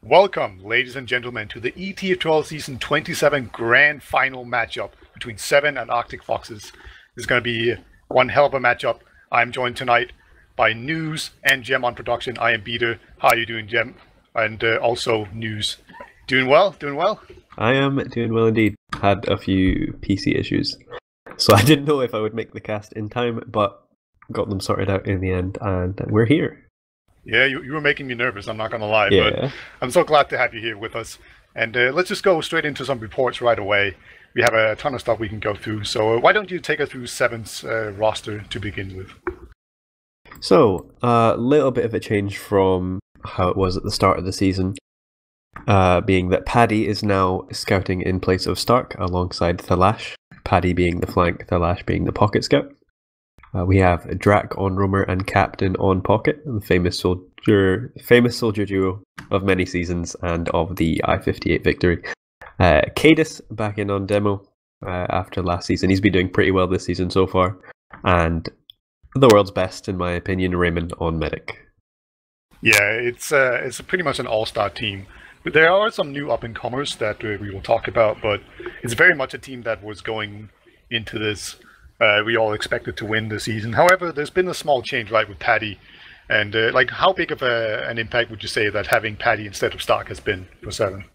Welcome, ladies and gentlemen, to the ETF2L Season 27 Grand Final matchup between Se7en and Arctic Foxes. This is going to be one hell of a matchup. I'm joined tonight by Nuze and Gemm on production. I am Peter. How are you doing, Gemm? And also Nuze. Doing well? Doing well? I am doing well indeed. Had a few PC issues, so I didn't know if I would make the cast in time, but got them sorted out in the end, and we're here. Yeah, you were making me nervous, I'm not going to lie, Yeah. but I'm so glad to have you here with us. And let's just go straight into some reports right away. We have a ton of stuff we can go through, so why don't you take us through Se7en's roster to begin with? So, a little bit of a change from how it was at the start of the season, being that Paddy is now scouting in place of Stark alongside Thalash, Paddy being the flank, Thalash being the pocket scout. We have Drac on roamer and Captain on pocket, the famous soldier duo of many seasons and of the I-58 victory. Cadis back in on demo after last season. He's been doing pretty well this season so far. And the world's best, in my opinion, Raymond on medic. Yeah, it's pretty much an all-star team. But there are some new up-and-comers that we will talk about, but it's very much a team that was going into this. We all expected to win the season. However, there's been a small change, right, with Paddy. And like, how big of an impact would you say that having Paddy instead of Stark has been for Se7en?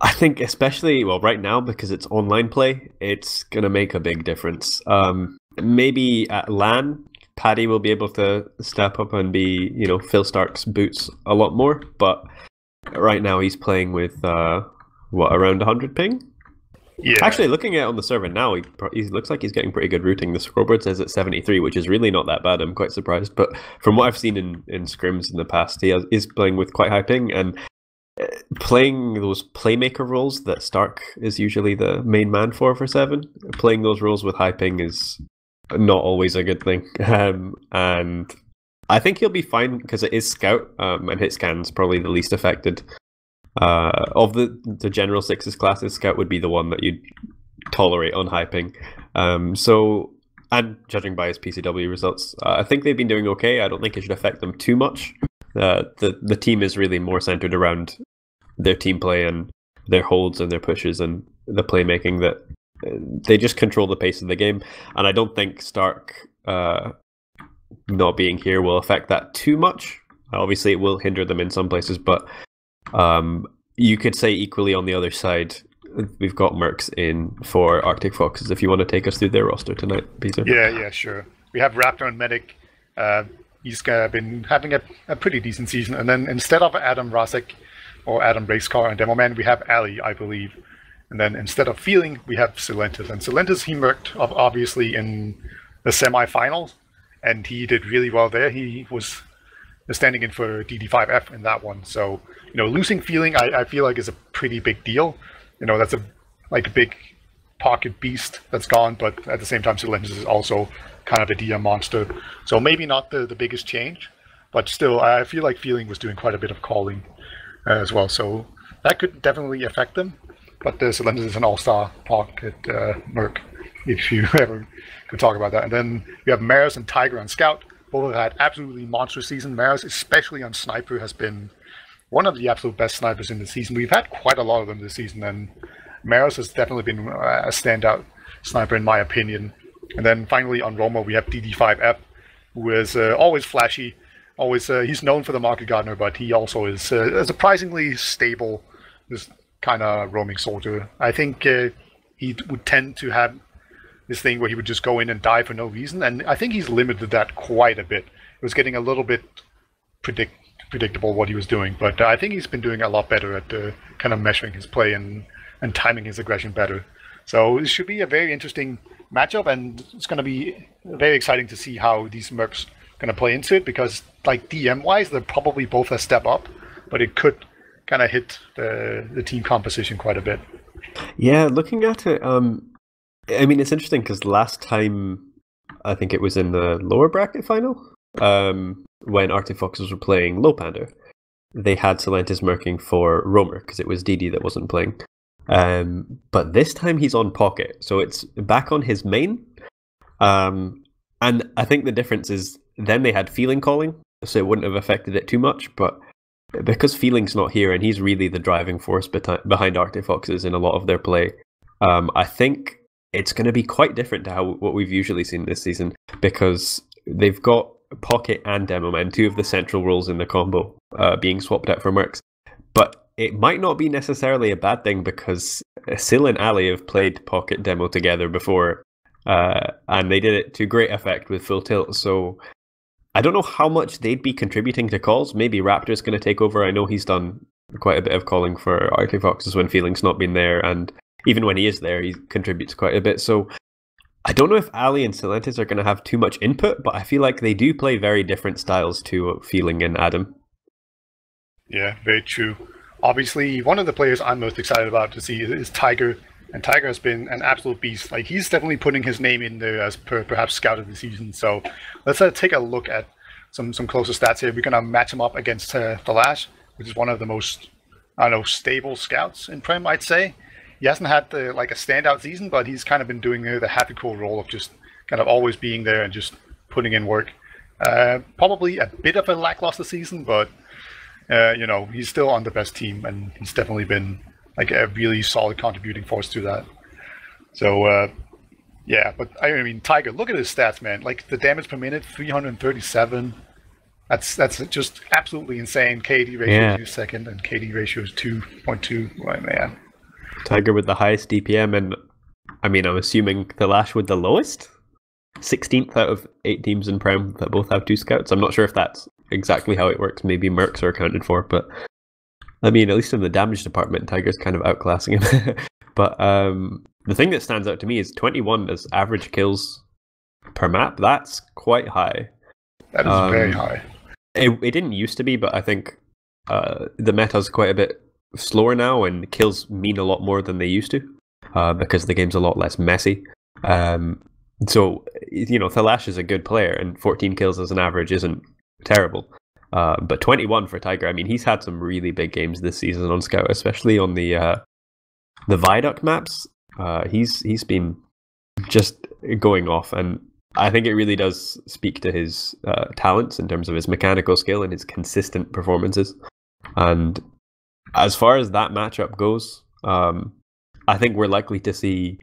I think especially, well, right now, because it's online play, it's going to make a big difference. Maybe at LAN, Paddy will be able to step up and be, Phil Stark's boots a lot more. But right now he's playing with, around 100 ping? Yeah. Actually, looking at it on the server now, he looks like he's getting pretty good routing. The scoreboard says it's 73, which is really not that bad. I'm quite surprised. But from what I've seen in scrims in the past, he is playing with quite high ping and playing those playmaker roles that Stark is usually the main man for Se7en. Playing those roles with high ping is not always a good thing. And I think he'll be fine because it is scout and hit scan's probably the least affected. Of the general sixes classes, Scout would be the one that you'd tolerate on high ping. So, and judging by his PCW results, I think they've been doing okay. I don't think it should affect them too much. The team is really more centered around their team play and their holds and their pushes and the playmaking that they just control the pace of the game. And I don't think Stark not being here will affect that too much. Obviously, it will hinder them in some places, but you could say equally on the other side, we've got Mercs in for Arctic Foxes. If you want to take us through their roster tonight, Peter. Yeah, sure. We have Raptor and Medic. He's been having a pretty decent season. And then instead of Adam Rasek or Adam Racecar and Demo Man, we have Ali, I believe. And then instead of Feeling, we have Se7en. And Se7en, he merked obviously in the semifinals, and he did really well there. He was standing in for DD5F in that one. So, losing Feeling, I feel like is a pretty big deal. That's a big pocket beast that's gone, but at the same time, Se7en is also kind of a DM monster. So maybe not the biggest change, but still, I feel like Feeling was doing quite a bit of calling as well. So that could definitely affect them. But Se7en is an all-star pocket merc, if you ever could talk about that. And then we have Maris and Tiger on Scout. Both have had absolutely monstrous season. Maris, especially on Sniper, has been one of the absolute best snipers in the season. We've had quite a lot of them this season, and Maris has definitely been a standout sniper in my opinion. And then finally on Roma, we have DD5F, who is always flashy. He's known for the Market Gardener, but he also is a surprisingly stable, this kind of roaming soldier. I think he would tend to have this thing where he would just go in and die for no reason, and I think he's limited that quite a bit. It was getting a little bit predictable what he was doing, but I think he's been doing a lot better at kind of measuring his play and timing his aggression better. So it should be a very interesting matchup, and it's going to be very exciting to see how these mercs going to play into it, because like DM-wise, they're probably both a step up, but it could kind of hit the team composition quite a bit. Yeah, looking at it, I mean, it's interesting because last time, I think it was in the lower bracket final, when Arctic Foxes were playing Low Panda, they had Se7en merking for roamer because it was DD that wasn't playing. But this time he's on pocket, so it's back on his main. And I think the difference is then they had Feeling calling, so it wouldn't have affected it too much. But because Feeling's not here and he's really the driving force behind Arctic Foxes in a lot of their play, I think it's going to be quite different to what we've usually seen this season, because they've got Pocket and Demoman, two of the central roles in the combo, being swapped out for Mercs. But it might not be necessarily a bad thing, because Sil and Ali have played Pocket Demo together before, and they did it to great effect with Full Tilt. So I don't know how much they'd be contributing to calls. Maybe Raptor's going to take over. I know he's done quite a bit of calling for Arctic Foxes when Feeling's not been there, and even when he is there, he contributes quite a bit. So I don't know if Ali and Silentis are going to have too much input, but I feel like they do play very different styles to Feeling and Adam. Yeah, very true. Obviously, one of the players I'm most excited about to see is Tiger, and Tiger has been an absolute beast. Like, he's definitely putting his name in there as perhaps scout of the season. So let's take a look at some closer stats here. We're going to match him up against Thalash, which is one of the most, I don't know, stable scouts in Prem, I'd say. He hasn't had like a standout season, but he's kind of been doing the happy cool role of just kind of always being there and just putting in work. Probably a bit of a lackluster season, but you know, he's still on the best team, and he's definitely been like a really solid contributing force to that. So yeah, but I mean, Tiger, look at his stats, man. Like, the damage per minute, 337. That's just absolutely insane. KD ratio is second, and KD ratio is 2.2. Right, man. Tiger with the highest DPM, and I mean, I'm assuming Thalash with the lowest? 16th out of 8 teams in Prem that both have 2 scouts. I'm not sure if that's exactly how it works. Maybe Mercs are accounted for, but I mean, at least in the damage department, Tiger's kind of outclassing him. But the thing that stands out to me is 21 as average kills per map. That's quite high. That is very high. It didn't used to be, but I think the meta's quite a bit slower now, and kills mean a lot more than they used to, because the game's a lot less messy. So, you know, Thalash is a good player, and 14 kills as an average isn't terrible. But 21 for Tiger, I mean, he's had some really big games this season on Scout, especially on the Viaduct maps. He's been just going off, and I think it really does speak to his talents in terms of his mechanical skill and his consistent performances. And as far as that matchup goes, I think we're likely to see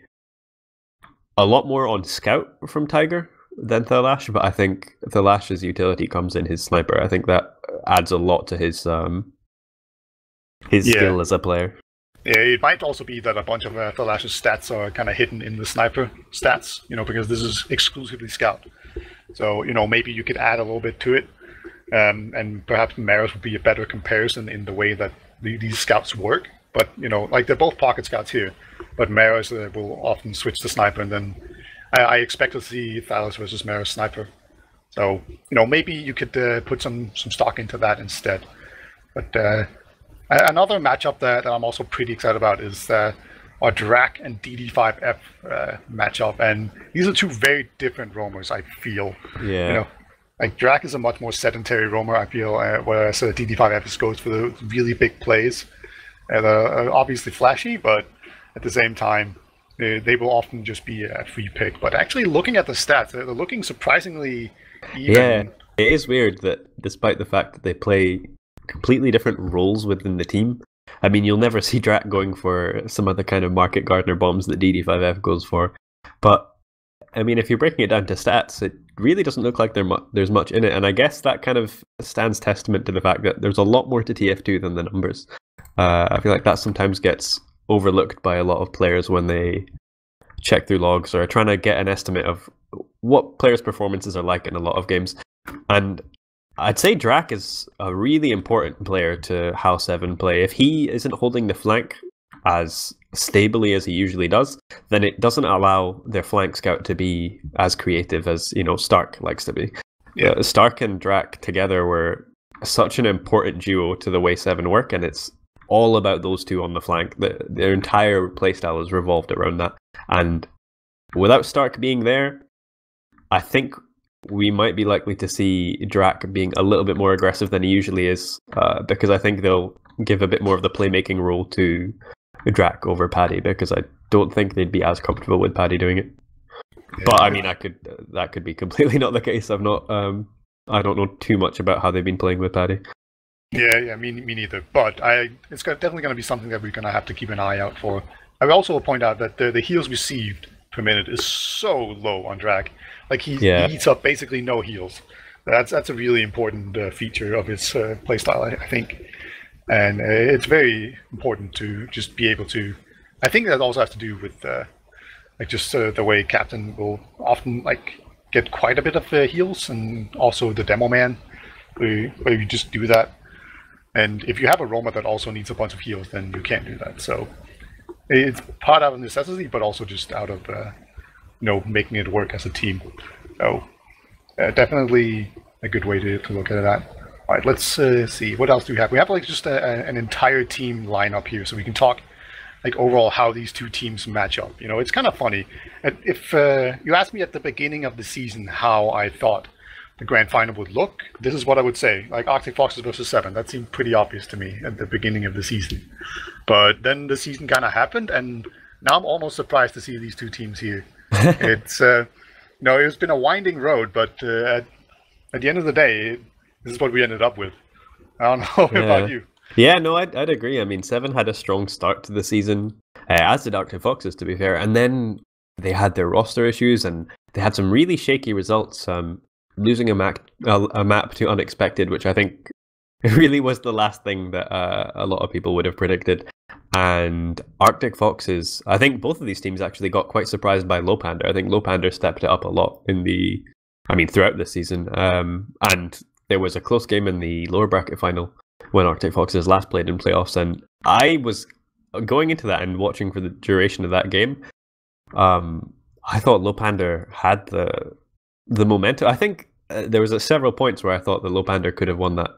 a lot more on Scout from Tiger than Thalash, but I think Thalash's utility comes in his sniper. I think that adds a lot to his skill as a player. Yeah, it might also be that a bunch of Thalash's stats are kind of hidden in the sniper stats, you know, because this is exclusively Scout. So, you know, maybe you could add a little bit to it, and perhaps Maris would be a better comparison in the way that these scouts work. But, you know, like, they're both pocket scouts here, but Maris will often switch to sniper, and then I expect to see Thalas versus Maris sniper. So, you know, maybe you could put some stock into that instead. But another matchup that I'm also pretty excited about is our Drac and DD5F matchup, and these are two very different roamers, I feel. Yeah. You know, like, Drac is a much more sedentary roamer, I feel, whereas DD5F goes for the really big plays. They're obviously flashy, but at the same time, they will often just be a free pick. But actually, looking at the stats, they're looking surprisingly even. Yeah, it is weird that despite the fact that they play completely different roles within the team, I mean, you'll never see Drac going for some of the kind of market gardener bombs that DD5F goes for. But I mean, if you're breaking it down to stats, it really doesn't look like there's much in it. And I guess that kind of stands testament to the fact that there's a lot more to TF2 than the numbers. I feel like that sometimes gets overlooked by a lot of players when they check through logs or are trying to get an estimate of what players' performances are like in a lot of games. And I'd say Drac is a really important player to how Se7en play. If he isn't holding the flank as stably as he usually does, then it doesn't allow their flank scout to be as creative as, you know, Stark likes to be. Yeah, Stark and Drac together were such an important duo to the way Se7en work, and it's all about those two on the flank. Their entire playstyle is revolved around that. And without Stark being there, I think we might be likely to see Drac being a little bit more aggressive than he usually is, because I think they'll give a bit more of the playmaking role to Drac over Paddy, because I don't think they'd be as comfortable with Paddy doing it. Yeah. But I mean, that could be completely not the case. I don't know too much about how they've been playing with Paddy. Yeah, me neither. But definitely going to be something that we're going to have to keep an eye out for. I will also point out that the heals received per minute is so low on Drag. Like he Yeah. eats up basically no heals. That's a really important feature of his playstyle, I think, and it's very important to just be able to. I think that also has to do with like just the way Captain will often like get quite a bit of heals, and also the demo man, where you just do that. And if you have a Roma that also needs a bunch of heals, then you can't do that. So it's part out of necessity, but also just out of making it work as a team. So definitely a good way to look at that. All right, let's see. What else do we have? We have like just an entire team lineup here, so we can talk like overall how these two teams match up. You know, it's kind of funny. If you asked me at the beginning of the season how I thought the grand final would look, this is what I would say. Like Arctic Foxes versus Se7en. That seemed pretty obvious to me at the beginning of the season. But then the season kind of happened, and now I'm almost surprised to see these two teams here. It's it's been a winding road, but at the end of the day, this is what we ended up with. I don't know about you. Yeah, no, I'd agree. I mean, Se7en had a strong start to the season, as did Arctic Foxes, to be fair. And then they had their roster issues, and they had some really shaky results. Losing a map to Unexpected, which I think really was the last thing that a lot of people would have predicted. And Arctic Foxes, I think both of these teams actually got quite surprised by Lopander. I think Lopander stepped it up a lot throughout the season. And there was a close game in the lower bracket final when Arctic Foxes last played in playoffs, and I was going into that and watching for the duration of that game. I thought Lopander had the momentum. I think there was several points where I thought that Lopander could have won that,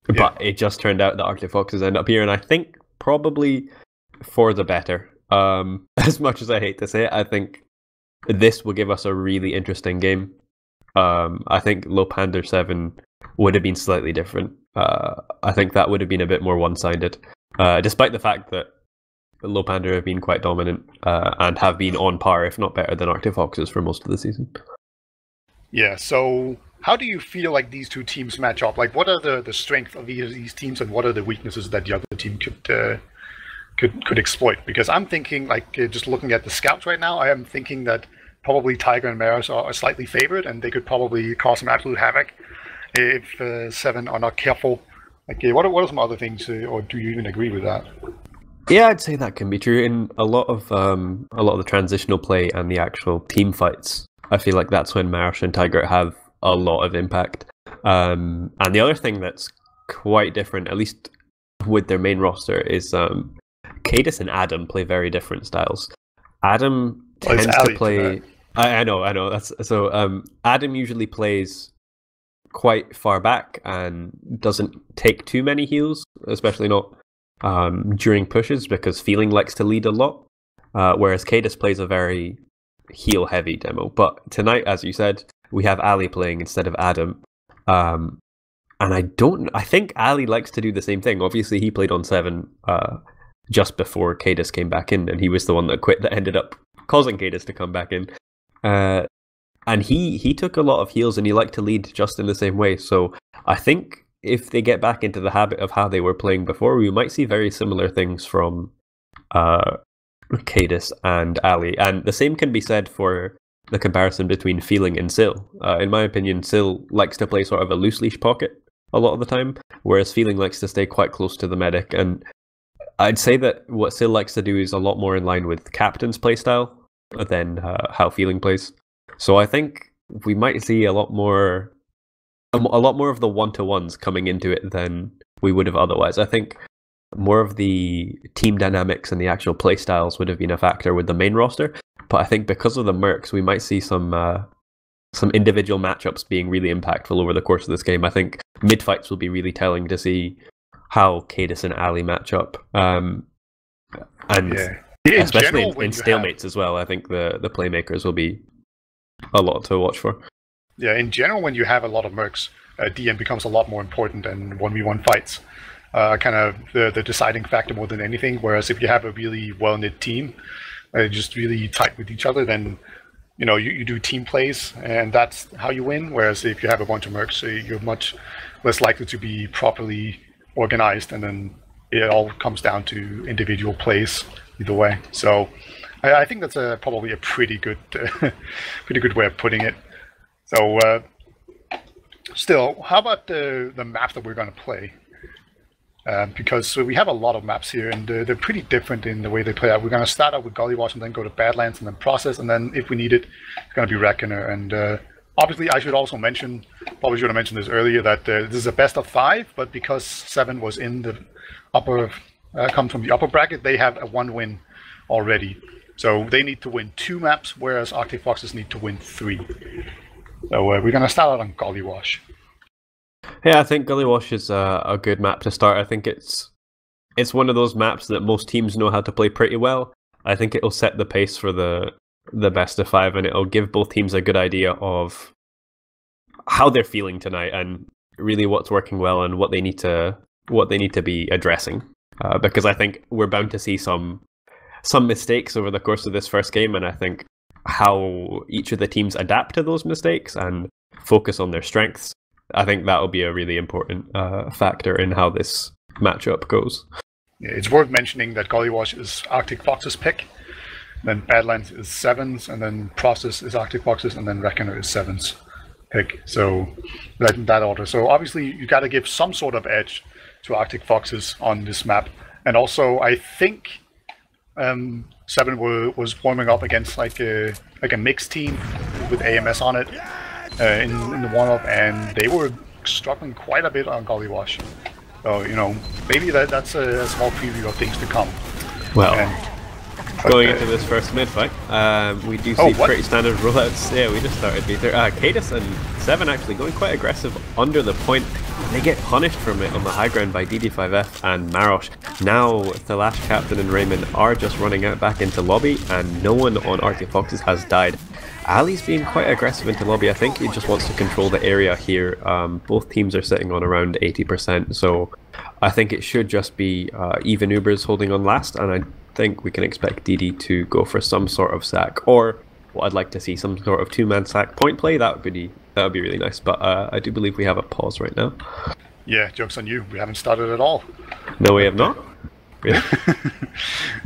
but it just turned out that Arctic Foxes end up here, and I think probably for the better. As much as I hate to say it, I think this will give us a really interesting game. I think Lopander 7 would have been slightly different. I think that would have been a bit more one-sided, despite the fact that Lopander have been quite dominant and have been on par, if not better, than Arctic Foxes for most of the season. Yeah, so how do you feel like these two teams match up? Like, what are the strengths of these teams, and what are the weaknesses that the other team could exploit? Because I'm thinking, like, just looking at the scouts right now, I am thinking that probably Tiger and Maris are slightly favored, and they could probably cause some absolute havoc if Se7en are not careful. Like, what are some other things, or do you even agree with that? Yeah, I'd say that can be true in a lot of the transitional play and the actual team fights. I feel like that's when Marsh and Tiger have a lot of impact. And the other thing that's quite different, at least with their main roster, is Cadis and Adam play very different styles. Adam tends to play. I know. That's so. Adam usually plays quite far back and doesn't take too many heals, especially not during pushes, because Feeling likes to lead a lot, whereas Cadis plays a very heal-heavy demo. But tonight, as you said, we have Ali playing instead of Adam, and I think Ali likes to do the same thing. Obviously, he played on Se7en just before Cadis came back in, and he was the one that quit that ended up causing Cadis to come back in. And he took a lot of heals, and he liked to lead just in the same way. So I think if they get back into the habit of how they were playing before, we might see very similar things from Cadis and Ali. And the same can be said for the comparison between Feeling and Sil. In my opinion, Sil likes to play sort of a loose leash pocket a lot of the time, whereas Feeling likes to stay quite close to the medic. And I'd say that what Sil likes to do is a lot more in line with Captain's playstyle than how Feeling plays. So I think we might see a lot more of the one-to-ones coming into it than we would have otherwise. I think more of the team dynamics and the actual play styles would have been a factor with the main roster, but I think because of the mercs, we might see some individual matchups being really impactful over the course of this game. I think mid-fights will be really telling to see how Cadis and Ali match up, and especially in stalemates as well. I think the playmakers will be a lot to watch for. Yeah, in general, when you have a lot of mercs, DM becomes a lot more important than 1v1 fights. Kind of the deciding factor more than anything. Whereas if you have a really well-knit team, just really tight with each other, then you do team plays, and that's how you win. Whereas if you have a bunch of mercs, you're much less likely to be properly organized, and then it all comes down to individual plays either way. So I think that's probably a pretty good way of putting it. So still, how about the map that we're going to play? Because we have a lot of maps here, and they're pretty different in the way they play out. We're going to start out with Gullywash, and then go to Badlands, and then Process, and then if we need it, it's going to be Reckoner. And obviously, I should also mention, probably should have mentioned this earlier, that this is a best of 5, but because Se7en was in the upper, comes from the upper bracket, they have a 1 win already. So they need to win 2 maps, whereas Arctic Foxes need to win 3. So we're going to start out on Gullywash. Yeah, I think Gullywash is a good map to start. I think it's one of those maps that most teams know how to play pretty well. I think it'll set the pace for the best of 5, and it'll give both teams a good idea of how they're feeling tonight, and really what's working well and what they need to be addressing. Because I think we're bound to see some mistakes over the course of this first game, and I think how each of the teams adapt to those mistakes and focus on their strengths, I think that'll be a really important factor in how this matchup goes. Yeah, it's worth mentioning that Gullywash is Arctic Fox's pick, then Badlands is Se7en's, and then Process is Arctic Fox's, and then Reckoner is Se7en's pick. So that order. So obviously you got to give some sort of edge to Arctic Foxes on this map, and also I think Se7en was warming up against like a mixed team with AMS on it. In the warm-up, and they were struggling quite a bit on Gullywash. So, maybe that's a small preview of things to come. Well, going into this first mid-fight, we do see pretty standard rollouts. Yeah, we just started Beater. Cadus and Se7en actually going quite aggressive under the point. They get punished from it on the high ground by DD5F and Marosh. Now, Thalash, Captain, and Raymond are just running out back into lobby, and no one on Arctic Foxes has died. Ali's being quite aggressive into lobby. I think he just wants to control the area here. Both teams are sitting on around 80%, so I think it should just be even Ubers holding on last, and I think we can expect DD to go for some sort of sack, or what I'd like to see, some sort of 2-man sack point play. That would be really nice, but I do believe we have a pause right now. Yeah, joke's on you. We haven't started at all. No, we have not. Really?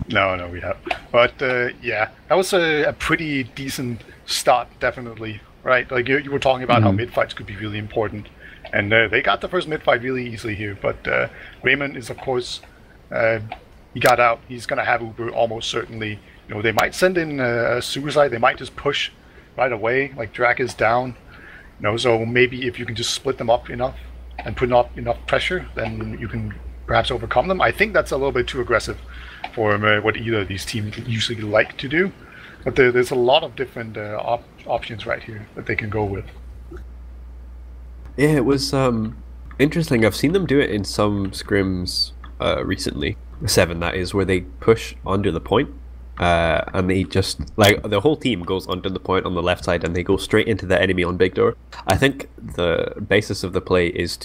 No, we have. But yeah, that was a pretty decent start, definitely. Right? Like you were talking about how mid-fights could be really important, and they got the first mid-fight really easily here. But Raymond is, of course, he got out. He's going to have Uber almost certainly. They might send in a suicide. They might just push right away, like Drak is down. So maybe if you can just split them up enough and put up enough pressure, then you can perhaps overcome them. I think that's a little bit too aggressive for what either of these teams usually like to do. But there's a lot of different options right here that they can go with. Yeah, it was interesting. I've seen them do it in some scrims recently. Se7en, that is, where they push under the point. And they just, like, the whole team goes under the point on the left side, and they go straight into the enemy on big door. I think the basis of the play is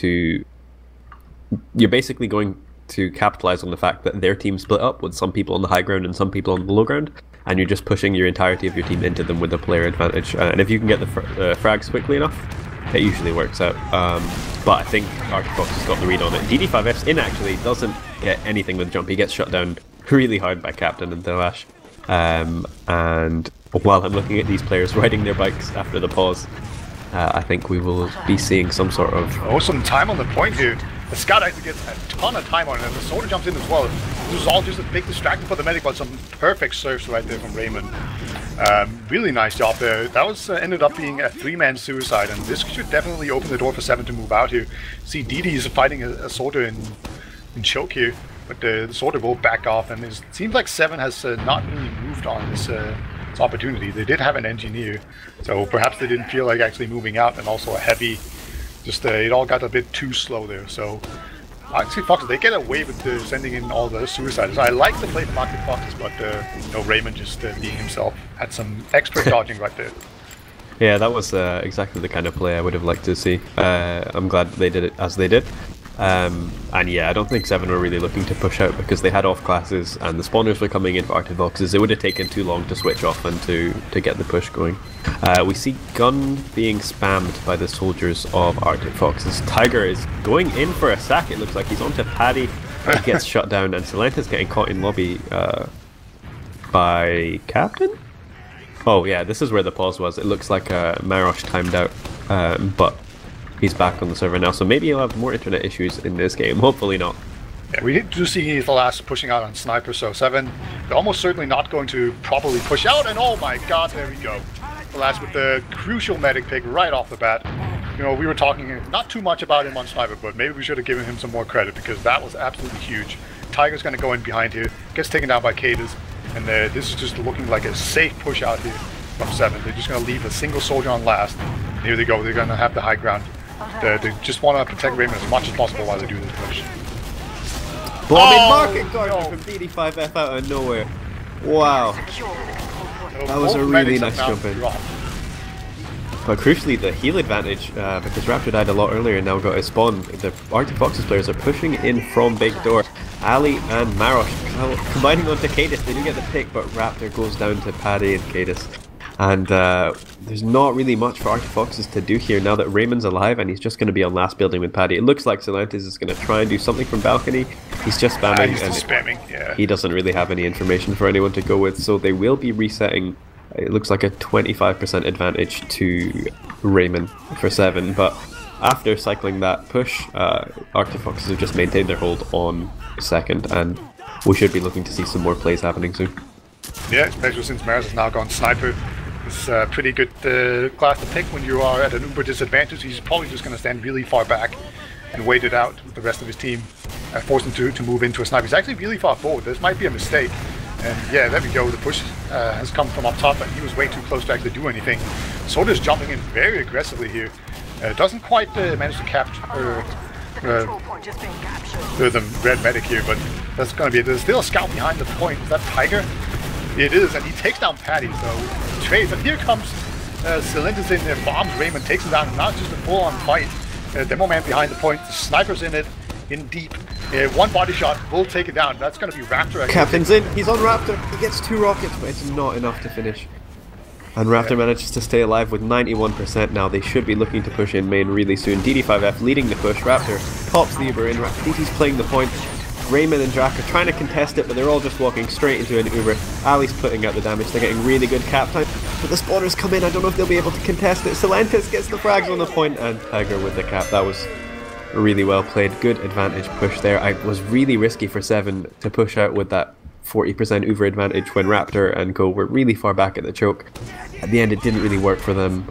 you're basically going to capitalize on the fact that their team split up with some people on the high ground and some people on the low ground, and you're just pushing your entirety of your team into them with a player advantage. And if you can get the frags quickly enough, it usually works out. But I think Arctic Fox has got the read on it. DD5F's in actually doesn't get anything with jump. He gets shut down really hard by Captain and Thalash. And while I'm looking at these players riding their bikes after the pause, I think we will be seeing some sort of... some time on the point here. The Scout actually gets a ton of time on it, and the Soldier jumps in as well. This is all just a big distraction for the medic, but some perfect serves right there from Raymond. Really nice job there. That was ended up being a 3-man suicide, and this should definitely open the door for Se7en to move out here. See, DD is fighting a Soldier in choke here, but the Soldier will back off, and it seems like Se7en has not really moved on this opportunity. They did have an engineer, so perhaps they didn't feel like actually moving out, and also a heavy. Just it all got a bit too slow there. So Arctic Foxes, they get away with sending in all the suicides. I like the play from Arctic Foxes, but Raymond just being himself had some expert dodging right there. Yeah, that was exactly the kind of play I would have liked to see. I'm glad they did it as they did. And yeah, I don't think Se7en were really looking to push out because they had off classes and the spawners were coming in for Arctic Foxes. It would have taken too long to switch off and to get the push going. We see Gun being spammed by the soldiers of Arctic Foxes. Tiger is going in for a sack. It looks like he's onto Paddy. He gets shut down, and Se7en's getting caught in lobby by Captain? Oh yeah, this is where the pause was. It looks like Marosh timed out, but he's back on the server now, so maybe he'll have more internet issues in this game. Hopefully not. Yeah, we do see the last pushing out on Sniper, so Se7en, they're almost certainly not going to properly push out, and oh my god, there we go. The last with the crucial medic pick right off the bat. You know, we were talking not too much about him on Sniper, but maybe we should have given him some more credit because that was absolutely huge. Tiger's going to go in behind here, gets taken down by Cadis, and this is just looking like a safe push out here from Se7en. They're just going to leave a single soldier on last. And here they go, they're going to have the high ground. They just want to protect Raymond as much as possible while they do this push. Bombing market guard from DD5F out of nowhere. Wow. That was a really nice jump in. But crucially, the heal advantage, because Raptor died a lot earlier and now got his spawn, the Arctic Foxes players are pushing in from big door. Ali and Marosh combining onto Cadis. They do get the pick, but Raptor goes down to Paddy and Cadis. And there's not really much for Arctic Foxes to do here now that Raymond's alive and he's just going to be on last building with Paddy. It looks like Se7en is going to try and do something from balcony. He's just spamming, yeah. He doesn't really have any information for anyone to go with, so they will be resetting. It looks like a 25% advantage to Raymond for Se7en, but after cycling that push, Arctic Foxes have just maintained their hold on second, and we should be looking to see some more plays happening soon. Yeah, especially since Maris has now gone Sniper. It's a pretty good class to pick when you are at an uber disadvantage. He's probably just going to stand really far back and wait it out with the rest of his team, force him to move into a sniper. He's actually really far forward. This might be a mistake. And yeah, there we go. The push has come from up top, and he was way too close to actually do anything. Soda's jumping in very aggressively here. Doesn't quite manage to capture the red medic here, but that's going to be it. There's still a scout behind the point. Is that Tiger? It is, and he takes down Paddy, so trades. And here comes Se7en in there, bombs Raymond, takes him down. Now it's just a full-on fight. Demo man behind the point, the sniper's in it, in deep. One body shot will take it down. That's going to be Raptor. Captain's in, he's on Raptor. He gets 2 rockets, but it's not enough to finish. And Raptor manages to stay alive with 91% now. They should be looking to push in main really soon. DD5F leading the push. Raptor pops the Uber in. DD's playing the point. Raymond and Drac are trying to contest it, but they're all just walking straight into an Uber. Ali's putting out the damage. They're getting really good cap time. But the spawners come in. I don't know if they'll be able to contest it. Se7en gets the frags on the point, and Tiger with the cap. That was really well played. Good advantage push there. I was really risky for Se7en to push out with that 40% Uber advantage when Raptor and Co were really far back at the choke. At the end, it didn't really work for them.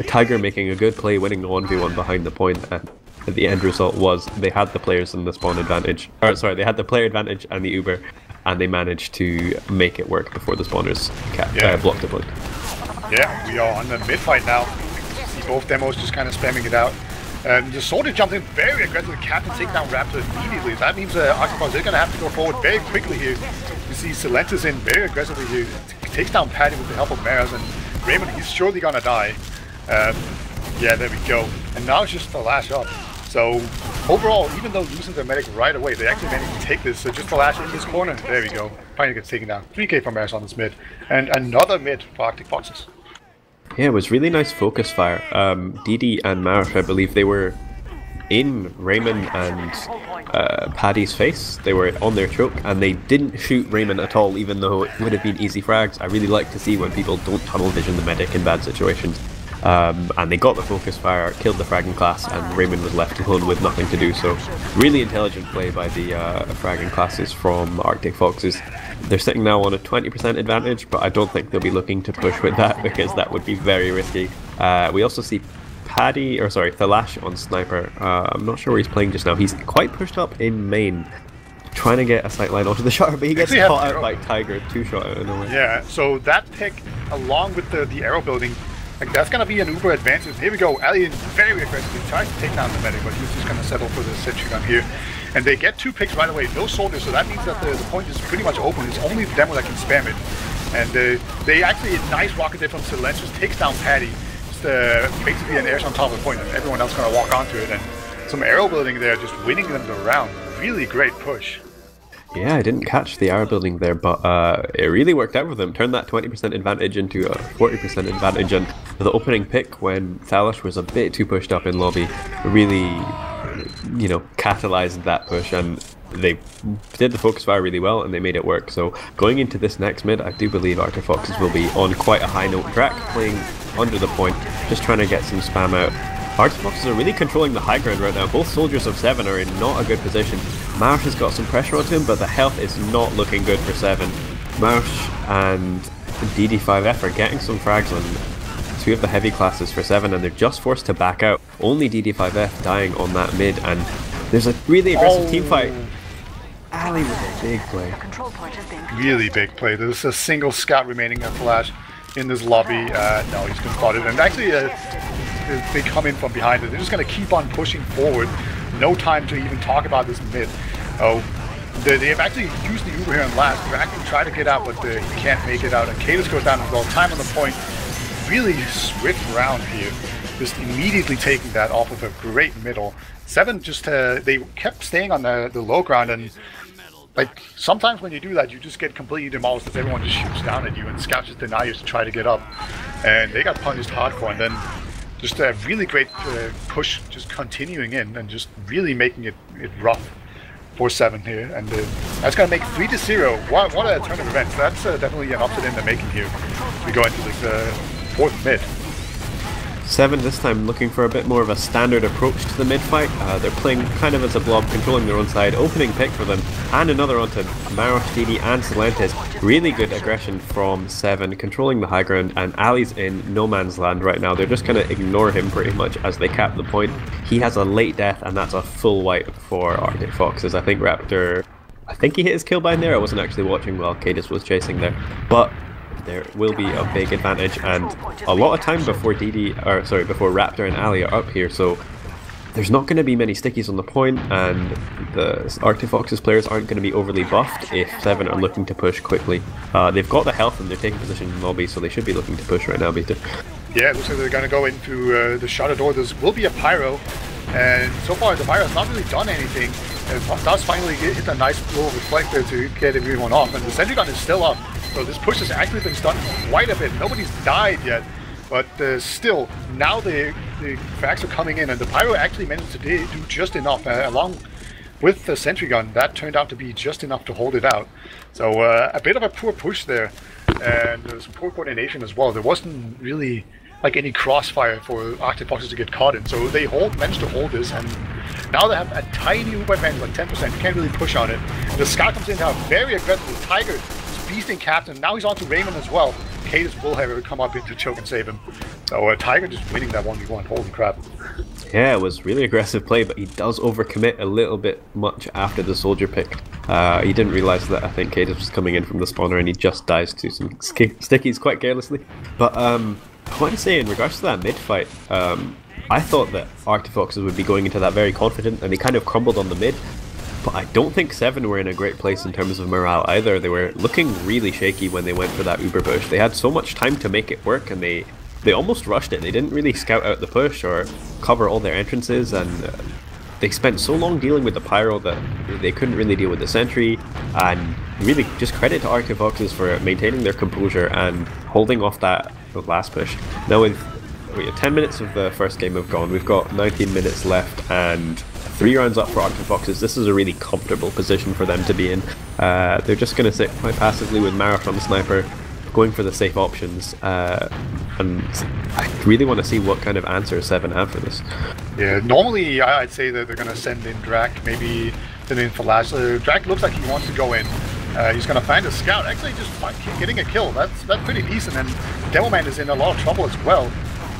Tiger making a good play, winning the 1v1 behind the point, and the end result was they had the players and the spawn advantage. Or sorry, they had the player advantage and the Uber, and they managed to make it work before the spawners blocked the point. Yeah, we are on the mid fight now. See both demos just kind of spamming it out. The soldier jumped in very aggressively. Captain taking down Raptor immediately. That means Octopus, they're going to have to go forward very quickly here. You see Se7en in very aggressively here. Takes down Paddy with the help of Maris, and Raymond, he's surely going to die. Yeah, there we go. And now it's just the last shot. So overall, even though losing their medic right away, they actually managed to take this. So just the last in this corner. There we go. Finally gets taken down. 3k from Maris on this mid. And another mid for Arctic Foxes. Yeah, it was really nice focus fire. DD and Marosh, I believe, they were in Raymond and Paddy's face. They were on their choke, and they didn't shoot Raymond at all, even though it would have been easy frags. I really like to see when people don't tunnel vision the medic in bad situations. And they got the focus fire, killed the fragging class, and Raymond was left alone with nothing to do. So really intelligent play by the fragging classes from Arctic Foxes. They're sitting now on a 20% advantage, but I don't think they'll be looking to push with that because that would be very risky. We also see Paddy, or sorry, Thalash on Sniper. I'm not sure where he's playing just now. He's quite pushed up in main, trying to get a sight line onto the shot, but he gets caught out by Tiger, 2-shot out of nowhere. Yeah, so that pick, along with the arrow building, like that's gonna be an uber advantage. Here we go, Ali very aggressively tries to take down the medic, but he's just gonna settle for the sentry gun here. And they get 2 picks right away, no soldiers, so that means that the point is pretty much open. It's only the demo that can spam it. And they actually, a nice rocket there from Se7en, just takes down Paddy. Just basically an air on top of the point, and everyone else gonna walk onto it. And some arrow building there, just winning them the round. Really great push. Yeah, I didn't catch the arrow building there, but it really worked out for them. Turned that 20% advantage into a 40% advantage, and the opening pick when Thalish was a bit too pushed up in lobby really, you know, catalyzed that push, and they did the focus fire really well, and they made it work. So going into this next mid, I do believe Arctifoxes will be on quite a high note. Drak playing under the point, just trying to get some spam out. Arctifoxes are really controlling the high ground right now. Both soldiers of Se7en are in not a good position. Marsh has got some pressure onto him, but the health is not looking good for Se7en. Marsh and DD5F are getting some frags on two of the heavy classes for Se7en, and they're just forced to back out. Only DD5F dying on that mid, and there's a really aggressive team fight. Ali with a big play. Really big play. There's a single scout remaining at Flash in this lobby. No, he's been spotted. And actually, they come in from behind it. They're just going to keep on pushing forward. No time to even talk about this mid. Oh, they have actually used the Uber here in last. They're actually trying to get out, but he can't make it out. And Cadus goes down as well. Time on the point. Really swift round here. Just immediately taking that off of a great middle. Se7en just, they kept staying on the low ground, and like sometimes when you do that, you just get completely demolished as everyone just shoots down at you, and scouts just deny you to try to get up. And they got punished hardcore, and then just a really great push, just continuing in and just really making it rough for Se7en here. And that's going to make 3-0. What a turn of events. That's definitely an upset in the making here. We go into this fourth mid. Se7en this time looking for a bit more of a standard approach to the mid fight. They're playing kind of as a blob, controlling their own side. Opening pick for them, and another onto Marosh, DD and Silentes. Really good aggression from Se7en, controlling the high ground, and Ali's in no man's land right now. They're just going to ignore him pretty much as they cap the point. He has a late death, and that's a full wipe for Arctic Foxes. I think Raptor, I think he hit his kill bind there. I wasn't actually watching while Cadus was chasing there, but there will be a big advantage, and a lot of time before before Raptor and Ali are up here, so there's not going to be many stickies on the point, and the Arctic Foxes players aren't going to be overly buffed if Se7en are looking to push quickly. They've got the health and they're taking position in lobby, so they should be looking to push right now, Beta. Yeah, it looks like they're going to go into the shutter door. There will be a pyro, and so far the pyro has not really done anything. It does finally hit a nice blow of reflector to get everyone off, and the sentry gun is still up. So this push has actually been done quite a bit. Nobody's died yet, but still, now the frags are coming in, and the pyro actually managed to do just enough, along with the sentry gun. That turned out to be just enough to hold it out. So a bit of a poor push there, and some poor coordination as well. There wasn't really like any crossfire for Arctic Foxes to get caught in, so they managed to hold this, and now they have a tiny Uber advantage, like 10%. You can't really push on it. The Scout comes in now very aggressive. The Tiger beasting Captain. Now he's on to Raymond as well. Cadus will have come up into choke and save him. So Tiger just winning that 1v1. Holy crap. Yeah, it was really aggressive play, but he does overcommit a little bit much after the soldier pick. He didn't realize that I think Cadus was coming in from the spawner, and he just dies to some stickies quite carelessly. But I want to say, in regards to that mid fight, I thought that Arctic Foxes would be going into that very confident, and they kind of crumbled on the mid. But I don't think Se7en were in a great place in terms of morale either. They were looking really shaky when they went for that Uber push. They had so much time to make it work, and they almost rushed it. They didn't really scout out the push or cover all their entrances, and they spent so long dealing with the pyro that they couldn't really deal with the sentry. And really, just credit to Arctic Foxes for maintaining their composure and holding off that last push. Now with 10 minutes of the first game have gone, we've got 19 minutes left, and 3 rounds up for Arctic Foxes. This is a really comfortable position for them to be in. They're just going to sit quite passively with Marosh on the sniper, going for the safe options, and I really want to see what kind of answer Se7en have for this. Yeah, normally I'd say that they're going to send in Drak, maybe send in Flash. Drak looks like he wants to go in. He's going to find a scout, actually just getting a kill. That's pretty decent, and Demoman is in a lot of trouble as well.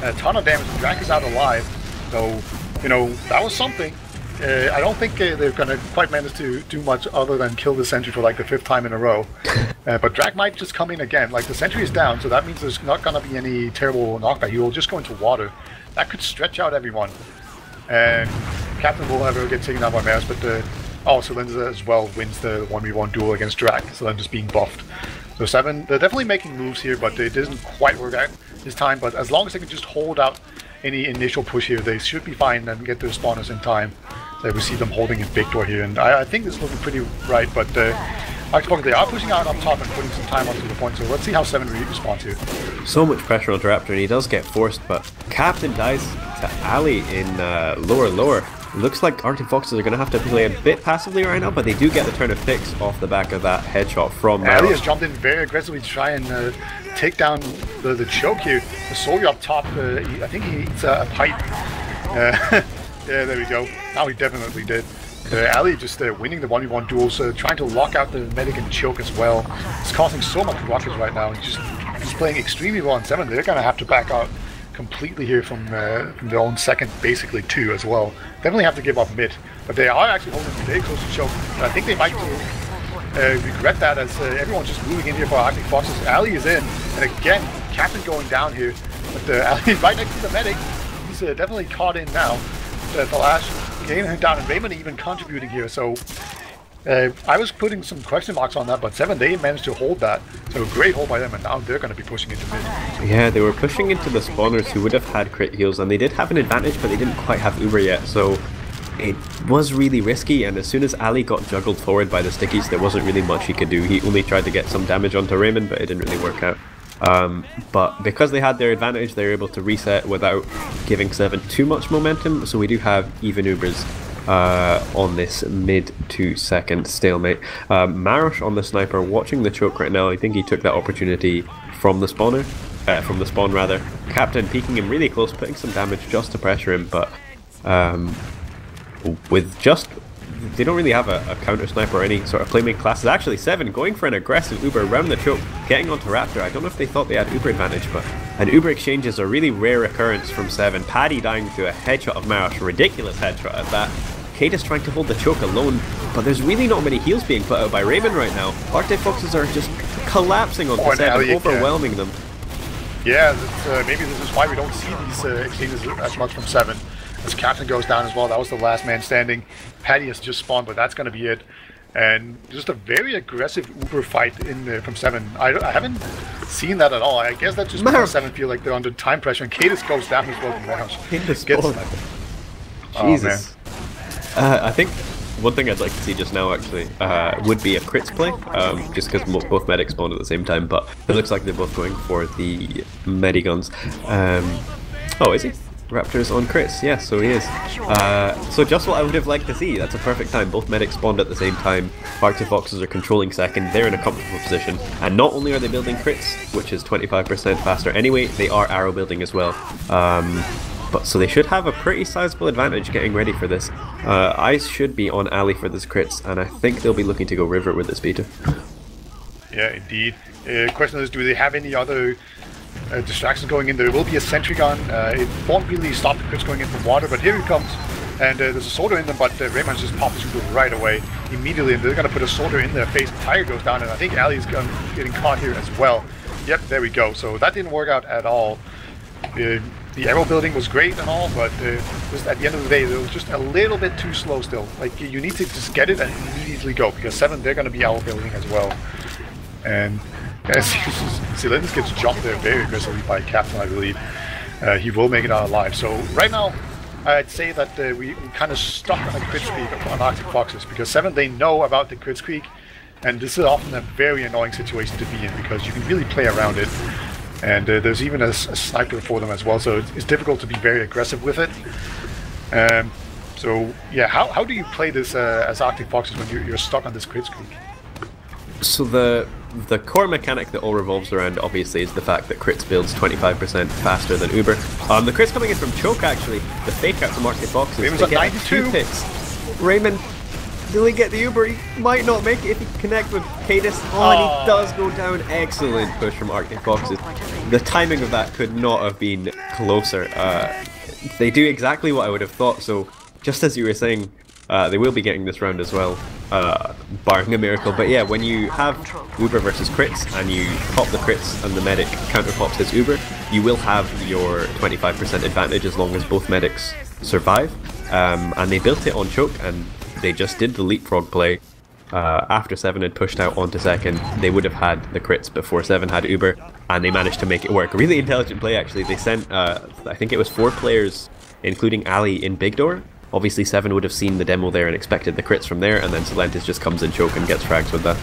A ton of damage, and Drak is out alive. So, you know, that was something. I don't think they're going to quite manage to do much other than kill the sentry for like the 5th time in a row. But Drak might just come in again. Like, the sentry is down, so that means there's not going to be any terrible knockback. He will just go into water. That could stretch out everyone. And Captain will never get taken out by Maris, but Silentes as well wins the 1v1 duel against Drak. Silentes being buffed. So Se7en, they're definitely making moves here, but it doesn't quite work out this time. But as long as they can just hold out any initial push here. They should be fine and get their spawners in time. So we see them holding a big door here, and I think this is looking pretty right, but they are pushing out up top and putting some time onto the point, so let's see how Se7en responds here. So much pressure onto Raptor, and he does get forced, but Captain dies to Ali in lower. Looks like Arctic Foxes are going to have to play a bit passively right now, but they do get the turn of picks off the back of that headshot from Ali has jumped in very aggressively to try and take down the choke here. The soldier up top, I think he eats a pipe. Yeah, there we go. Now he definitely did. Ali just winning the 1v1 duels, trying to lock out the medic and choke as well. It's causing so much ruckus right now. He's playing extremely well on Se7en. They're going to have to back out completely here from their own second, basically 2 as well. Definitely have to give up mid, but they are actually holding very close to choke. And I think they might regret that, as everyone's just moving in here for Arctic Foxes. Ali is in, and again, Captain going down here, but Ali right next to the medic. He's definitely caught in now. The last getting him down, and Raymond even contributing here. So I was putting some question marks on that, but Se7en, they managed to hold that. So great hold by them, and now they're going to be pushing into mid. Yeah, they were pushing into the spawners who would have had crit heals, and they did have an advantage, but they didn't quite have Uber yet. So it was really risky, and as soon as Ali got juggled forward by the stickies, there wasn't really much he could do. He only tried to get some damage onto Raymond, but it didn't really work out. But because they had their advantage, they were able to reset without giving Se7en too much momentum, so we do have even Ubers on this mid to second stalemate. Marosh on the sniper, watching the choke right now. I think he took that opportunity from the spawner, from the spawn rather. Captain peeking him really close, putting some damage just to pressure him, but with just... they don't really have a counter sniper or any sort of playmaking classes. Actually, Se7en going for an aggressive Uber around the choke, getting onto Raptor. I don't know if they thought they had Uber advantage, but an Uber exchange is a really rare occurrence from Se7en. Paddy dying to a headshot of Marosh, ridiculous headshot at that. Kate is trying to hold the choke alone, but there's really not many heals being put out by Raven right now. Arctic Foxes are just collapsing onto Se7en, overwhelming them. Yeah, maybe this is why we don't see these exchanges as much from Se7en. As Captain goes down as well, that was the last man standing. Paddy has just spawned, but that's going to be it. And just a very aggressive Uber fight from Se7en. I haven't seen that at all. I guess that just makes Se7en feel like they're under time pressure. And Cadis goes down as well from Marosh. Jesus. I think one thing I'd like to see just now actually would be a crits play, just because both medics spawned at the same time, but it looks like they're both going for the mediguns. Oh, is he? Raptor's on crits, yeah, so he is. So just what I would have liked to see. That's a perfect time. Both medics spawned at the same time. Arctic Foxes are controlling second. They're in a comfortable position. And not only are they building crits, which is 25% faster anyway, they are arrow building as well. But so they should have a pretty sizable advantage getting ready for this. Eyes should be on Ali for this crits, and I think they'll be looking to go river with this beta. Yeah, indeed. Question is, do they have any other distractions going in? There will be a sentry gun. It won't really stop the crits going in from water, but here he comes. And there's a soldier in them, but Rayman just pops through right away, immediately, and they're going to put a soldier in their face. Tiger goes down, and I think Ali's getting caught here as well. Yep, there we go. So that didn't work out at all. The arrow building was great and all, but just at the end of the day, it was just a little bit too slow still. Like, you need to just get it and immediately go, because Se7en, they're going to be arrow building as well. And Se7en gets jumped there very aggressively by Captain, I believe. He will make it out alive. So right now, I'd say that we kind of stuck on a crit streak on Arctic Foxes, because Se7en, they know about the crit streak, and this is often a very annoying situation to be in, because you can really play around it. And there's even a sniper for them as well, so it's difficult to be very aggressive with it. So yeah, how do you play this as Arctic Foxes when you're stuck on this crit streak? So the core mechanic that all revolves around, obviously, is the fact that crits builds 25% faster than Uber. The crits coming in from choke, actually. The fake out from Arctic Foxes. Raymond's at 92. 2 picks. Raymond, will he get the Uber? He might not make it if he can connect with Cadis. Oh, and he does go down. Excellent push from Arctic Foxes. The timing of that could not have been closer. They do exactly what I would have thought, so just as you were saying, they will be getting this round as well, barring a miracle. But yeah, when you have Uber versus crits, and you pop the crits and the medic counter pops his Uber, you will have your 25% advantage as long as both medics survive. And they built it on choke, and they just did the leapfrog play. after Se7en had pushed out onto second, they would have had the crits before Se7en had Uber, and they managed to make it work. A really intelligent play, actually. They sent, I think it was 4 players, including Ali, in big door. Obviously, Se7en would have seen the demo there and expected the crits from there, and then Se7en just comes in choke and gets frags with that.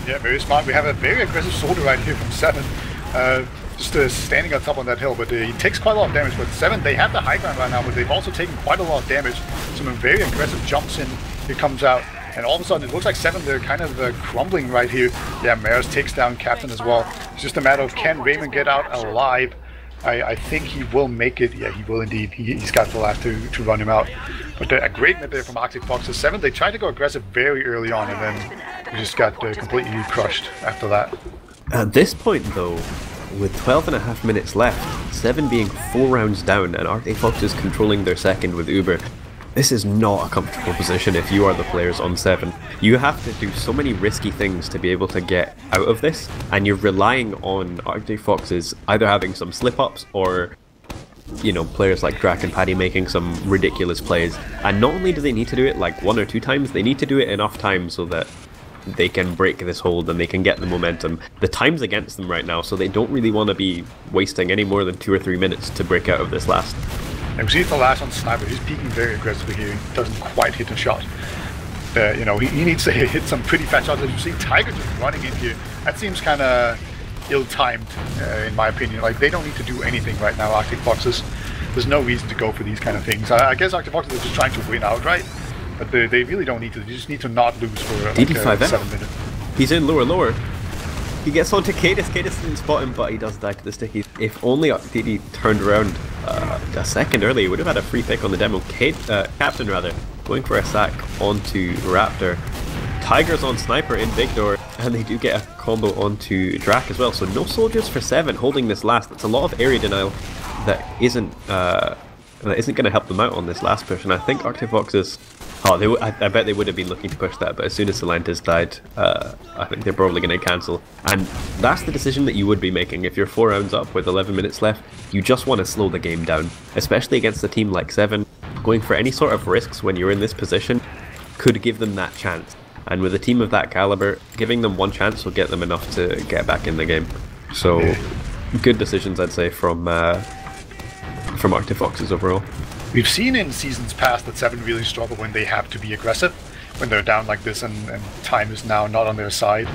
Yeah, very smart. We have a very aggressive soldier right here from Se7en. Just standing on top of that hill, but he takes quite a lot of damage. But Se7en, they have the high ground right now, but they've also taken quite a lot of damage. Some very aggressive jumps in, he comes out, and all of a sudden it looks like Se7en, they're kind of crumbling right here. Yeah, Maris takes down Captain as well. It's just a matter of, can Raymond get out alive? I think he will make it. Yeah, he will indeed. He's got the last to run him out. But a great mid there from Arctic Foxes. Se7en, they tried to go aggressive very early on, and then we just got completely crushed after that. At this point, though, with 12.5 minutes left, Se7en being 4 rounds down, and Arctic Foxes controlling their second with Uber, this is not a comfortable position if you are the players on Se7en. You have to do so many risky things to be able to get out of this, and you're relying on Arctic Foxes either having some slip-ups or, you know, players like Drac and Paddy making some ridiculous plays. And not only do they need to do it like 1 or 2 times, they need to do it enough times so that they can break this hold and they can get the momentum. The time's against them right now, so they don't really want to be wasting any more than 2 or 3 minutes to break out of this last. And we see the last on Sniper. He's peeking very aggressively here. He doesn't quite hit a shot. You know, he needs to hit some pretty fat shots. As you see, Tiger just running in here. That seems kind of ill-timed, in my opinion. Like, they don't need to do anything right now, Arctic Foxes. There's no reason to go for these kind of things. I guess Arctic Foxes are just trying to win outright. But they really don't need to. They just need to not lose for like, DD5 7 minutes. He's in lower. He gets onto Cadis. Cadis didn't spot him, but he does die to the stickies. If only DD turned around a second early, he would have had a free pick on the demo. Captain, rather, going for a sack onto Raptor. Tiger's on Sniper in big door, and they do get a combo onto Drac as well. So no soldiers for Se7en holding this last. That's a lot of area denial that isn't going to help them out on this last push. And I think Arctic Foxes, I bet they would have been looking to push that, but as soon as Se7en died, I think they're probably going to cancel. And that's the decision that you would be making if you're 4 rounds up with 11 minutes left. You just want to slow the game down, especially against a team like Se7en. Going for any sort of risks when you're in this position could give them that chance. And with a team of that caliber, giving them 1 chance will get them enough to get back in the game. So, good decisions, I'd say, from Arctic Foxes overall. We've seen in seasons past that Se7en really struggle when they have to be aggressive, when they're down like this and time is now not on their side.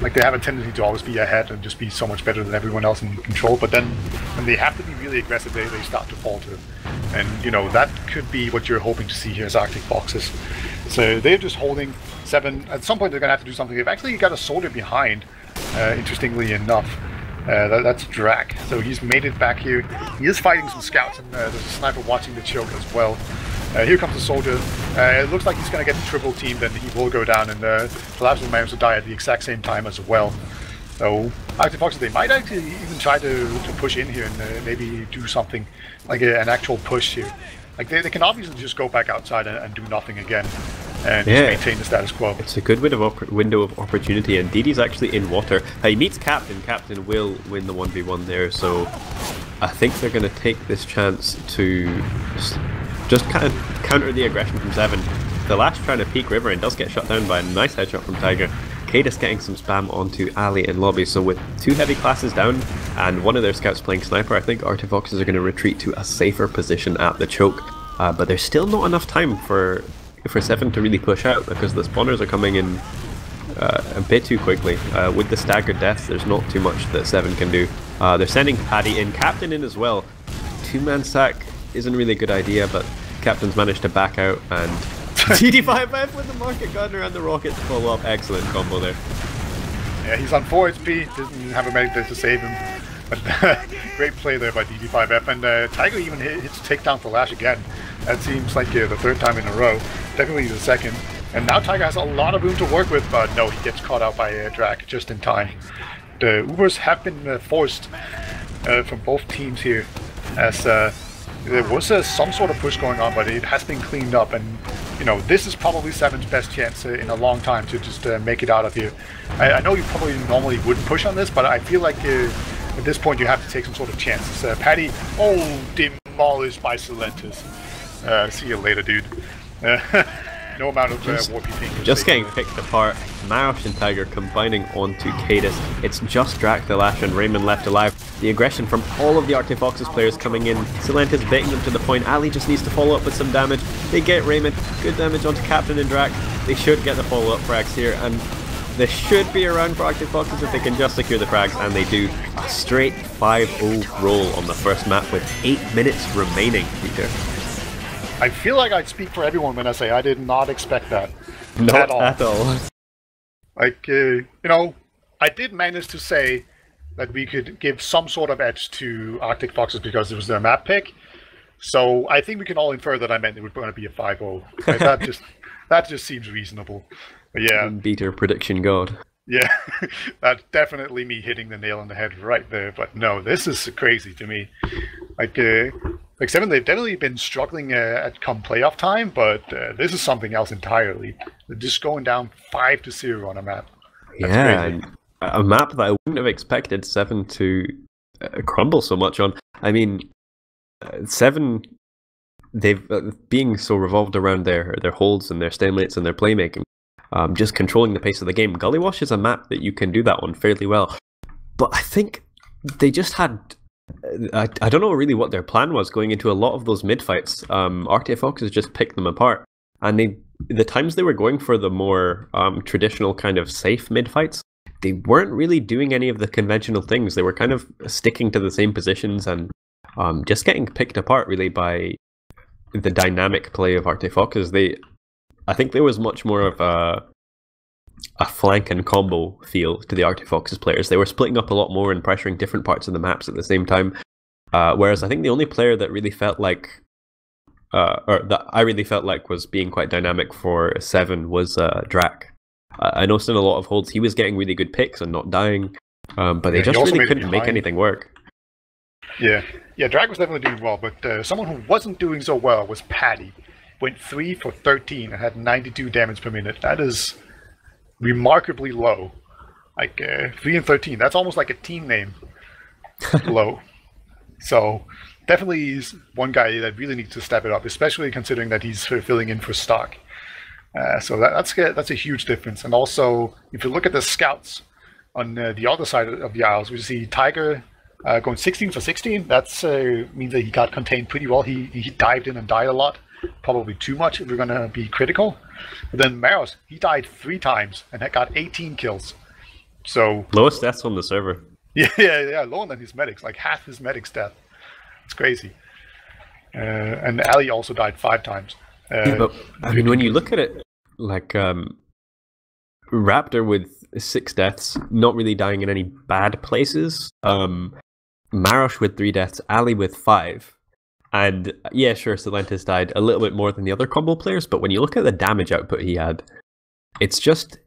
Like, they have a tendency to always be ahead and just be so much better than everyone else in control, but then when they have to be really aggressive, they start to falter. And, you know, that could be what you're hoping to see here as Arctic Foxes. So they're just holding Se7en. At some point they're going to have to do something. They've actually got a soldier behind, interestingly enough. That's Drac, so he's made it back here. He is fighting some scouts, and there's a sniper watching the choke as well. Here comes the soldier. It looks like he's going to get triple teamed, and he will go down, and Collapse will manage to die at the exact same time as well. So Arctic Foxes, they might actually even try to push in here and maybe do something like an actual push here. Like they can obviously just go back outside and do nothing again and just maintain the status quo. It's a good window of opportunity, and DD's actually in water. He meets Captain. Captain will win the 1v1 there, so I think they're going to take this chance to just kind of counter the aggression from Se7en. The last trying to peek river and does get shut down by a nice headshot from Tiger. Cadis getting some spam onto Ali in lobby, so with 2 heavy classes down and one of their scouts playing sniper, I think Arctic Foxes are going to retreat to a safer position at the choke. But there's still not enough time for Se7en to really push out, because the spawners are coming in a bit too quickly. With the staggered deaths, there's not too much that Se7en can do. They're sending Paddy in, Captain in as well. 2-man sack isn't really a good idea, but Captain's managed to back out, and DD5F with the market gunner and the rockets follow up. Excellent combo there. Yeah, he's on 4 HP, doesn't have a medic there to save him. But great play there by DD5F, and Tiger even hits takedown for Lash again. That seems like the 3rd time in a row, definitely the 2nd. And now Tiger has a lot of room to work with, but no, he gets caught out by Drac just in time. The Ubers have been forced from both teams here, as there was some sort of push going on, but it has been cleaned up, and you know, this is probably Se7en's best chance in a long time to just make it out of here. I know you probably normally wouldn't push on this, but I feel like at this point you have to take some sort of chances. Paddy, demolished by Se7en. See you later, dude. No amount of warpy thing. Just getting picked apart. Marosh and Tiger combining onto Cadis. It's just Drac the Lash and Raymond left alive. The aggression from all of the Arctic Foxes players coming in. Se7en is baiting them to the point. Ali just needs to follow up with some damage. They get Raymond. Good damage onto Captain and Drac. They should get the follow-up frags here, and there should be around for Arctic Foxes if they can just secure the frags, and they do. A straight 5-0 roll on the first map with 8 minutes remaining, Peter. I feel like I'd speak for everyone when I say I did not expect that. Not at all. Like, you know, I did manage to say that we could give some sort of edge to Arctic Foxes because it was their map pick. So I think we can all infer that I meant it was going to be a 5-0. Like, that just seems reasonable. But yeah. Beater prediction god. Yeah, that's definitely me hitting the nail on the head right there. But no, this is crazy to me. Like Se7en, they've definitely been struggling at come playoff time, but this is something else entirely. They're just going down 5-0 on a map. That's crazy. And a map that I wouldn't have expected Se7en to crumble so much on. I mean, Se7en, they've being so revolved around their holds and their stamemates and their playmaking, just controlling the pace of the game. Gullywash is a map that you can do that on fairly well, but I think they just had. I don't know really what their plan was going into a lot of those mid fights. Arctic Foxes just picked them apart, and the times they were going for the more traditional kind of safe mid fights, they weren't really doing any of the conventional things. They were kind of sticking to the same positions and just getting picked apart really by the dynamic play of Arctic Foxes. I think there was much more of a flank and combo feel to the Arctic Foxes players. They were splitting up a lot more and pressuring different parts of the maps at the same time. Whereas I think the only player that really felt like, or that I really felt like was being quite dynamic for Se7en was Drac. I noticed in a lot of holds he was getting really good picks and not dying, but they just really couldn't make anything work. Yeah, Drac was definitely doing well, but someone who wasn't doing so well was Paddy. Went 3 for 13 and had 92 damage per minute. That is remarkably low. Like 3 and 13, that's almost like a team name low. So definitely he's one guy that really needs to step it up, especially considering that he's filling in for stock. So that's a huge difference. And also, if you look at the scouts on the other side of the Isles, we see Tiger going 16 for 16. That's means that he got contained pretty well. He dived in and died a lot. Probably too much if we're going to be critical. But then Maros, he died 3 times and had got 18 kills. So lowest deaths on the server. Yeah, lower than his medics, like half his medics' death. It's crazy. And Ali also died 5 times. Yeah, but I mean, when you look at it, like Raptor with 6 deaths, not really dying in any bad places. Marosh with 3 deaths, Ali with 5. And yeah, sure, Se7en died a little bit more than the other combo players, but when you look at the damage output he had, it's just,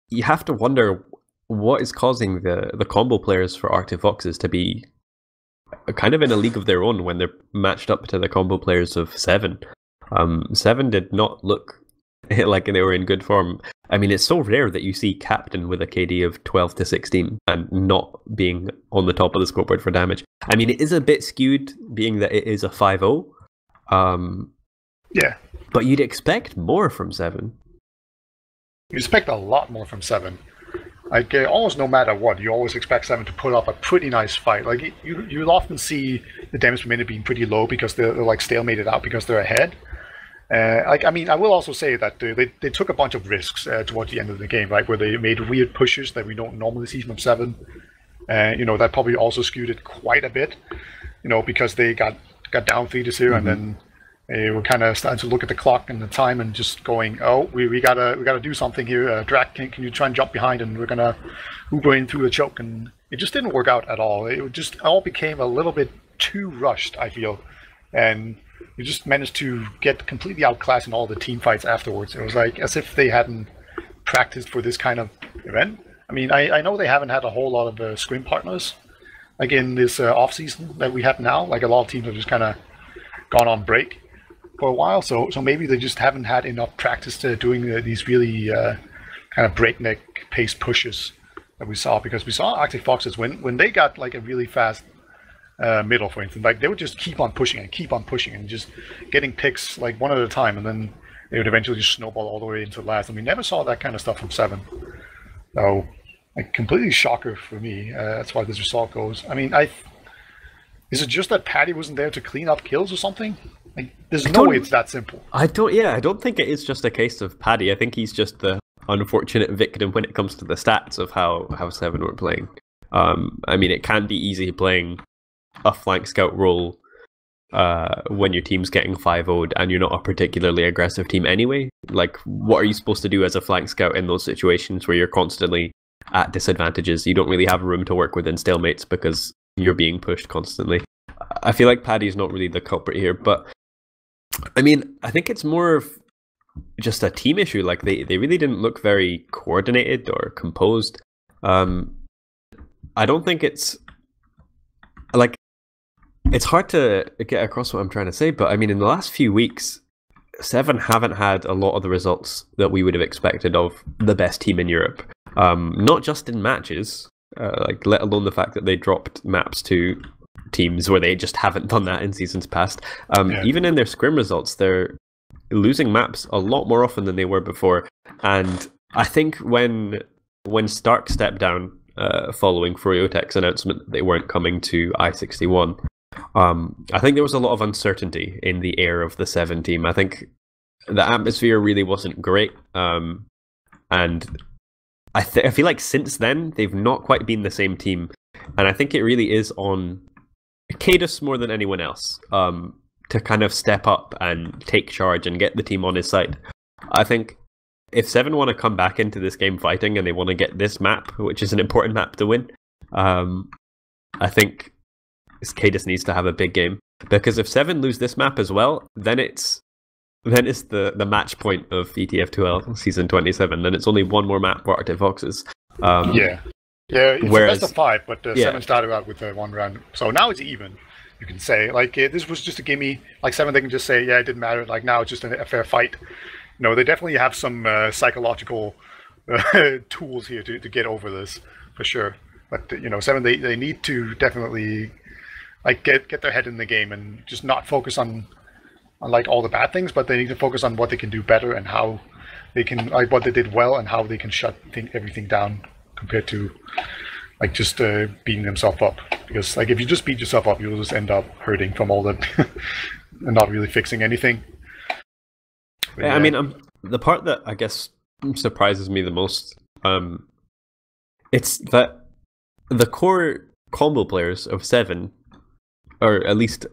you have to wonder what is causing the combo players for Arctic Foxes to be kind of in a league of their own when they're matched up to the combo players of Se7en. Se7en did not look like they were in good form. I mean, it's so rare that you see Captain with a KD of 12 to 16 and not being on the top of the scoreboard for damage. I mean, it is a bit skewed, being that it is a 5-0. Yeah. But you'd expect more from Se7en. You expect a lot more from Se7en. Like, almost no matter what, you always expect Se7en to put up a pretty nice fight. Like, you'll often see the damage per minute being pretty low because they're like stalemated out because they're ahead. I mean, I will also say that they took a bunch of risks towards the end of the game, right? Where they made weird pushes that we don't normally see from Se7en. You know, that probably also skewed it quite a bit. You know, because they got down 3-0, and then they were kind of starting to look at the clock and the time and just going, oh, we gotta do something here. Drac, can you try and jump behind? And we're gonna Uber in through the choke, and it just didn't work out at all. It just all became a little bit too rushed, I feel, and we just managed to get completely outclassed in all the team fights afterwards. It was like as if they hadn't practiced for this kind of event. I mean, I know they haven't had a whole lot of scrim partners, like in this off season that we have now. Like a lot of teams have just kind of gone on break for a while, so maybe they just haven't had enough practice to doing these really kind of breakneck pace pushes that we saw. Because we saw Arctic Foxes when they got like a really fast middle, for instance, like they would just keep on pushing and just getting picks like one at a time, and then they would eventually just snowball all the way into last. And we never saw that kind of stuff from Se7en. So, like, completely shocker for me. That's why this result goes. I mean, is it just that Paddy wasn't there to clean up kills or something? Like, there's no way it's that simple. I don't think it is just a case of Paddy. I think he's just the unfortunate victim when it comes to the stats of how Se7en were playing. I mean, it can be easy playing a flank scout role when your team's getting 5-0'd and you're not a particularly aggressive team anyway. Like, what are you supposed to do as a flank scout in those situations where you're constantly at disadvantages? You don't really have room to work within stalemates because you're being pushed constantly. I feel like Paddy's not really the culprit here, but I mean, I think it's more of just a team issue. Like, they really didn't look very coordinated or composed. I don't think it's like, it's hard to get across what I'm trying to say, but I mean, in the last few weeks, Se7en haven't had a lot of the results that we would have expected of the best team in Europe. Not just in matches, like, let alone the fact that they dropped maps to teams where they just haven't done that in seasons past. Even in their scrim results, they're losing maps a lot more often than they were before. And I think when Stark stepped down following Froyotek's announcement that they weren't coming to I-61, I think there was a lot of uncertainty in the air of the Se7en team. I think the atmosphere really wasn't great. And I feel like since then, they've not quite been the same team. And I think it really is on Cadus more than anyone else to kind of step up and take charge and get the team on his side. I think if Se7en want to come back into this game fighting and they want to get this map, which is an important map to win, I think Cadus needs to have a big game. Because if Se7en lose this map as well, then it's the match point of ETF2L season 27. Then it's only one more map for Arctic Foxes. It's a best of 5, but Se7en started out with one round. So now it's even, you can say. Like, this was just a gimme. Like, Se7en, they can just say, yeah, it didn't matter. Like, now it's just a fair fight. No, they definitely have some psychological tools here to get over this, for sure. But, Se7en, they need to definitely, like, get their head in the game and just not focus on like all the bad things, but they need to focus on what they can do better and how they can, like, what they did well and how they can shut everything down compared to, like, just beating themselves up. Because, like, if you just beat yourself up, you'll just end up hurting from all that and not really fixing anything. But, I mean, the part that I guess surprises me the most, it's that the core combo players of Se7en, or at least,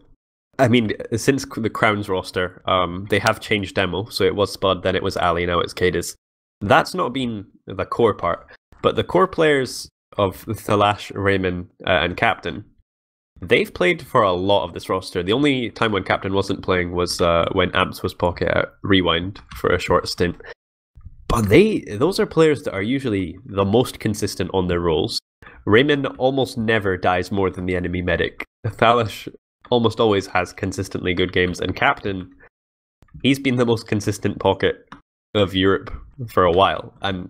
I mean, since the Crowns roster, they have changed demo. So it was Spud, then it was Ali, now it's Cadus. That's not been the core part. But the core players of Thalash, Raymond, and Captain, they've played for a lot of this roster. The only time when Captain wasn't playing was when Amps was pocket at Rewind for a short stint. But those are players that are usually the most consistent on their roles. Raymond almost never dies more than the enemy medic. Thalash almost always has consistently good games, and Captain, he's been the most consistent pocket of Europe for a while. And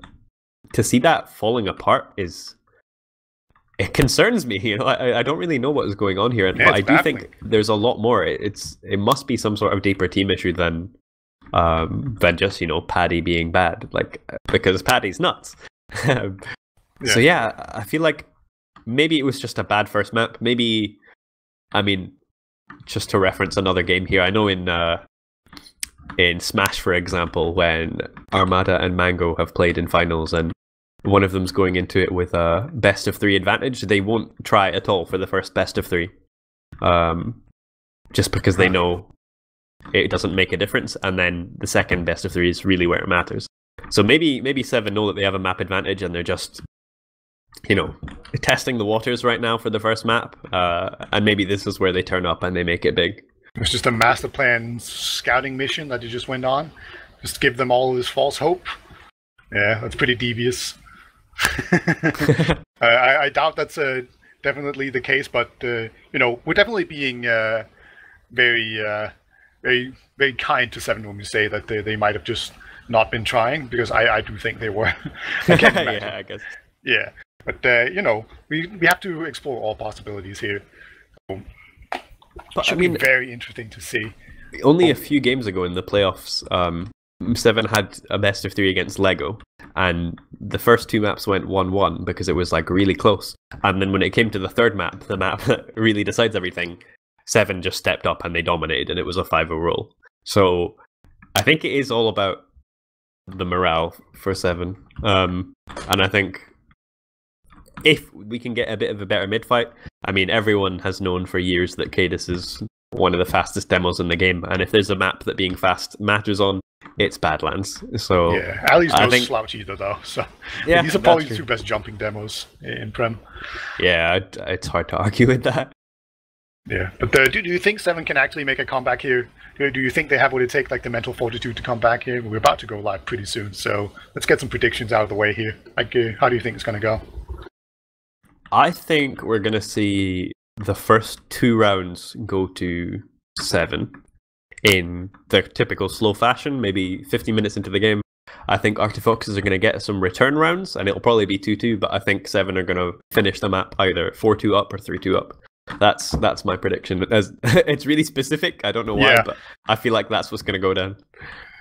to see that falling apart it concerns me. I don't really know what is going on here, but I do think there's a lot more. It must be some sort of deeper team issue than just Paddy being bad, like, because Paddy's nuts. So yeah, I feel like maybe it was just a bad first map. Maybe, I mean, just to reference another game here, I know in Smash, for example, when Armada and Mango have played in finals and one of them's going into it with a best of 3 advantage, they won't try at all for the first best of 3, just because they know it doesn't make a difference, and then the second best of 3 is really where it matters. So maybe Se7en know that they have a map advantage and they're just testing the waters right now for the first map, and maybe this is where they turn up and they make it big. It's just a master plan scouting mission that you just went on, just give them all this false hope. Yeah, that's pretty devious. I doubt that's definitely the case, but we're definitely being very very kind to Se7en when we say that they might have just not been trying, because I do think they were. I can't imagine. Yeah, I guess. Yeah, but we have to explore all possibilities here. So, but should be very interesting to see. Only a few games ago in the playoffs, Se7en had a best of 3 against Lego, and the first 2 maps went 1-1 because it was like really close. And then when it came to the third map, the map that really decides everything, Se7en just stepped up and they dominated, and it was a 5-0 roll. So I think it is all about the morale for Se7en. And I think if we can get a bit of a better mid-fight, I mean, everyone has known for years that Cadus is one of the fastest demos in the game, and if there's a map that being fast matters on, it's Badlands. So yeah, Ali's no slouch either, though. So yeah, these are probably the 2 best jumping demos in Prem. Yeah, it's hard to argue with that. Yeah, but do you think Se7en can actually make a comeback here? Do you think they have what it takes, like the mental fortitude to come back here? We're about to go live pretty soon, so let's get some predictions out of the way here. Like, how do you think it's going to go? I think we're going to see the first 2 rounds go to Se7en in the typical slow fashion, maybe 50 minutes into the game. I think Arctic Foxes are going to get some return rounds, and it'll probably be 2-2, but I think Se7en are going to finish the map either 4-2 up or 3-2 up. That's my prediction. It's really specific, I don't know why, but I feel like that's what's going to go down.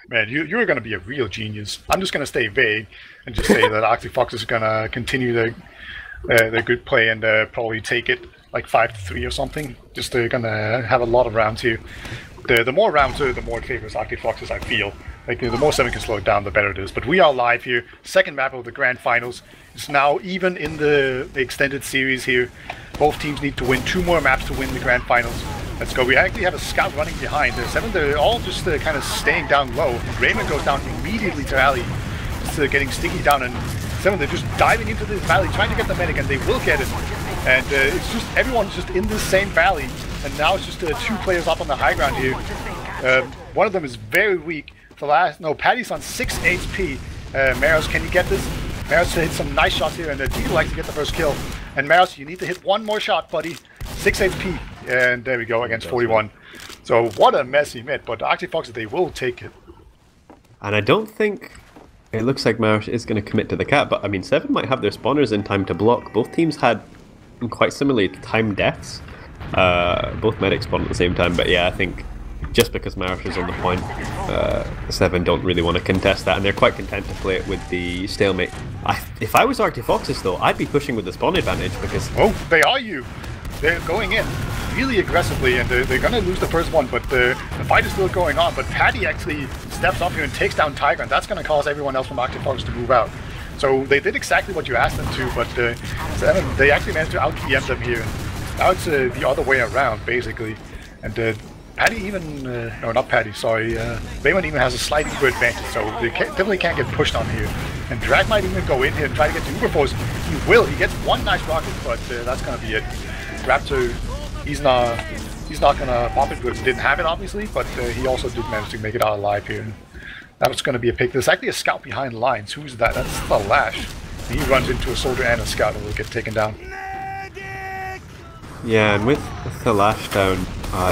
Man, you're going to be a real genius. I'm just going to stay vague and just say that Arctic Foxes are going to continue their good play and probably take it like 5-3 or something. Just they're going to have a lot of rounds here. The more rounds are, the more it favors Arctic Foxes, I feel. Like, the more Se7en can slow it down, the better it is. But we are live here. Second map of the Grand Finals. It's now even in the extended series here. Both teams need to win 2 more maps to win the Grand Finals. Let's go. We actually have a scout running behind. Se7en, they're all just kind of staying down low. Raymond goes down immediately to Ali. Just getting sticky down, and Se7en, they're just diving into this valley, trying to get the medic, and they will get it. And it's just, everyone's just in this same valley. And now it's just 2 players up on the high ground here. One of them is very weak. Paddy's on 6 HP. Maros, can you get this? Maros hit some nice shots here, and Deagle likes to get the first kill. And Maros, you need to hit 1 more shot, buddy. 6 HP. And there we go, against 41. So what a messy mid, but the Arctic Foxes, they will take it. And I don't think it looks like Maros is going to commit to the cap, but I mean, Se7en might have their spawners in time to block. Both teams had quite similarly timed deaths. Both medics spawned at the same time, but yeah, I think just because Maros is on the point, Se7en don't really want to contest that, and they're quite content to play it with the stalemate. If I was Arctic Foxes, though, I'd be pushing with the spawn advantage because... Oh, they are you! They're going in really aggressively, and they're going to lose the first one, but the fight is still going on. But Paddy actually steps up here and takes down Tiger, and that's going to cause everyone else from Arctic Foxes to move out. So they did exactly what you asked them to, but Se7en, they actually managed to out-PM them here. Now it's the other way around, basically. And Paddy even, no, not Paddy, sorry, Raymond even has a slight Uber advantage, so they definitely can't get pushed on here. And Drag might even go in here and try to get to Uber Force. He will, he gets 1 nice rocket, but that's going to be it. Raptor, he's not going to pop it because he didn't have it, obviously, but he also did manage to make it out alive here. And that was going to be a pick. There's actually a scout behind lines. Who's that? That's the Lash. And he runs into a soldier and a scout and will get taken down. Yeah, and with the Lash down,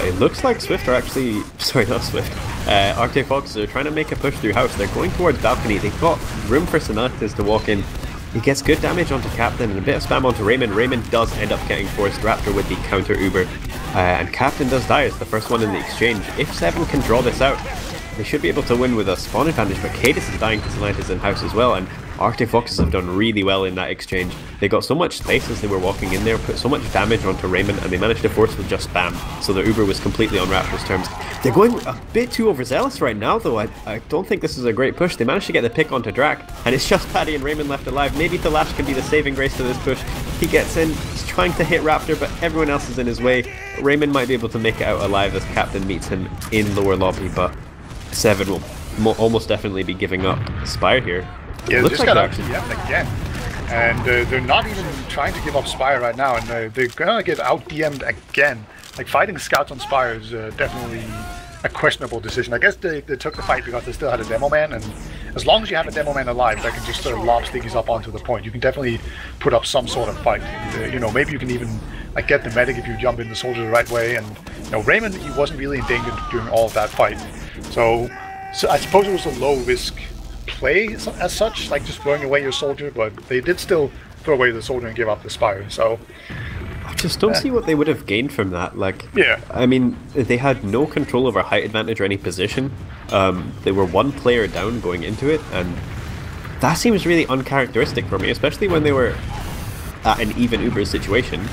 it looks like Swift are actually... Sorry, not Swift. Arctic Foxes are trying to make a push through house. They're going towards balcony. They've got room for Se7en to walk in. He gets good damage onto Captain and a bit of spam onto Raymond. Raymond does end up getting forced Raptor with the counter Uber. And Captain does die. It's the first one in the exchange. If Se7en can draw this out, they should be able to win with a spawn advantage, but Cadus is dying because Se7en is in house as well, and Arctic Foxes have done really well in that exchange. They got so much space as they were walking in there, put so much damage onto Raymond, and they managed to force with just spam, so the Uber was completely on Raptor's terms. They're going a bit too overzealous right now, though. I don't think this is a great push. They managed to get the pick onto Drac, and it's just Paddy and Raymond left alive. Maybe the Lash can be the saving grace to this push. He gets in, he's trying to hit Raptor, but everyone else is in his way. Raymond might be able to make it out alive as Captain meets him in lower lobby, but Se7en will almost definitely be giving up Spire here. Yeah, they just got out DM'd again. And they're not even trying to give up Spire right now, and they're gonna get out DM'd again. Like, fighting scouts on Spire is definitely a questionable decision. I guess they took the fight because they still had a demo man, and as long as you have a demo man alive that can just lob stickies up onto the point, you can definitely put up some sort of fight. You know, maybe you can even like get the medic if you jump in the soldier the right way. And you know, Raymond, he wasn't really in danger during all of that fight. So I suppose it was a low risk play as such, like just throwing away your soldier, but they did still throw away the soldier and give up the Spire. So I just don't see what they would have gained from that. Like, yeah, I mean, they had no control over height advantage or any position. They were one player down going into it, and that seems really uncharacteristic for me, especially when they were at an even Uber situation.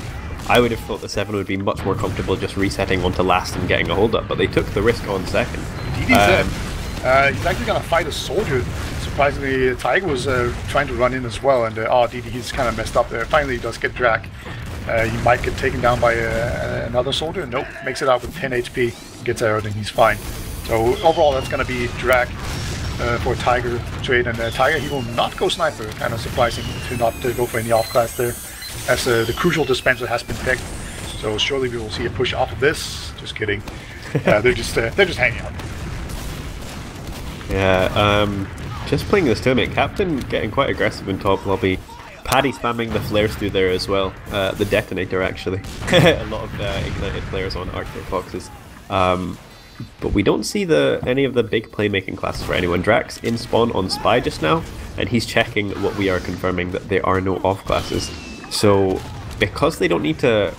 I would have thought the Se7en would be much more comfortable just resetting onto last and getting a hold up, but they took the risk on second. He's actually going to fight a soldier. Surprisingly, Tiger was trying to run in as well, and DD, he's kind of messed up there. Finally, he does get Drak. He might get taken down by another soldier. Nope, makes it out with 10 HP, gets arrowed, and he's fine. So overall, that's going to be Drak for Tiger trade, and Tiger, he will not go sniper. Kind of surprising to not go for any off class there, as the crucial dispenser has been picked. So surely we will see a push off of this. Just kidding. They're just hanging out. Yeah, just playing this tournament. Captain getting quite aggressive in top lobby. Paddy spamming the flares through there as well. The detonator, actually. A lot of ignited players on Arctic Foxes. But we don't see any of the big playmaking classes for anyone. Drax in spawn on Spy just now, and he's checking what we are confirming, that there are no off classes. So because they don't need to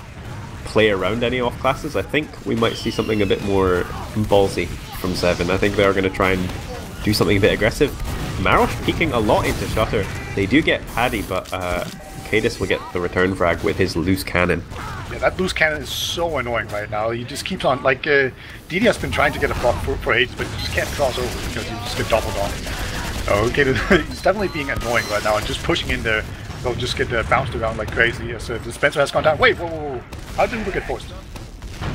play around any off classes, I think we might see something a bit more ballsy from Se7en. I think they are going to try and do something a bit aggressive. Marosh peeking a lot into Shutter. They do get Paddy, but Cadis will get the return frag with his loose cannon. Yeah, that loose cannon is so annoying right now. He just keeps on, like, DD has been trying to get a block for ages, but he just can't cross over because he just get doubled on. Okay, he's definitely being annoying right now, and just pushing in there, they'll just get bounced around like crazy as the dispenser has gone down. Wait, whoa. How did Uber get forced?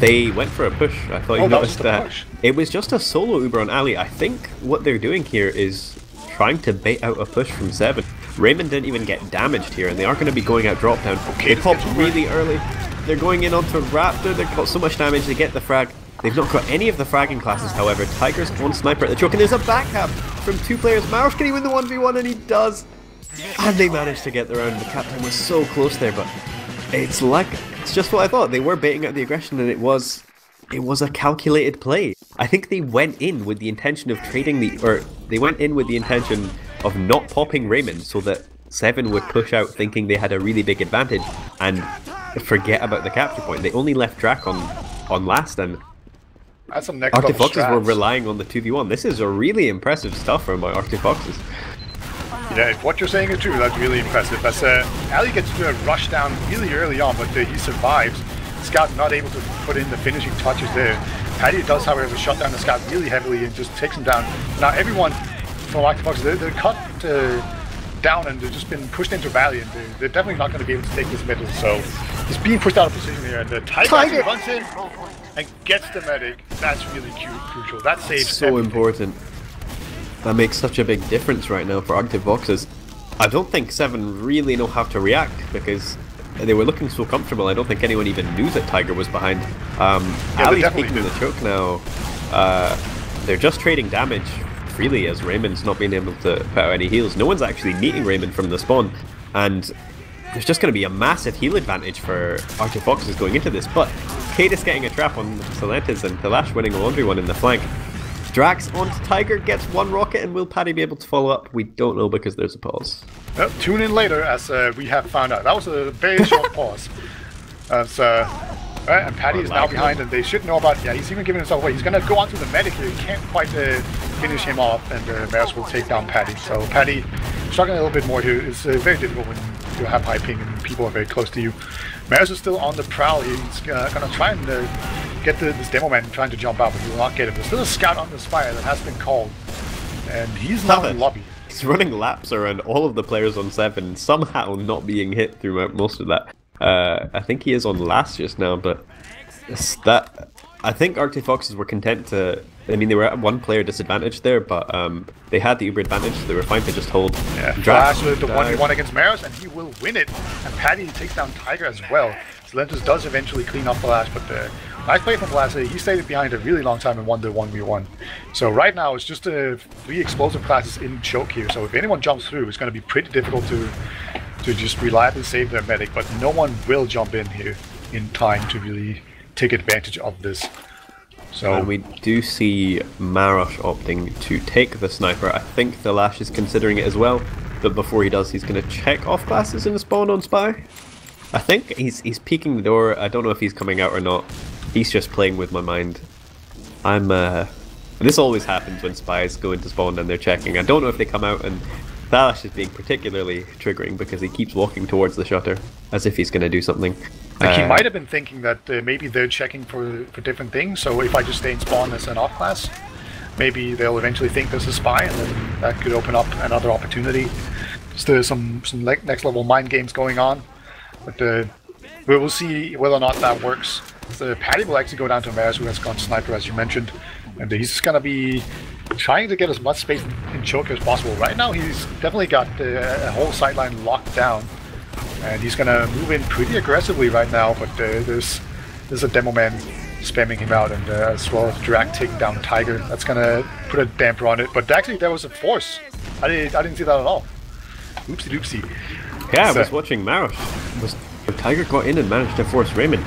They went for a push. I thought you noticed that. Push. It was just a solo Uber on Ali. I think what they're doing here is trying to bait out a push from Se7en. Raymond didn't even get damaged here, and they are going to be going out drop down. Okay, they popped really early. They're going in onto Raptor. They've got so much damage. They get the frag. They've not got any of the fragging classes, however. Tiger's one sniper at the choke, and there's a backhand from two players. Marosh, can he win the 1v1? And he does. And they managed to get the round. The captain was so close there, but it's just what I thought. They were baiting out the aggression, and it was a calculated play. I think they went in with the intention of trading they went in with the intention of not popping Raymond so that Se7en would push out thinking they had a really big advantage and forget about the capture point. They only left Drak on last, and that's some next Arctic Foxes strats. were relying on the 2v1. This is a really impressive stuff from Arctic Foxes. Yeah, if what you're saying is true, that's really impressive. As Ali gets to a rush down really early on, but he survives. Scout not able to put in the finishing touches there. Paddy does, however, shut down the Scout really heavily and just takes him down. Now everyone from Arctic Foxes, they're cut down and they've just been pushed into Valley, and they're definitely not going to be able to take this middle. So he's being pushed out of position here, and the Tiger runs in and gets the medic. That's really crucial. That saves so everything. Important. That makes such a big difference right now for Arctic Foxes. I don't think Se7en really know how to react because they were looking so comfortable. I don't think anyone even knew that Tiger was behind. Ali's peeking the choke now. They're just trading damage freely as Raymond's not being able to put out any heals. No one's actually meeting Raymond from the spawn, and there's just going to be a massive heal advantage for Arctic Foxes going into this. But Cadis getting a trap on Solantis and Talash winning a laundry one in the flank. Drax onto Tiger, gets one rocket, and will Paddy be able to follow up? We don't know because there's a pause. Well, tune in later as we have found out. That was a very short pause. And Paddy is now behind, and they should know about. Yeah, he's even giving himself away. He's going to go onto the medic here. He can't quite finish him off, and Maris will take down Paddy. So Paddy struggling a little bit more here. It's very difficult when you have high ping and people are very close to you. Maris is still on the prowl here. He's going to try and get this demo man trying to jump out, but he will not get him. There's still a scout on the Spire that has been called, and he's now in lobby. He's running laps around all of the players on Se7en, somehow not being hit throughout most of that. I think he is on last just now, but I think Arctic Foxes were content to. I mean, they were at one player disadvantage there, but they had the Uber advantage, so they were fine to just hold. Yeah, Flash with the 1v1 against Maris, and he will win it. And Paddy takes down Tiger as well. Solantis does eventually clean up Flash, but nice play from Flash. He stayed behind a really long time and won the 1v1. So right now it's just 3 explosive classes in choke here. So if anyone jumps through, it's going to be pretty difficult to just reliably save their medic. But no one will jump in here in time to really take advantage of this. So and we do see Marosh opting to take the sniper. I think the Lash is considering it as well, but before he does, he's going to check off classes in the spawn on Spy. I think he's peeking the door. I don't know if he's coming out or not. He's just playing with my mind. I'm This always happens when spies go into spawn and they're checking. I don't know if they come out, and Thalash is being particularly triggering because he keeps walking towards the shutter as if he's going to do something. Like he might have been thinking that maybe they're checking for different things, so if I just stay in spawn as an off class, maybe they'll eventually think there's a spy, and then that could open up another opportunity. So there's some next level mind games going on, but we will see whether or not that works. So Paddy will actually go down to Maris, who has gone sniper, as you mentioned, and he's just going to be trying to get as much space in choke as possible. Right now he's definitely got a whole sideline locked down, and he's going to move in pretty aggressively right now, but there's a demo man spamming him out, and as well as Drag taking down Tiger. That's going to put a damper on it, but actually there was a force. I didn't see that at all. Oopsie doopsie. Yeah, I was watching Marosh. Tiger got in and managed to force Raymond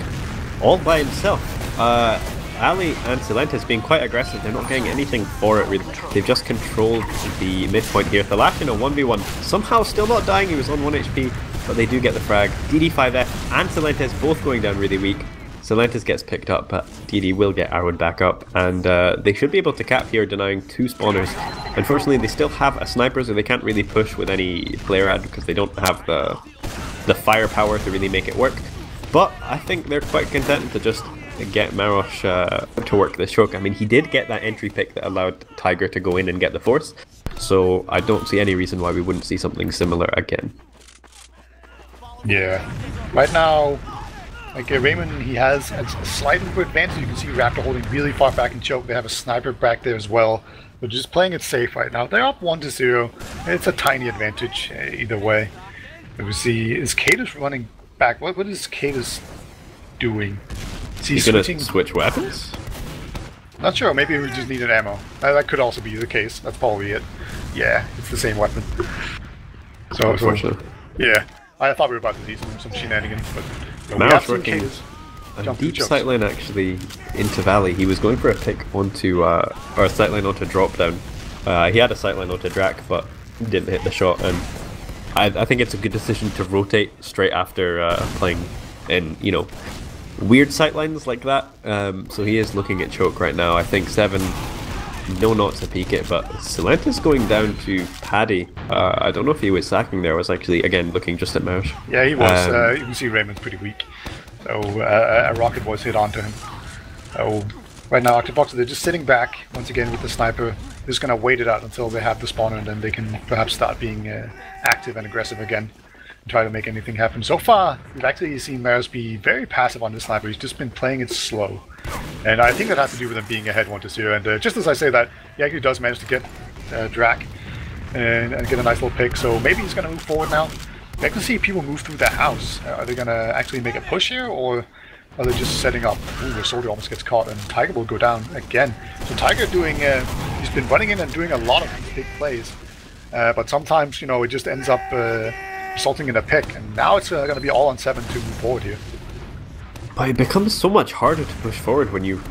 all by himself. Ali and Se7en being quite aggressive. They're not getting anything for it really. They've just controlled the midpoint here. Thalash in a 1v1, somehow still not dying. He was on 1 HP, but they do get the frag. DD5F and Se7en both going down really weak. Se7en gets picked up, but DD will get arrowed back up, and they should be able to cap here, denying 2 spawners. Unfortunately, they still have a sniper, so they can't really push with any player ad because they don't have the firepower to really make it work. But I think they're quite content to just get Marosh to work this choke. I mean, he did get that entry pick that allowed Tiger to go in and get the force, so I don't see any reason why we wouldn't see something similar again. Yeah, right now, like Raymond, he has a slight advantage. You can see Raptor holding really far back in choke. They have a sniper back there as well. They're just playing it safe right now. They're up 1-0. It's a tiny advantage either way. We see, is Cadus running back? What is Cadus doing? Is he He's gonna switch weapons? Not sure. Maybe we just needed ammo. That could also be the case. That's probably it. Yeah, it's the same weapon. So yeah, I thought we were about to see some shenanigans, but Marosh working a deep sightline actually into Valley. He was going for a pick onto or a sightline onto drop down. He had a sightline onto Drac, but didn't hit the shot, and I think it's a good decision to rotate straight after playing in, you know, weird sightlines like that. So he is looking at choke right now. I think Se7en, no, not to peek it, but Se7en going down to Paddy. I don't know if he was sacking there. I was actually, again, looking just at Marosh. Yeah, he was. You can see Raymond's pretty weak. So a rocket was hit onto him. So right now, Octobox, they're just sitting back once again with the sniper. They're just going to wait it out until they have the spawner, and then they can perhaps start being active and aggressive again and try to make anything happen. So far, we've actually seen Maris be very passive on the sniper. He's just been playing it slow. And I think that has to do with him being ahead 1-0. And just as I say that, he actually does manage to get Drac and get a nice little pick. So maybe he's going to move forward now. I can see people move through the house. Are they going to actually make a push here, or are they just setting up? Ooh, the soldier almost gets caught, and Tiger will go down again. So Tiger doing, he's been running in and doing a lot of these big plays. But sometimes, you know, it just ends up resulting in a pick. And now it's going to be all on Se7en to move forward here. But it becomes so much harder to push forward when you're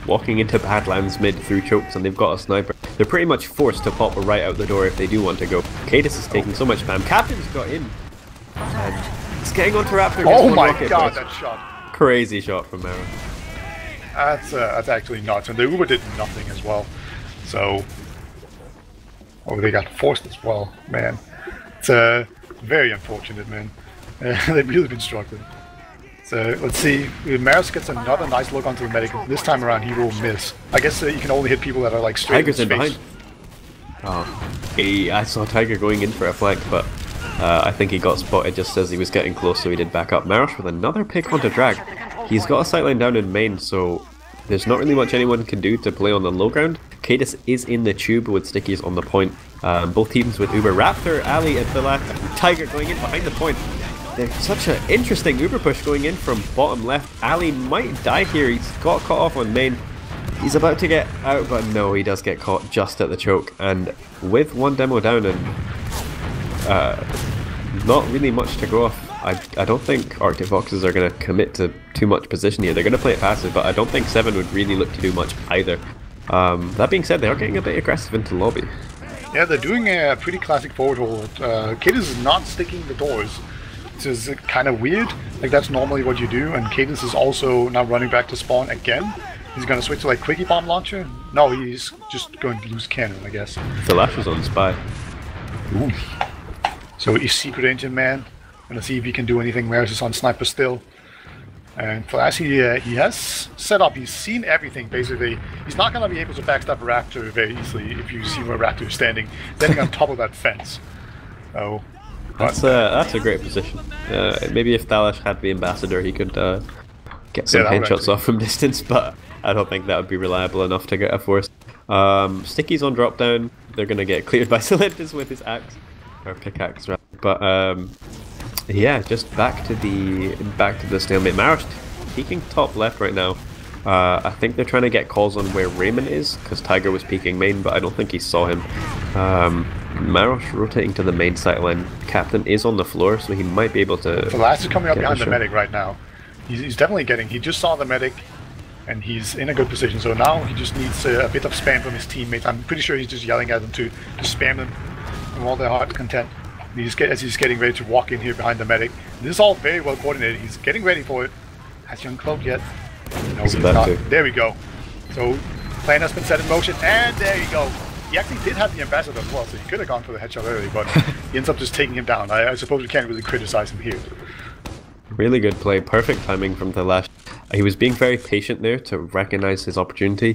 walking into Badlands mid through chokes and they've got a sniper. They're pretty much forced to pop right out the door if they do want to go. Cadus is taking so much spam. Captain's got in. And it's getting onto Raptor. Oh my god, that shot. Crazy shot from Mara. That's actually nuts. And the Uber did nothing as well. So, oh, they got forced as well. Man, it's very unfortunate, man. They've really been struggling. So let's see, Maris gets another nice look onto the medic. This time around he will miss. I guess you can only hit people that are like straight Tiger's in behind. Oh, I saw Tiger going in for a flank, but I think he got spotted just as he was getting close, so he did back up. Marosh with another pick onto Drag. He's got a sightline down in main, so there's not really much anyone can do to play on the low ground. Cadus is in the tube with Stickies on the point. Both teams with Uber. Raptor, Ali, and Philak. Tiger going in behind the point. There's such an interesting Uber push going in from bottom left. Ali might die here. He's got caught off on main. He's about to get out, but no, he does get caught just at the choke. And with one demo down and not really much to go off, I don't think Arctic Foxes are going to commit to too much position here. They're going to play it passive, but I don't think Se7en would really look to do much either. That being said, they are getting a bit aggressive into lobby. Yeah, they're doing a pretty classic forward hold. Cadus is not sticking the doors. This is kind of weird. Like, that's normally what you do, and Cadus is also now running back to spawn again. He's gonna switch to like Quickie Bomb Launcher? No, he's just going to use Cannon, I guess. Thalash is on Spy. Ooh. So he's Secret Engine Man. Gonna see if he can do anything. Maris is on Sniper still. And Thalash, he has set up, he's seen everything basically. He's not gonna be able to backstab Raptor very easily if you see where Raptor is standing, standing on top of that fence. Oh. That's a great position. Maybe if Thalash had the Ambassador, he could get some headshots off from distance, but I don't think that would be reliable enough to get a force. Sticky's on drop down. They're gonna get cleared by Celentis with his axe, or pickaxe rather. But yeah, just back to the stalemate. Marosh peeking top left right now. I think they're trying to get calls on where Raymond is, because Tiger was peeking main, but I don't think he saw him. Marosh rotating to the main side line. Captain is on the floor, so he might be able to... The last is coming up behind the medic right now. He's definitely getting... He just saw the medic, and he's in a good position, so now he just needs a bit of spam from his teammates. I'm pretty sure he's just yelling at them to spam them from all their heart's content. As he's getting ready to walk in here behind the medic. This is all very well coordinated. He's getting ready for it. Has he uncloaked yet? No, he's not. There we go. So, plan has been set in motion, and there you go. He actually did have the Ambassador as well, so he could have gone for the headshot early, but he ends up just taking him down. I suppose we can't really criticize him here. Really good play. Perfect timing from Thalash. He was being very patient there to recognize his opportunity.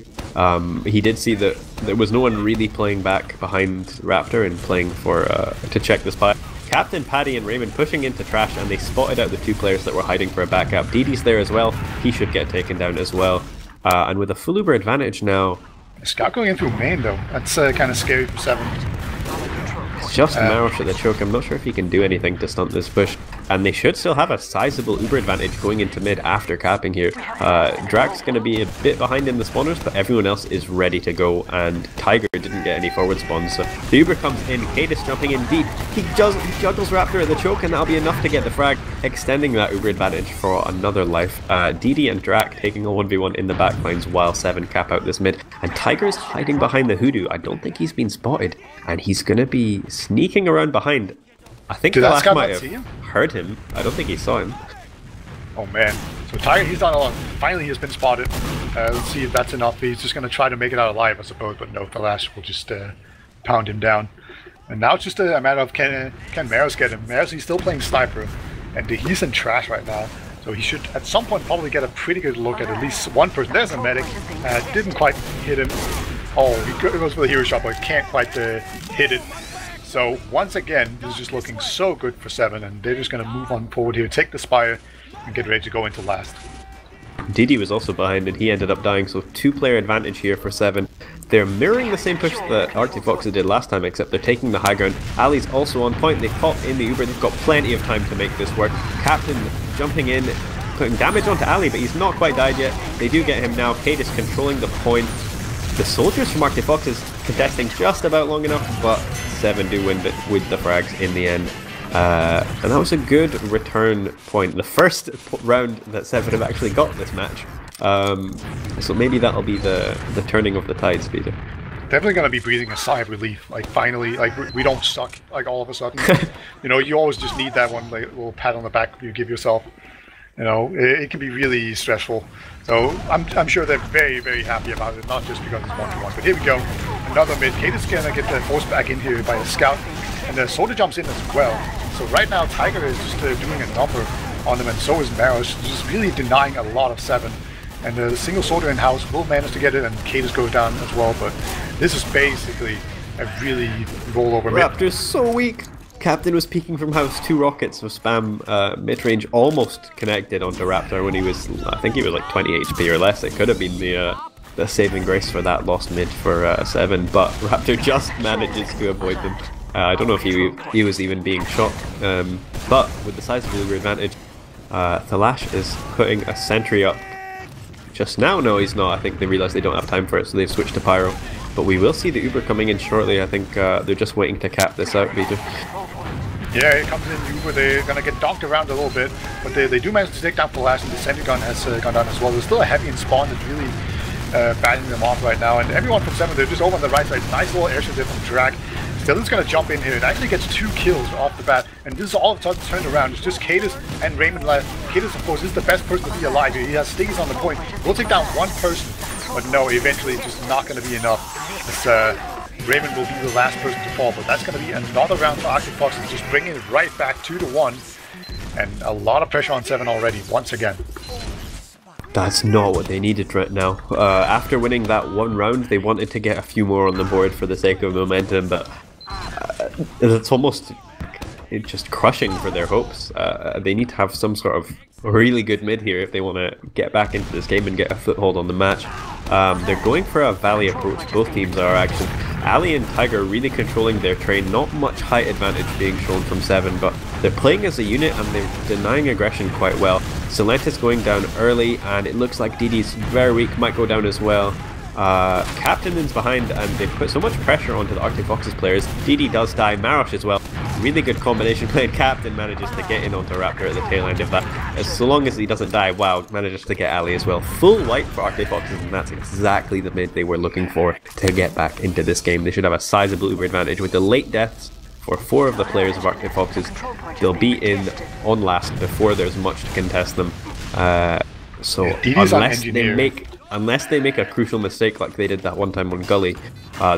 He did see that there was no one really playing back behind Raptor and playing for to check the spot. Captain, Paddy and Raymond pushing into trash, and they spotted out the two players that were hiding for a backup. DD's there as well. He should get taken down as well. And with a full Uber advantage now... Scout going in through main though. That's kind of scary for Se7en. It's just Marosh at the choke. I'm not sure if he can do anything to stunt this push. And they should still have a sizable Uber advantage going into mid after capping here. Drax going to be a bit behind in the spawners, but everyone else is ready to go. And Tiger didn't get any forward spawns, so the Uber comes in. Cadis jumping in deep. He juggles Raptor at the choke, and that'll be enough to get the frag, extending that Uber advantage for another life. DD and Drac taking a 1v1 in the backlines while Se7en cap out this mid. And Tiger's hiding behind the Hoodoo. I don't think he's been spotted, and he's going to be sneaking around behind. I think the last might have heard him. I don't think he saw him. Oh man. So Tiger, he's not alone. Finally, he's been spotted. Let's see if that's enough. He's just going to try to make it out alive, I suppose. But no, the Lash will just pound him down. And now it's just a matter of can Maros get him. Maros, he's still playing Sniper. And he's in trash right now. So he should, at some point, probably get a pretty good look at least one person. There's a medic. Didn't quite hit him. Oh, he goes for the hero shot, but can't quite hit it. So once again, this is just looking so good for Se7en, and they're just going to move on forward here, take the Spire, and get ready to go into last. DD was also behind, and he ended up dying, so two-player advantage here for Se7en. They're mirroring the same push that Arctic Fox did last time, except they're taking the high ground. Ali's also on point. They caught in the Uber. They've got plenty of time to make this work. Captain jumping in, putting damage onto Ali, but he's not quite died yet. They do get him now. Kate is controlling the point. The soldiers from Arctic Fox is contesting just about long enough, but Se7en do win with the frags in the end. And that was a good return point. The first round that Se7en have actually got this match. So maybe that'll be the turning of the tides, Peter. Definitely going to be breathing a sigh of relief. Like finally, like we don't suck. Like all of a sudden, you know, you always just need that one like little pat on the back you give yourself. You know, it can be really stressful. So I'm sure they're very, very happy about it, not just because it's 1v1. But here we go, another mid. Kate is going to get the force back in here by the scout, and the soldier jumps in as well. So right now Tiger is just doing a number on them, and so is Maros, just really denying a lot of Se7en. And the single soldier in house will manage to get it, and Cadis goes down as well. But this is basically a really rollover mid. Raptor's so weak. Captain was peeking from house, 2 rockets of spam mid-range almost connected onto Raptor when he was, I think he was like 20 HP or less. It could have been the saving grace for that lost mid for Se7en, but Raptor just manages to avoid them. I don't know if he was even being shot, but with the size of the Uber advantage, Thalash is putting a sentry up just now. No, he's not. I think they realize they don't have time for it, so they've switched to Pyro. But we will see the Uber coming in shortly. I think they're just waiting to cap this out, Peter. Yeah, it comes in Uber. They're going to get donked around a little bit, but they do manage to take down Flash, and the sentry gun has gone down as well. There's still a heavy in spawn that's really batting them off right now, and everyone from Se7en, they're just over on the right side. Nice little airship there from Drag. Stellan's going to jump in here and actually gets 2 kills off the bat, and this is all of a sudden turned around. It's just Cadis and Raymond left. Cadis, of course, is the best person to be alive here. He has stickies on the point. We'll take down one person, But no, eventually it's just not going to be enough. As, Raymond will be the last person to fall, but that's going to be another round for Arctic Foxes, just bringing it right back 2-1. And a lot of pressure on Seven already, once again. That's not what they needed right now. After winning that one round, they wanted to get a few more on the board for the sake of momentum, but it's almost just crushing for their hopes. They need to have some sort of really good mid here if they want to get back into this game and get a foothold on the match. They're going for a Valley approach, both teams are actually. Ali and Tiger really controlling their train, not much height advantage being shown from Seven, but they're playing as a unit and they're denying aggression quite well. Se7en's going down early and it looks like DD's very weak, might go down as well. Captain is behind and they've put so much pressure onto the Arctic Foxes players. DD does die, Marosh as well. Really good combination played. Captain manages to get in onto Raptor at the tail end of that. So long as he doesn't die, wow, manages to get Ali as well. Full white for Arctic Foxes, and that's exactly the mid they were looking for to get back into this game. They should have a sizable uber advantage. With the late deaths for 4 of the players of Arctic Foxes, they'll be in on last before there's much to contest them. So unless they make a crucial mistake like they did that one time on Gully,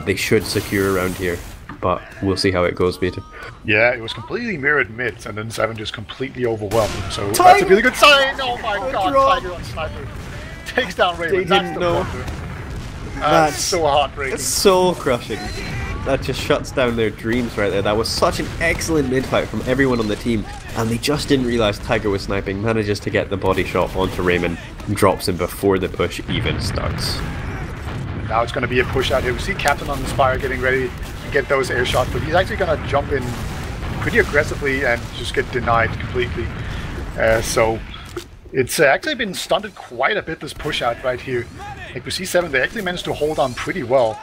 they should secure around here. But we'll see how it goes, Peter. Yeah, it was completely mirrored mids, and then Seven just completely overwhelmed him. So that's a really good sign. Oh my god, Tiger on Sniper takes down Raven. That's the blunder. That's so heartbreaking. It's so crushing. That just shuts down their dreams right there. That was such an excellent mid fight from everyone on the team, and they just didn't realize Tiger was sniping. Manages to get the body shot onto Raymond, drops him before the push even starts. Now it's going to be a push out here. We see Captain on the Spire getting ready to get those air shots, but he's actually going to jump in pretty aggressively and just get denied completely. So it's actually been stunted quite a bit, this push out right here. Like we see Seven, they actually managed to hold on pretty well.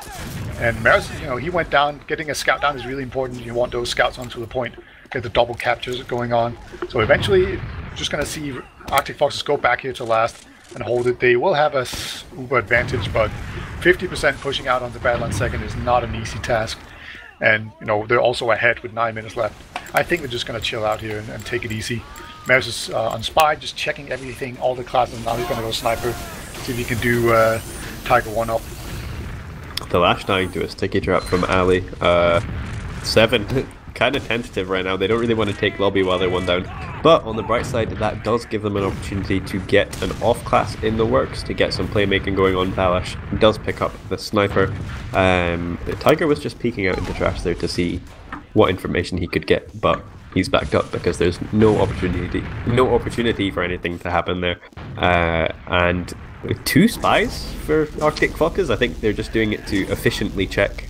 And Maris, you know, he went down. Getting a scout down is really important. You want those scouts onto the point, get the double captures going on. So eventually, just going to see Arctic Foxes go back here to last and hold it. They will have a uber advantage, but 50% pushing out on the battle on second is not an easy task. And, you know, they're also ahead with 9 minutes left. I think they're just going to chill out here and take it easy. Maris is on Spy, just checking everything, all the classes. Now he's going to go Sniper, see if he can do Tiger 1 up. The lash dying to a sticky trap from Ali. Seven, kind of tentative right now. They don't really want to take lobby while they're 1 down. But on the bright side, that does give them an opportunity to get an off class in the works, to get some playmaking going on. Valash does pick up the sniper. Tiger was just peeking out into trash there to see what information he could get, but he's backed up because there's no opportunity for anything to happen there. And with 2 spies for Arctic Foxes, I think they're just doing it to efficiently check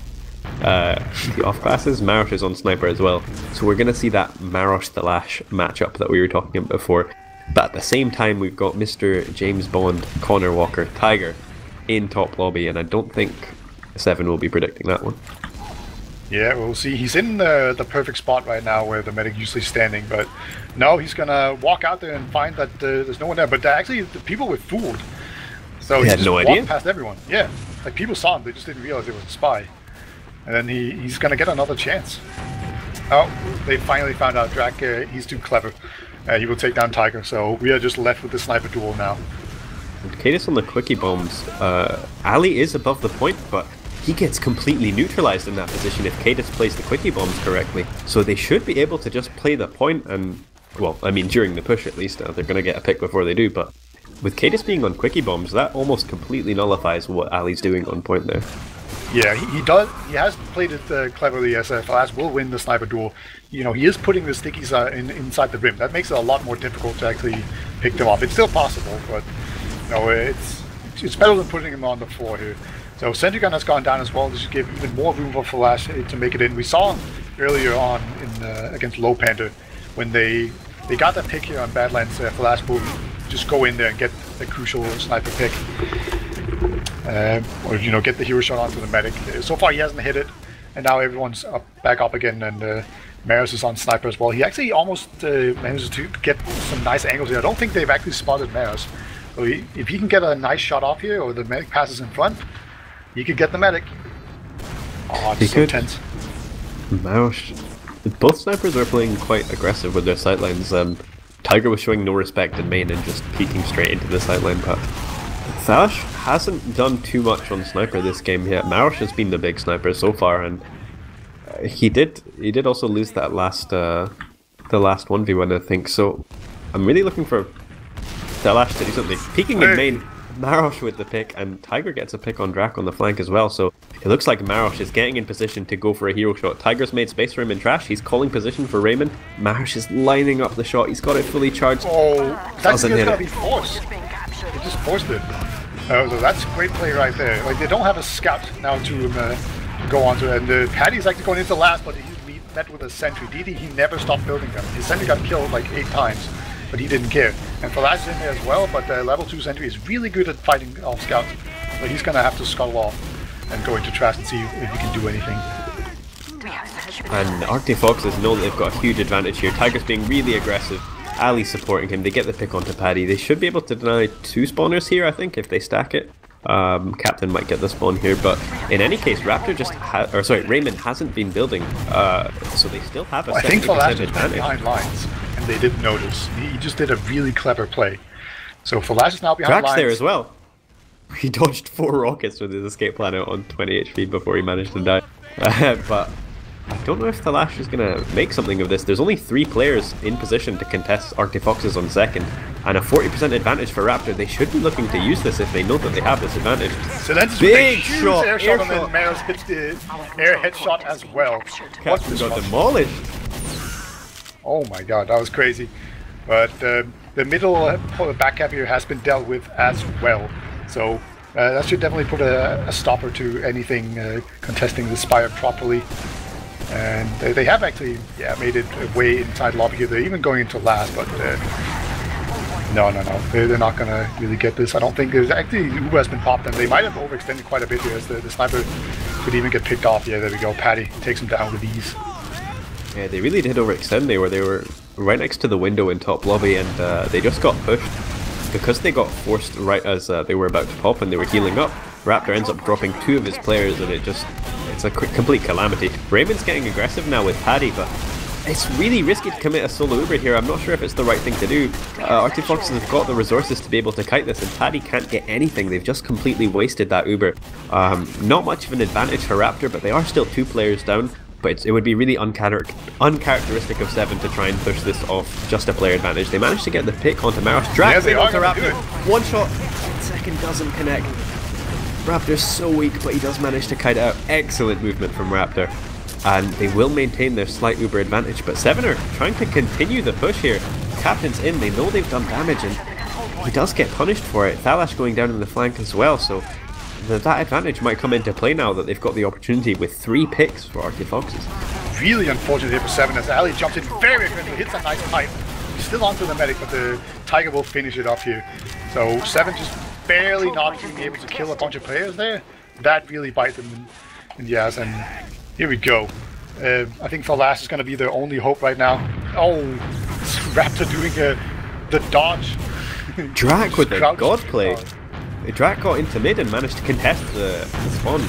the off classes. Marosh is on Sniper as well, so we're going to see that Marosh the Lash matchup that we were talking about before. But at the same time, we've got Mr. James Bond, Connor Walker, Tiger in top lobby, and I don't think Seven will be predicting that one. Yeah, we'll see. He's in the perfect spot right now where the medic usually standing, but no, he's gonna walk out there and find that there's no one there. But actually, the people were fooled. So he had no idea. Walked past everyone. Yeah, like people saw him, they just didn't realize it was a spy. And then he's gonna get another chance. Oh, they finally found out Drac. He's too clever. He will take down Tiger. So we are just left with the sniper duel now. Cadis on the quickie bombs. Ali is above the point, but he gets completely neutralized in that position if Cadis plays the quickie bombs correctly. So they should be able to just play the point and, well, I mean during the push at least. They're going to get a pick before they do, but with Cadis being on quickie bombs, that almost completely nullifies what Ali's doing on point there. Yeah, he does. He has played it cleverly. As Falas will win the sniper duel. You know, he is putting the stickies inside the rim. That makes it a lot more difficult to actually pick them off. It's still possible, but you know, it's better than putting them on the floor here. So Sentry Gun has gone down as well. This should give even more room for Flash to make it in. We saw earlier on in against Low Panther when they got that pick here on Badlands. Flash will just go in there and get a crucial sniper pick, or you know, get the hero shot onto the medic. So far he hasn't hit it, and now everyone's back up again. And Maris is on sniper as well. He actually almost manages to get some nice angles here. I don't think they've actually spotted Maris. So if he can get a nice shot off here, or the medic passes in front, he could get the medic. Oh, it's so tense. Marosh. Both snipers are playing quite aggressive with their sightlines. Tiger was showing no respect in main and just peeking straight into the sightline, but Thash hasn't done too much on sniper this game yet. Marosh has been the big sniper so far, and he did also lose that last the last 1v1, I think. So I'm really looking for Thash to do something. Peeking in main, Marosh with the pick, and Tiger gets a pick on Drac on the flank as well. So it looks like Marosh is getting in position to go for a hero shot. Tiger's made space for him in trash. He's calling position for Raymond. Marosh is lining up the shot. He's got it fully charged. Oh, that's Doesn't hit gonna it. be forced. He just forced it. So that's a great play right there. Like, they don't have a scout now to go onto it. And Paddy's actually going into last, but he met with a sentry. DD, he never stopped building them. His sentry got killed like 8 times, but he didn't care. And Flash is in there as well, but the level 2 sentry is really good at fighting off scouts. But he's gonna have to scuttle off and go into trash and see if he can do anything. And Arctic Foxes know that they've got a huge advantage here. Tiger's being really aggressive. Ali supporting him. They get the pick onto Paddy. They should be able to deny 2 spawners here, I think, if they stack it. Captain might get the spawn here, but in any case, Raptor just Raymond hasn't been building, so they still have a 70% I think Flash is advantage. behind lines, and they didn't notice. He just did a really clever play. So Flash is now behind Drax lines. there as well. He dodged 4 rockets with his escape plan out on 20 HP before he managed to die. But I don't know if the Lash is going to make something of this. There's only 3 players in position to contest Arctic Foxes on second, and a 40% advantage for Raptor. They should be looking to use this if they know that they have this advantage. So that's Big a huge shot, air air shot, and then shot. Maros hits the air headshot as well. What's Captain this got one? demolished. Oh my god, that was crazy. But the middle back cap here has been dealt with as well. So that should definitely put a stopper to anything contesting the Spire properly. And they have actually made it way inside lobby here. They're even going into last, but no. They're not going to really get this. I don't think there's actually Uber has been popped, and they might have overextended quite a bit here as the sniper could even get picked off. Yeah, there we go. Paddy takes him down with ease. Yeah, they really did overextend. They were right next to the window in top lobby, and they just got pushed. Because they got forced right as they were about to pop and they were healing up, Raptor ends up dropping 2 of his players, and it's a complete calamity. Raymond's getting aggressive now with Paddy, but it's really risky to commit a solo Uber here. I'm not sure if it's the right thing to do. Arctic Foxes have got the resources to be able to kite this, and Paddy can't get anything. They've just completely wasted that Uber. Not much of an advantage for Raptor, but they are still 2 players down. But it would be really uncharacteristic of Se7en to try and push this off just a player advantage. They managed to get the pick onto Maros. Drax in onto Raptor. 1 shot. Second doesn't connect. Raptor's so weak, but he does manage to kite it out. Excellent movement from Raptor. And they will maintain their slight Uber advantage. But Se7en are trying to continue the push here. Captain's in. They know they've done damage, and he does get punished for it. Thalash going down in the flank as well, so that advantage might come into play now that they've got the opportunity with 3 picks for Arctic Foxes. Really unfortunate here for Se7en as Ali jumps in very aggressively, hits a nice pipe. He's still onto the medic, but the Tiger will finish it up here. So Se7en just barely not being able to kill a bunch of players there. That really bites them in the ass, and here we go. I think Falash is going to be their only hope right now. Oh, Raptor doing the dodge. Drac with the god play. Drac got into mid and managed to contest the spawn,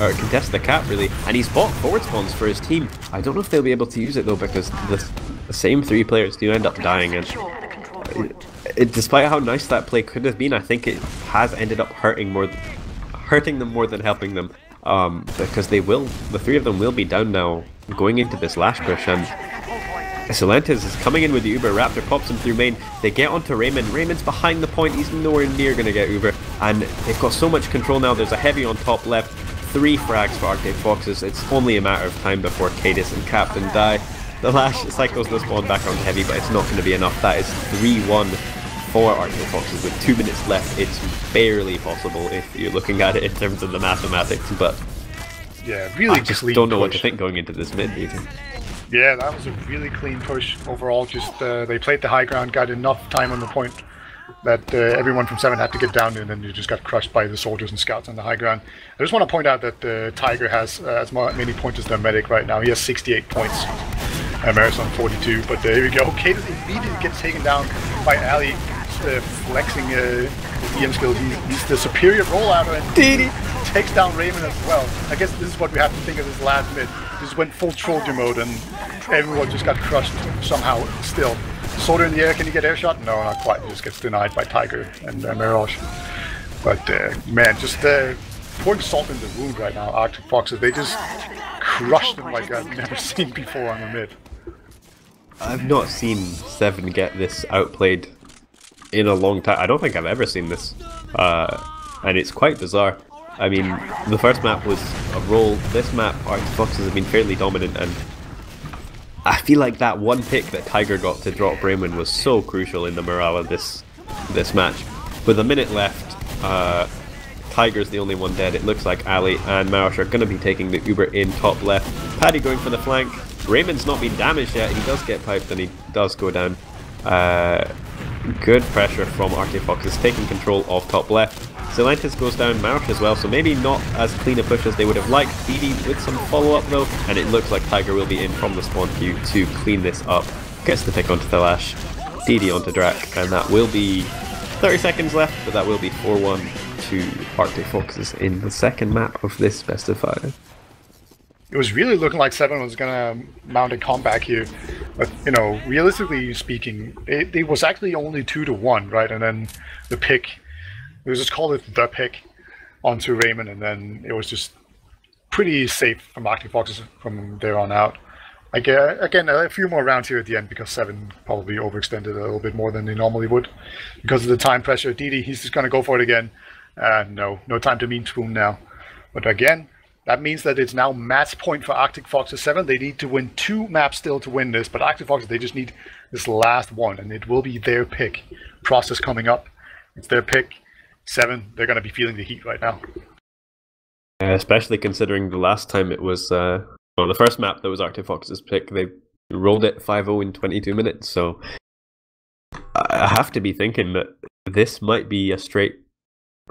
or contest the cap really, and he's bought forward spawns for his team. I don't know if they'll be able to use it though, because the same 3 players do end up dying, and despite how nice that play could have been, I think it has ended up hurting them more than helping them, because the 3 of them will be down now going into this last push, and Solentes is coming in with the Uber. Raptor pops him through main. They get onto Raymond. Raymond's behind the point. He's nowhere near going to get Uber. And they've got so much control now. There's a heavy on top left. 3 frags for Arctic Foxes. It's only a matter of time before Cadis and Captain die. The Lash cycles the spawn back onto heavy, but it's not going to be enough. That is 3-1 for Arctic Foxes with 2 minutes left. It's barely possible if you're looking at it in terms of the mathematics, but yeah, really I just don't know what to think going into this mid meeting. Yeah, that was a really clean push overall. Just they played the high ground, got enough time on the point that everyone from Se7en had to get down, and then you just got crushed by the soldiers and scouts on the high ground. I just want to point out that Tiger has as many points as their medic right now. He has 68 points. Marathon 42, but there we go. Cadis immediately gets taken down by Ali, flexing EM skills. He's the superior rollouter, and takes down Raymond as well. I guess this is what we have to think of this last mid. Just went full troll mode, and everyone just got crushed somehow still. Soldier in the air, can you get air shot? No, not quite. He just gets denied by Tiger and Mirage. But man, just pouring salt in the wound right now. Arctic Foxes, they just crushed them like I've never seen before on the mid. I've not seen Se7en get this outplayed in a long time. I don't think I've ever seen this, and it's quite bizarre. I mean, the first map was a roll. This map, Arctic Foxes have been fairly dominant, and I feel like that one pick that Tiger got to drop Raymond was so crucial in the morale of this match. With a minute left, Tiger's the only one dead. It looks like Ali and Marosh are going to be taking the Uber in top left. Paddy going for the flank. Raymond's not been damaged yet. He does get piped and he does go down. Good pressure from Arctic Foxes, taking control of top left. Se7en goes down, Marosh as well, so maybe not as clean a push as they would have liked. Didi with some follow-up though, and it looks like Tiger will be in from the spawn queue to clean this up. Gets the pick onto Thalash, Didi onto Drak, and that will be 30 seconds left, but that will be 4-1 to Arctic Foxes in the second map of this best of 5. It was really looking like Se7en was gonna mount a comeback here, but you know, realistically speaking, it was actually only 2-1, right? And then the pick, we just called it the pick onto Raymond, and then it was just pretty safe from Arctic Foxes from there on out. Again, a few more rounds here at the end because Se7en probably overextended a little bit more than they normally would because of the time pressure. Didi, he's just gonna go for it again. No time to mean spoon now. But again, that means that it's now match point for Arctic Foxes 7. They need to win 2 maps still to win this, but Arctic Foxes, they just need this last one, and it will be their pick. Process coming up. It's their pick. 7, they're going to be feeling the heat right now. Especially considering the last time it was, well, the first map that was Arctic Foxes' pick, they rolled it 5-0 in 22 minutes, so I have to be thinking that this might be a straight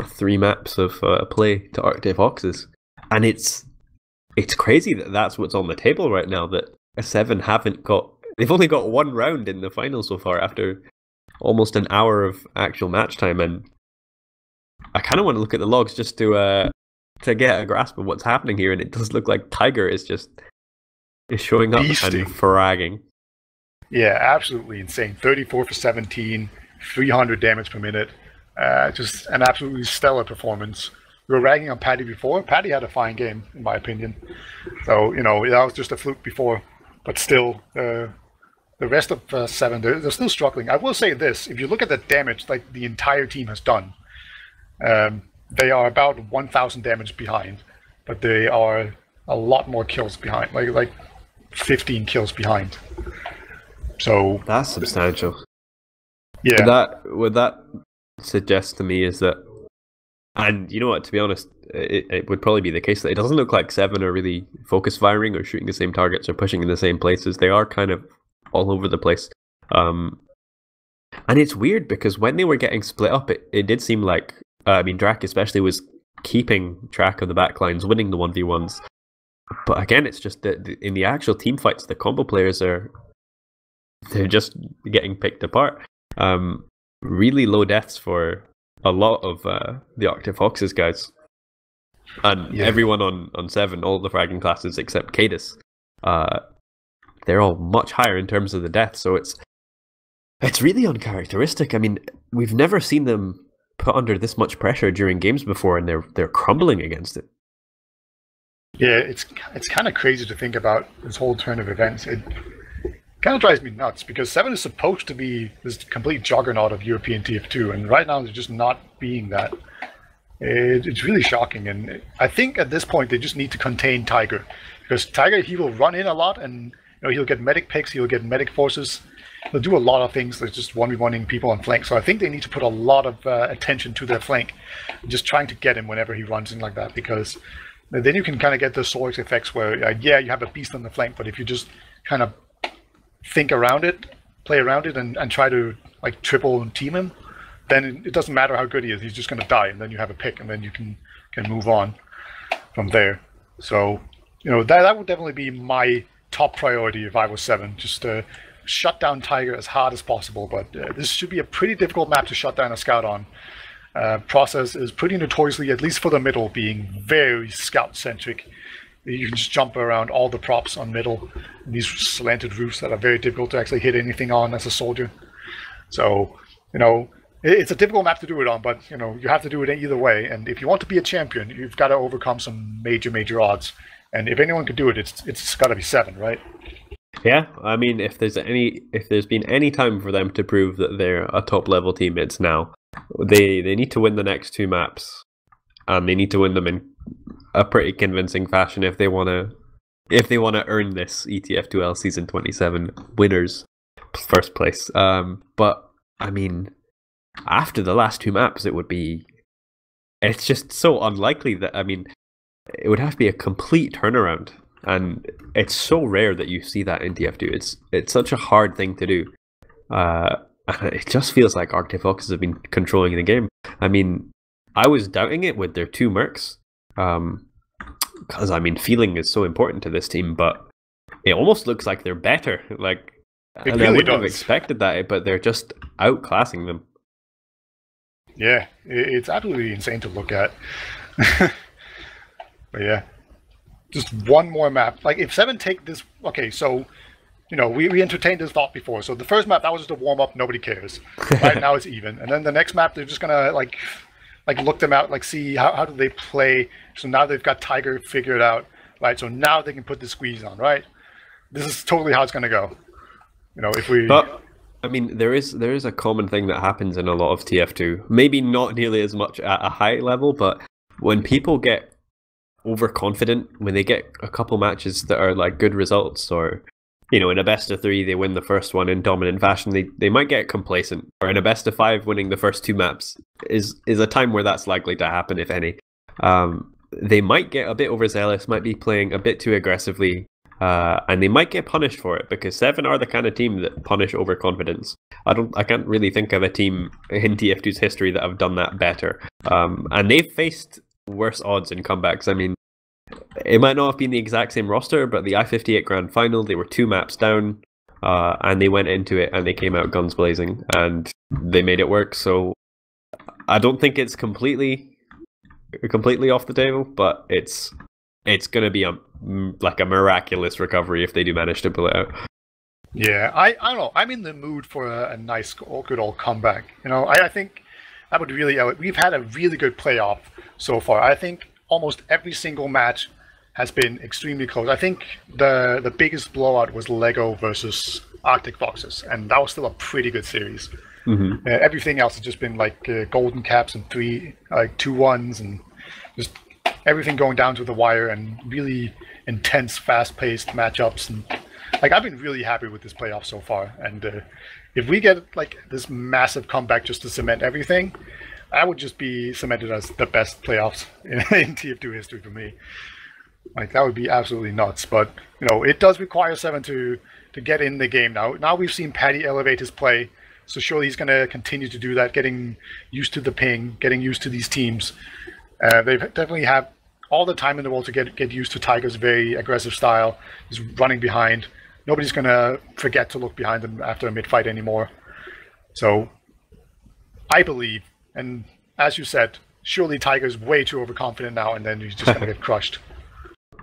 3 maps of play to Arctic Foxes. And it's crazy that that's what's on the table right now, that Se7en they've only got 1 round in the final so far after almost an hour of actual match time, and I kind of want to look at the logs just to get a grasp of what's happening here, and it does look like Tiger is showing up Beasting. and fragging. Yeah, absolutely insane. 34 for 17, 300 damage per minute. Just an absolutely stellar performance. We were ragging on Paddy before. Paddy had a fine game, in my opinion. So, you know, that was just a fluke before. But still, the rest of Se7en, they're still struggling. I will say this. If you look at the damage like the entire team has done, they are about 1,000 damage behind. But they are a lot more kills behind. Like 15 kills behind. So that's substantial. Yeah. What that suggests to me is that, and you know what, to be honest, it would probably be the case that it doesn't look like Se7en are really focus firing or shooting the same targets or pushing in the same places. They are kind of all over the place. And it's weird because when they were getting split up, it did seem like, Drak especially was keeping track of the backlines, winning the 1v1s. But again, it's just that in the actual team fights, the combo players they're just getting picked apart. Really low deaths for a lot of the Arctic Foxes guys, and everyone on Se7en, all the fragging classes except Cadis, they're all much higher in terms of the death. So it's really uncharacteristic. I mean, we've never seen them put under this much pressure during games before, and they're crumbling against it. Yeah, it's kind of crazy to think about this whole turn of events. It kind of drives me nuts because Se7en is supposed to be this complete juggernaut of European TF2, and right now they're just not being that. It's really shocking, and I think at this point they just need to contain Tiger, because Tiger, he will run in a lot, and you know, he'll get medic picks, he'll get medic forces, he'll do a lot of things. There's just 1v1ing people on flank, so I think they need to put a lot of attention to their flank, just trying to get him whenever he runs in like that, because then you can kind of get the Zorix effects where, yeah, you have a beast on the flank, but if you just kind of think around it, play around it, and try to like triple and team him, then it doesn't matter how good he is, he's just going to die, and then you have a pick, and then you can move on from there. So, you know, that would definitely be my top priority if I was Se7en, just to shut down Tiger as hard as possible. But this should be a pretty difficult map to shut down a scout on. Process is pretty notoriously, at least for the middle, being very scout-centric. You can just jump around all the props on middle, these slanted roofs that are very difficult to actually hit anything on as a soldier. So, you know, It's a difficult map to do it on, but you know you have to do it either way. And if you want to be a champion, you've got to overcome some major odds. And if anyone could do it, it's got to be Se7en, right? Yeah, I mean, if there's been any time for them to prove that they're a top level team, it's now. They need to win the next two maps, and they need to win them in a pretty convincing fashion if they want to earn this ETF2L season 27 winners first place. But I mean, after the last two maps, it's just so unlikely that, I mean, it would have to be a complete turnaround. And it's so rare that you see that in TF2. It's such a hard thing to do. It just feels like Arctic Foxes have been controlling the game. I mean, I was doubting it with their two mercs. Because, I mean, feeling is so important to this team, but it almost looks like they're better. Like, it and really I wouldn't does. have expected that, but they're just outclassing them. Yeah, it's absolutely insane to look at. But yeah. Just one more map. Like, if Se7en take this... Okay, so, you know, we entertained this thought before. So the first map, that was just a warm-up, nobody cares. Right now it's even. And then the next map, they're just going to, like look them out, like, see how do they play. So now they've got Tiger figured out, right? So now they can put the squeeze on, right? This is totally how it's going to go. You know, if we... But, I mean, there is a common thing that happens in a lot of TF2. Maybe not nearly as much at a high level, but when people get overconfident, when they get a couple matches that are like good results, or you know, in a best of 3 they win the first one in dominant fashion, they might get complacent. Or in a best of 5 winning the first 2 maps is a time where that's likely to happen, if any. They might get a bit overzealous, might be playing a bit too aggressively, and they might get punished for it, because Se7en are the kind of team that punish overconfidence. I can't really think of a team in TF2's history that have done that better. And they've faced worse odds in comebacks. I mean, it might not have been the exact same roster, but the I-58 Grand Final, they were 2 maps down, and they went into it and they came out guns blazing, and they made it work. So I don't think it's completely off the table, but it's going to be a miraculous recovery if they do manage to pull it out. Yeah, I don't know. I'm in the mood for a nice, good old comeback. You know, I think that would really... We've had a really good playoff so far. I think almost every single match has been extremely close. I think the biggest blowout was Lego versus Arctic Foxes, and that was still a pretty good series. Mm-hmm. Everything else has just been like golden caps and 2-1s, and just everything going down to the wire, and really intense, fast-paced matchups. And like, I've been really happy with this playoff so far. And if we get like this massive comeback just to cement everything, I would just be cemented as the best playoffs in TF2 history for me. Like, that would be absolutely nuts. But, you know, it does require Se7en to get in the game now. Now we've seen Paddy elevate his play, so surely he's going to continue to do that, getting used to the ping, getting used to these teams. They definitely have all the time in the world to get used to Tiger's very aggressive style. He's running behind. Nobody's going to forget to look behind him after a mid-fight anymore. So, I believe... And as you said, surely Tiger's way too overconfident now, and then he's just going to get crushed.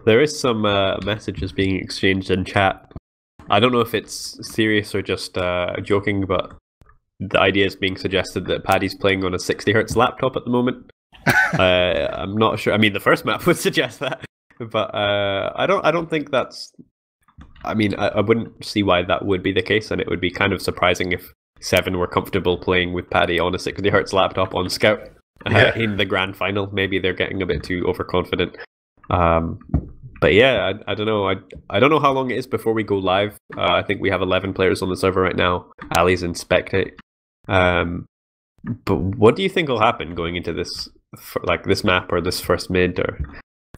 There is some messages being exchanged in chat. I don't know if it's serious or just joking, but the idea is being suggested that Paddy's playing on a 60Hz laptop at the moment. I'm not sure. I mean, the first map would suggest that, but I don't think that's... I mean, I wouldn't see why that would be the case, and it would be kind of surprising if Se7en were comfortable playing with Paddy on a 60Hz laptop on Scout in the grand final. Maybe they're getting a bit too overconfident. But yeah, I don't know. I don't know how long it is before we go live. I think we have 11 players on the server right now. Ali's in spectate. But what do you think will happen going into this, like this map or this first mid, or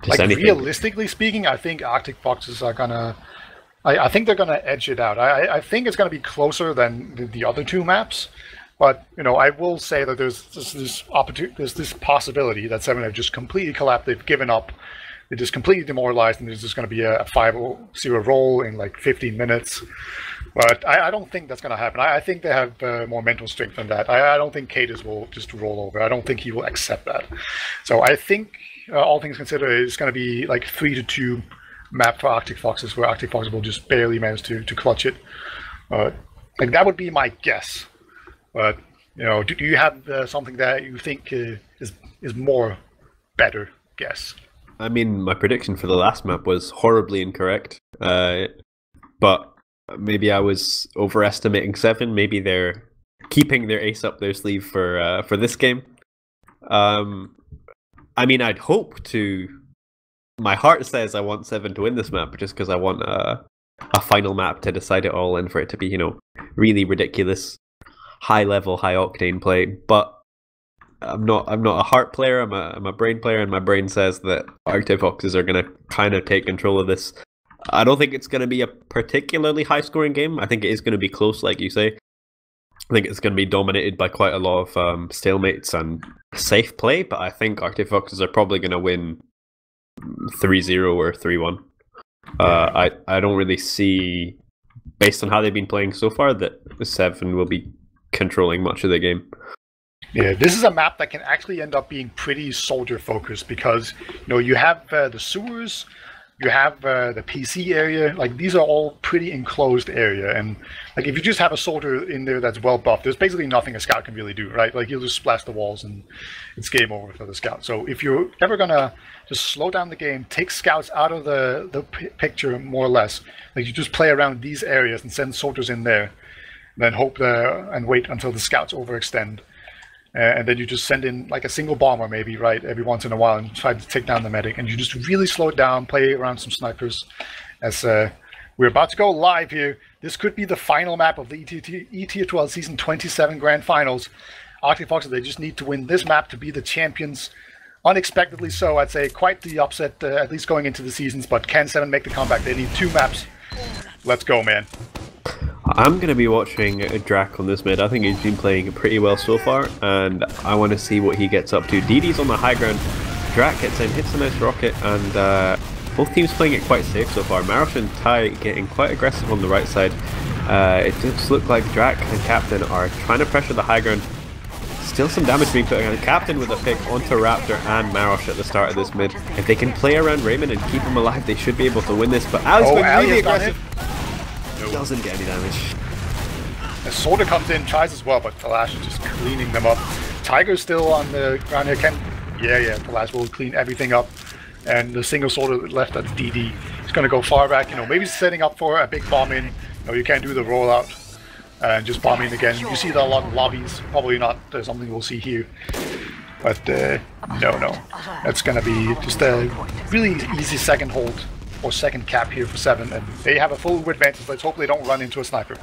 just like anything? Realistically speaking, I think Arctic Foxes are gonna... I think they're gonna edge it out. I think it's gonna be closer than the other 2 maps. But, you know, I will say that there's this possibility that Se7en have just completely collapsed. They've given up. They're just completely demoralized, and there's just going to be a 5-0 roll in like 15 minutes. But I don't think that's going to happen. I think they have more mental strength than that. I don't think Cadus will just roll over. I don't think he will accept that. So I think, all things considered, it's going to be like 3-2 map for Arctic Foxes, where Arctic Foxes will just barely manage to clutch it. Like, that would be my guess. But You know, do you have something that you think is more better guess? I mean, my prediction for the last map was horribly incorrect, but maybe I was overestimating Se7en. Maybe they're keeping their ace up their sleeve for this game. I mean, I'd hope to. My heart says I want Se7en to win this map, just because I want a final map to decide it all, and for it to be, you know, really ridiculous, high level, high octane play. But I'm not a heart player. I'm a brain player, and my brain says that Arctic Foxes are gonna kind of take control of this. I don't think it's gonna be a particularly high scoring game. I think it is gonna be close, like you say. I think it's going to be dominated by quite a lot of stalemates and safe play, but I think Arctic Foxes are probably going to win 3-0 or 3-1. I don't really see, based on how they've been playing so far, that Se7en will be controlling much of the game. Yeah, this is a map that can actually end up being pretty soldier focused because you have the sewers, you have the PC area. Like these are all pretty enclosed area, and like if you just have a soldier in there that's well buffed, there's basically nothing a scout can really do, right? Like he'll just splash the walls and it's game over for the scout. So if you're ever gonna just slow down the game, take scouts out of the picture more or less, like you just play around these areas and send soldiers in there, then hope and wait until the scouts overextend. And then you just send in like a single bomber maybe, right, every once in a while and try to take down the medic. And you just really slow it down, play around some snipers. As we're about to go live here, this could be the final map of the ETF2L Season 27 Grand Finals. Arctic Foxes, they just need to win this map to be the champions. Unexpectedly so, I'd say quite the upset, at least going into the seasons. But can Se7en make the comeback? They need 2 maps. Let's go, man. I'm going to be watching Drac on this mid. I think he's been playing pretty well so far, and I want to see what he gets up to. DD's on the high ground. Drac gets in, hits a nice rocket, and both teams playing it quite safe so far. Marosh and Tai getting quite aggressive on the right side. It does look like Drac and Captain are trying to pressure the high ground. Still some damage being put on. Captain with a pick onto Raptor and Marosh at the start of this mid. If they can play around Raymond and keep him alive, they should be able to win this. But Ali's going really aggressive. Doesn't get any damage. The soldier comes in, tries as well, but Talash is just cleaning them up. Tiger's still on the ground here. Yeah, Talash will clean everything up. And the single soldier left at DD. He's going to go far back. Maybe he's setting up for a big bomb in. You can't do the rollout and just bomb in again. You see that a lot of lobbies. Probably not something we'll see here. But no. That's going to be just a really easy second hold. Or second cap here for Se7en, and they have a full advantage. Let's hope they don't run into a sniper.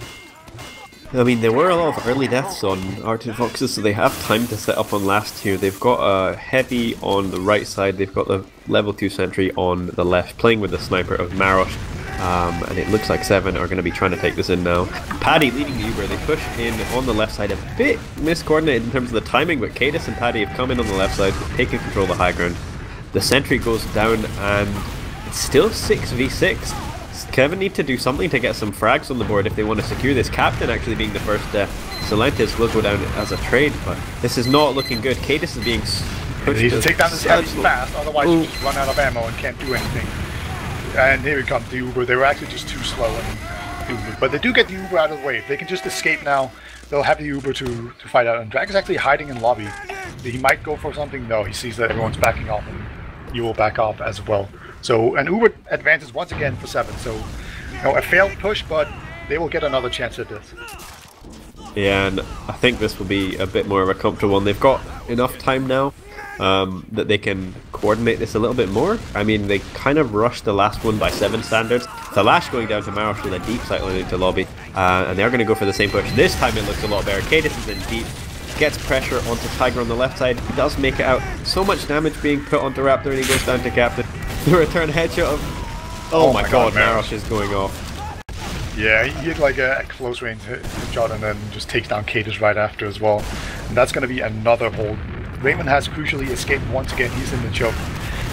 I mean, there were a lot of early deaths on Arctic Foxes, so they have time to set up on last here. They've got a heavy on the right side, they've got the level 2 sentry on the left, playing with the sniper of Marosh, and it looks like Se7en are going to be trying to take this in now. Paddy leading the Uber, they push in on the left side, a bit miscoordinated in terms of the timing, but Cadis and Paddy have come in on the left side, taking control of the high ground. The sentry goes down, and it's still 6v6. Se7en need to do something to get some frags on the board if they want to secure this. Captain actually being the first death. Solantis will go down as a trade, but this is not looking good. Cadis is being pushed. He needs to take down this heavy fast, otherwise you just run out of ammo and can't do anything. And here we come, the Uber. They were actually just too slow. But they do get the Uber out of the way. If they can just escape now, they'll have the Uber to fight out. And Drag is actually hiding in lobby. He might go for something. No, he sees that everyone's backing off, and you will back off as well. So an Uber advances once again for Se7en. So a failed push, but they will get another chance at this. Yeah, and I think this will be a bit more of a comfortable one. They've got enough time now that they can coordinate this a little bit more. I mean, they kind of rushed the last one by Se7en standards. Thalash going down to Marosh with a deep sight line into lobby, and they're going to go for the same push. This time it looks a lot better. Cadis is in deep. Gets pressure onto Tiger on the left side. He does make it out. So much damage being put onto Raptor, and he goes down to Captain. The return headshot of... Oh my god, Marosh is going off. Yeah, he hit like a close range shot and then just takes down Cadis right after as well. And that's going to be another hold. Raymond has crucially escaped once again. He's in the choke.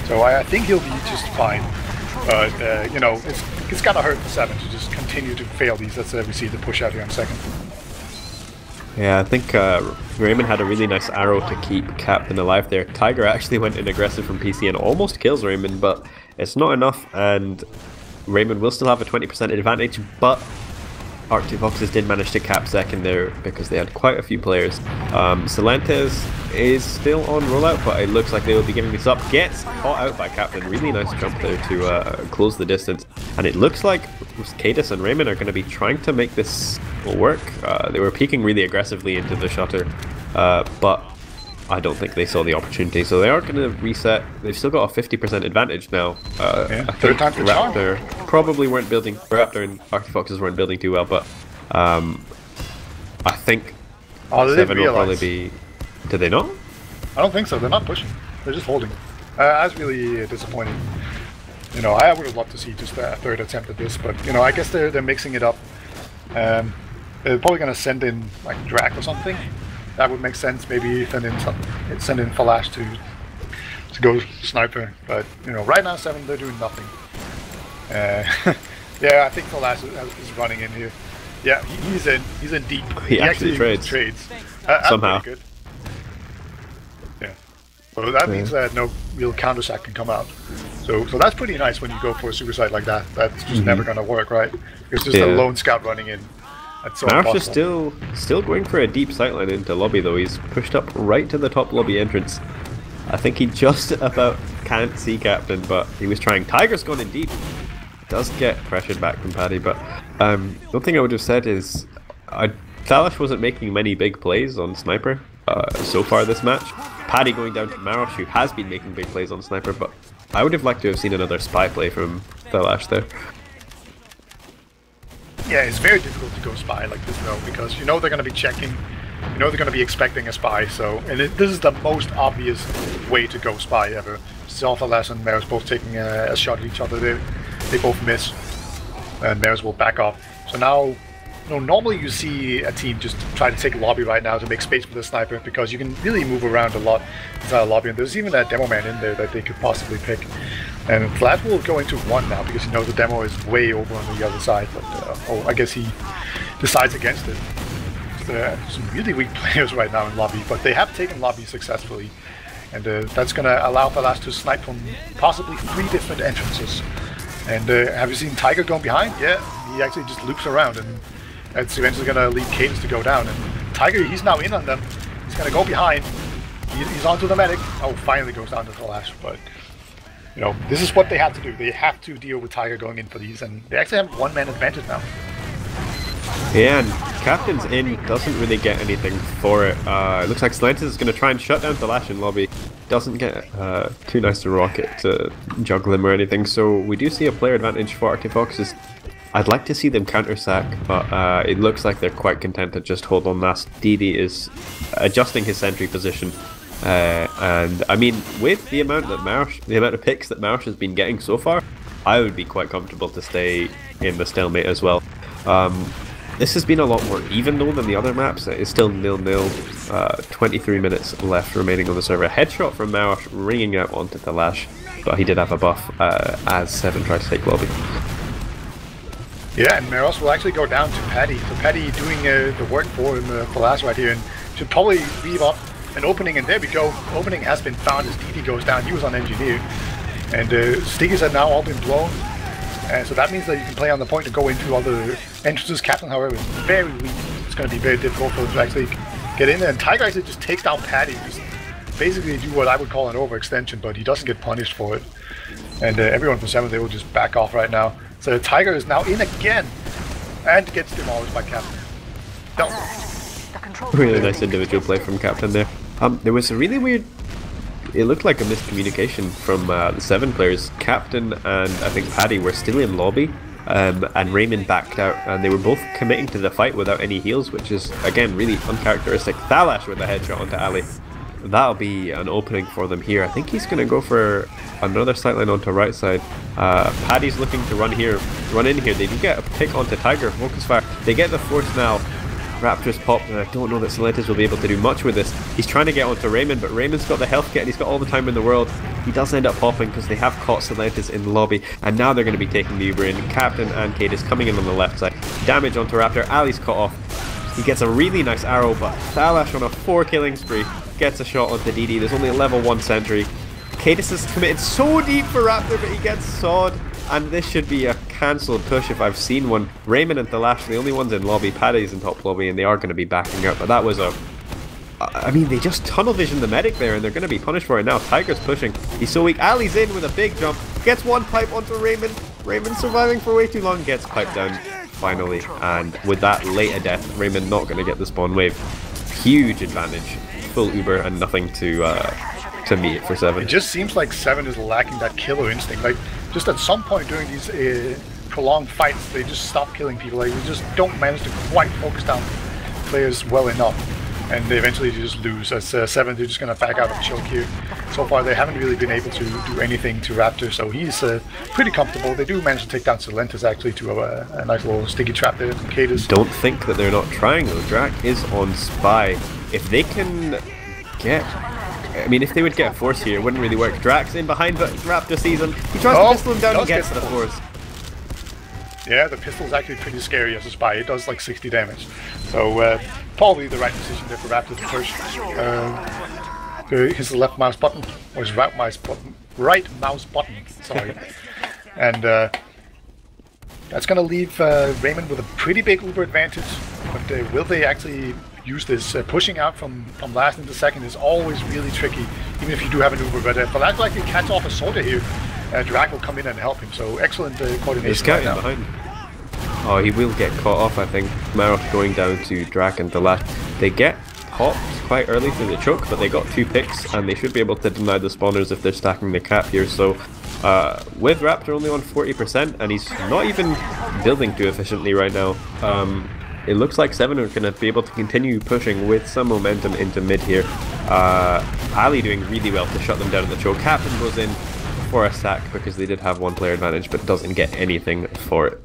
So I think he'll be just fine. But, it's got to hurt for Se7en to just continue to fail these. Let's we see the push out here in a second. Yeah, I think Raymond had a really nice arrow to keep Captain alive there. Tiger actually went in aggressive from PC and almost kills Raymond, but it's not enough, and Raymond will still have a 20% advantage, but Arctic Foxes did manage to cap second there because they had quite a few players. Se7en is still on rollout, but it looks like they will be giving this up. Gets caught out by Captain. Really nice jump there to close the distance. And it looks like Cadis and Raymond are going to be trying to make this work. They were peeking really aggressively into the shutter, but I don't think they saw the opportunity, so they are going to reset. They've still got a 50% advantage now. I think Raptor probably weren't building. Raptor and Arctic Foxes weren't building too well, but I think Se7en will probably be. Did they not? I don't think so. They're not pushing. They're just holding. That's really disappointing. You know, I would have loved to see just a third attempt at this, but you know, I guess they're mixing it up. They're probably going to send in like Drac or something. That would make sense. Maybe send in Flash to go sniper. But you know, right now Se7en they're doing nothing. Yeah, I think Flash is running in here. Yeah, he's in deep. He actually trades. Somehow. Good. Yeah. So that means that no real counter sack can come out. So that's pretty nice when you go for a suicide like that. That's just never gonna work, right? It's just a lone scout running in. So Marsh is still going for a deep sightline into lobby though. He's pushed up right to the top lobby entrance. I think he just about can't see Captain, but he was trying. Tiger's gone in deep. Does get pressured back from Paddy, but one thing I would have said is Thalash wasn't making many big plays on Sniper so far this match. Paddy going down to Marosh, who has been making big plays on Sniper, but I would have liked to have seen another spy play from Thalash there. Yeah, it's very difficult to go spy like this though, because you know they're going to be checking, you know they're going to be expecting a spy, so, and this is the most obvious way to go spy ever. Thalash and Maris both taking a shot at each other, they both miss, and Maris will back off. So now, you know, normally you see a team just try to take lobby right now to make space for the sniper, because you can really move around a lot inside a lobby, and there's even a demo man in there that they could possibly pick. And Flash will go into one now because he knows the demo is way over on the other side, but I guess he decides against it. Some really weak players right now in lobby, but they have taken lobby successfully, and that's going to allow Flash to snipe from possibly 3 different entrances. And have you seen Tiger going behind? Yeah, he actually just loops around, and it's eventually going to lead Cadence to go down. And Tiger, he's now in on them. He's going to go behind. He's onto the medic. Oh, finally goes down to Flash, but you know, this is what they have to do. They have to deal with Tiger going in for these, and they actually have 1-man advantage now. Yeah, and Captain's in doesn't really get anything for it. It looks like Se7en is going to try and shut down Thalash in lobby. Doesn't get too nice to rocket to juggle him or anything, so we do see a player advantage for Arctic Foxes. I'd like to see them counter sack, but it looks like they're quite content to just hold on last. DD is adjusting his sentry position. And I mean, with the amount of picks that Marsh has been getting so far, I would be quite comfortable to stay in the stalemate as well. This has been a lot more even though than the other maps. It's still 0-0. 23 minutes left remaining on the server. Headshot from Marsh ringing out onto Thalash, but he did have a buff as Se7en tried to take lobby. Yeah, and Maros will actually go down to Paddy. So Paddy doing the work for him for last right here, and should probably leave up an opening, and there we go. Opening has been found as DD goes down. He was on engineer, and stickers have now all been blown, and so that means that you can play on the point to go into other entrances. Captain, however, is very weak. It's going to be very difficult for him to actually get in there, and Tiger actually just takes down Paddy, just basically do what I would call an overextension, but he doesn't get punished for it. And everyone from Se7en, they will just back off right now. So Tiger is now in again, and gets demolished by Captain. No. Really nice individual play from Captain there. There was a really weird, it looked like a miscommunication from the Se7en players. Captain and I think Paddy were still in lobby, and Raymond backed out, and they were both committing to the fight without any heals, which is again really uncharacteristic. Thalash with a headshot onto Ali. That'll be an opening for them here. I think he's going to go for another sightline onto right side. Paddy's looking to run in here. They do get a pick onto Tiger. Focus fire. They get the force now. Raptors pop, and I don't know that Se7en will be able to do much with this. He's trying to get onto Raymond, but Raymond's got the health kit and he's got all the time in the world. He does end up popping because they have caught Se7en in the lobby, and now they're going to be taking the Uber in. Captain and Kate is coming in on the left side. Damage onto Raptor. Ali's cut off. He gets a really nice arrow, but Thalash on a 4-killing spree gets a shot onto DD. There's only a level 1 sentry. Cadis is committed so deep for Raptor, but he gets sawed. and this should be a cancelled push if I've seen one. Raymond and Thalash are the only ones in lobby. Paddy's in top lobby, and they are going to be backing up, but that was a... I mean, they just tunnel visioned the medic there, and they're going to be punished for it now. Tiger's pushing. He's so weak. Ali's in with a big jump. Gets one pipe onto Raymond. Raymond surviving for way too long. Gets piped down finally. And with that later death, Raymond not going to get the spawn wave. Huge advantage. Full Uber and nothing to meet it for Se7en. It just seems like Se7en is lacking that killer instinct. Like, just at some point during these prolonged fights, they just stop killing people. Like, they just don't manage to quite focus down players well enough. And they eventually just lose. As Se7en, they're just going to back out and choke here. So far, they haven't really been able to do anything to Raptor, so he's pretty comfortable. They do manage to take down Se7en actually to a nice little sticky trap there from Cadus. Don't think that they're not trying though. Drac is on Spy. If they can get... I mean, if they would get a force here, it wouldn't really work. Drac's in behind, but Raptor sees him. He tries to pistol him down and gets the force. Yeah, the pistol is actually pretty scary as a spy. It does like 60 damage. So probably the right decision there for Raptor to push. His left mouse button, or his right mouse button, sorry. And that's going to leave Raymond with a pretty big Uber advantage. But will they actually use this? Pushing out from last into second is always really tricky, even if you do have an Uber. But if the last likely catch off a soldier here, Drac will come in and help him. So excellent coordination. He's scouting behind. Oh, he will get caught off, I think. Marok going down to Drac and Thalash. They get popped quite early through the choke, but they got 2 picks, and they should be able to deny the spawners if they're stacking the cap here. So with Raptor only on 40%, and he's not even building too efficiently right now, it looks like Se7en are going to be able to continue pushing with some momentum into mid here. Ali doing really well to shut them down in the choke. Captain goes in for a sack because they did have 1 player advantage, but doesn't get anything for it.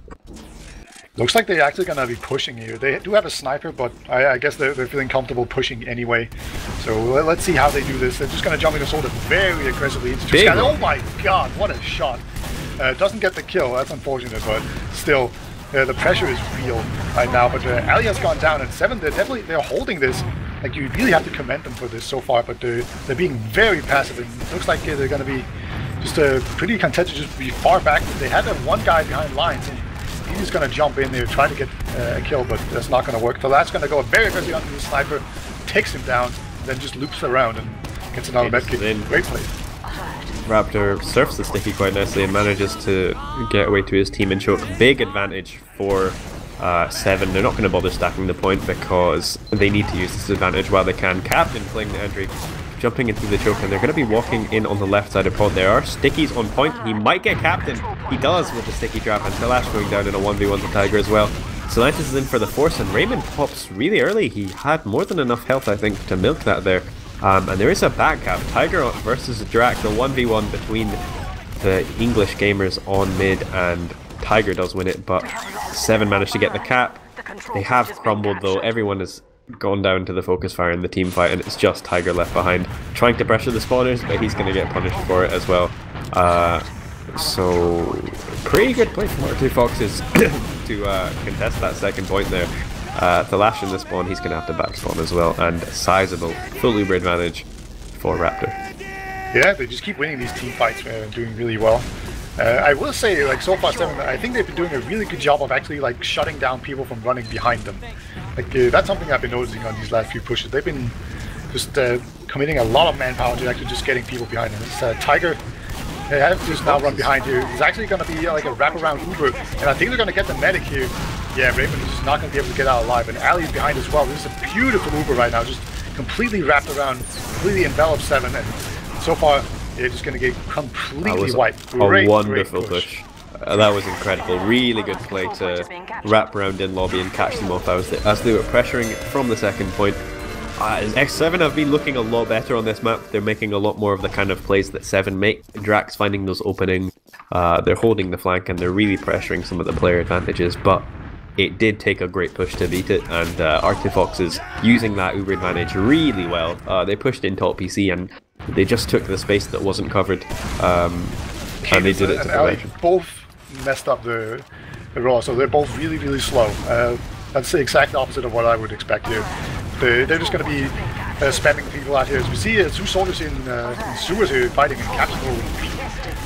Looks like they're actually going to be pushing here. They do have a sniper, but I guess they're feeling comfortable pushing anyway. So let's see how they do this. They're just going to jump into Soldier very aggressively. It's just oh my god, what a shot. Doesn't get the kill, that's unfortunate, but still, the pressure is real right now. But Ali has gone down, and Se7en, they're holding this. Like, you really have to commend them for this so far, but they're being very passive, and it looks like they're going to be just pretty content to just be far back. They had that one guy behind lines, and he's going to jump in there, try to get a kill, but that's not going to work. So that's going to go very aggressively onto the sniper, takes him down, then just loops around and gets another medkit. Great play. Raptor surfs the sticky quite nicely and manages to get away to his team and choke. Big advantage for Se7en. They're not going to bother stacking the point because they need to use this advantage while they can. Captain playing the entry, jumping into the choke, and they're going to be walking in on the left side of pod. There are stickies on point. He might get Captain. He does with the sticky trap, and Thalash going down in a 1v1 to Tiger as well. Se7en is in for the force, and Raymond pops really early. He had more than enough health, I think, to milk that there. And there is a back cap. Tiger versus Drac, the 1v1 between the English gamers on mid, and Tiger does win it, but Se7en managed to get the cap. They have crumbled though. Everyone has gone down to the focus fire in the team fight, and it's just Tiger left behind, trying to pressure the spawners, but he's going to get punished for it as well. So pretty good play from our 2 Foxes to contest that second point there. Thalash in the spawn, he's going to have to back spawn as well, and sizable full Uber advantage for Raptor. Yeah, they just keep winning these team fights and doing really well. I will say, like, so far Se7en, I think they've been doing a really good job of actually like shutting down people from running behind them. Like that's something I've been noticing on these last few pushes. They've been just committing a lot of manpower to actually just getting people behind them. It's Tiger has just now run behind here. It's actually going to be like a wraparound Uber, and I think they're going to get the medic here. Yeah, Raymond is just not going to be able to get out alive, and Ali is behind as well. This is a beautiful Uber right now, just completely wrapped around, completely enveloped Se7en, and so far they're just going to get completely wiped. A wonderful push. That was incredible. Really good play to wrap around in lobby and catch them off as they were pressuring from the second point. Se7en have been looking a lot better on this map. They're making a lot more of the kind of plays that Se7en make. Drac's finding those openings. They're holding the flank, and they're really pressuring some of the player advantages, but it did take a great push to beat it, and Arctifox is using that Uber advantage really well. They pushed in top PC, and they just took the space that wasn't covered, and they did it to perfection. Both messed up the roll, so they're both really, really slow. That's the exact opposite of what I would expect here. They're just going to be spamming people out here. As we see 2 soldiers in sewers here fighting, and Captain will beat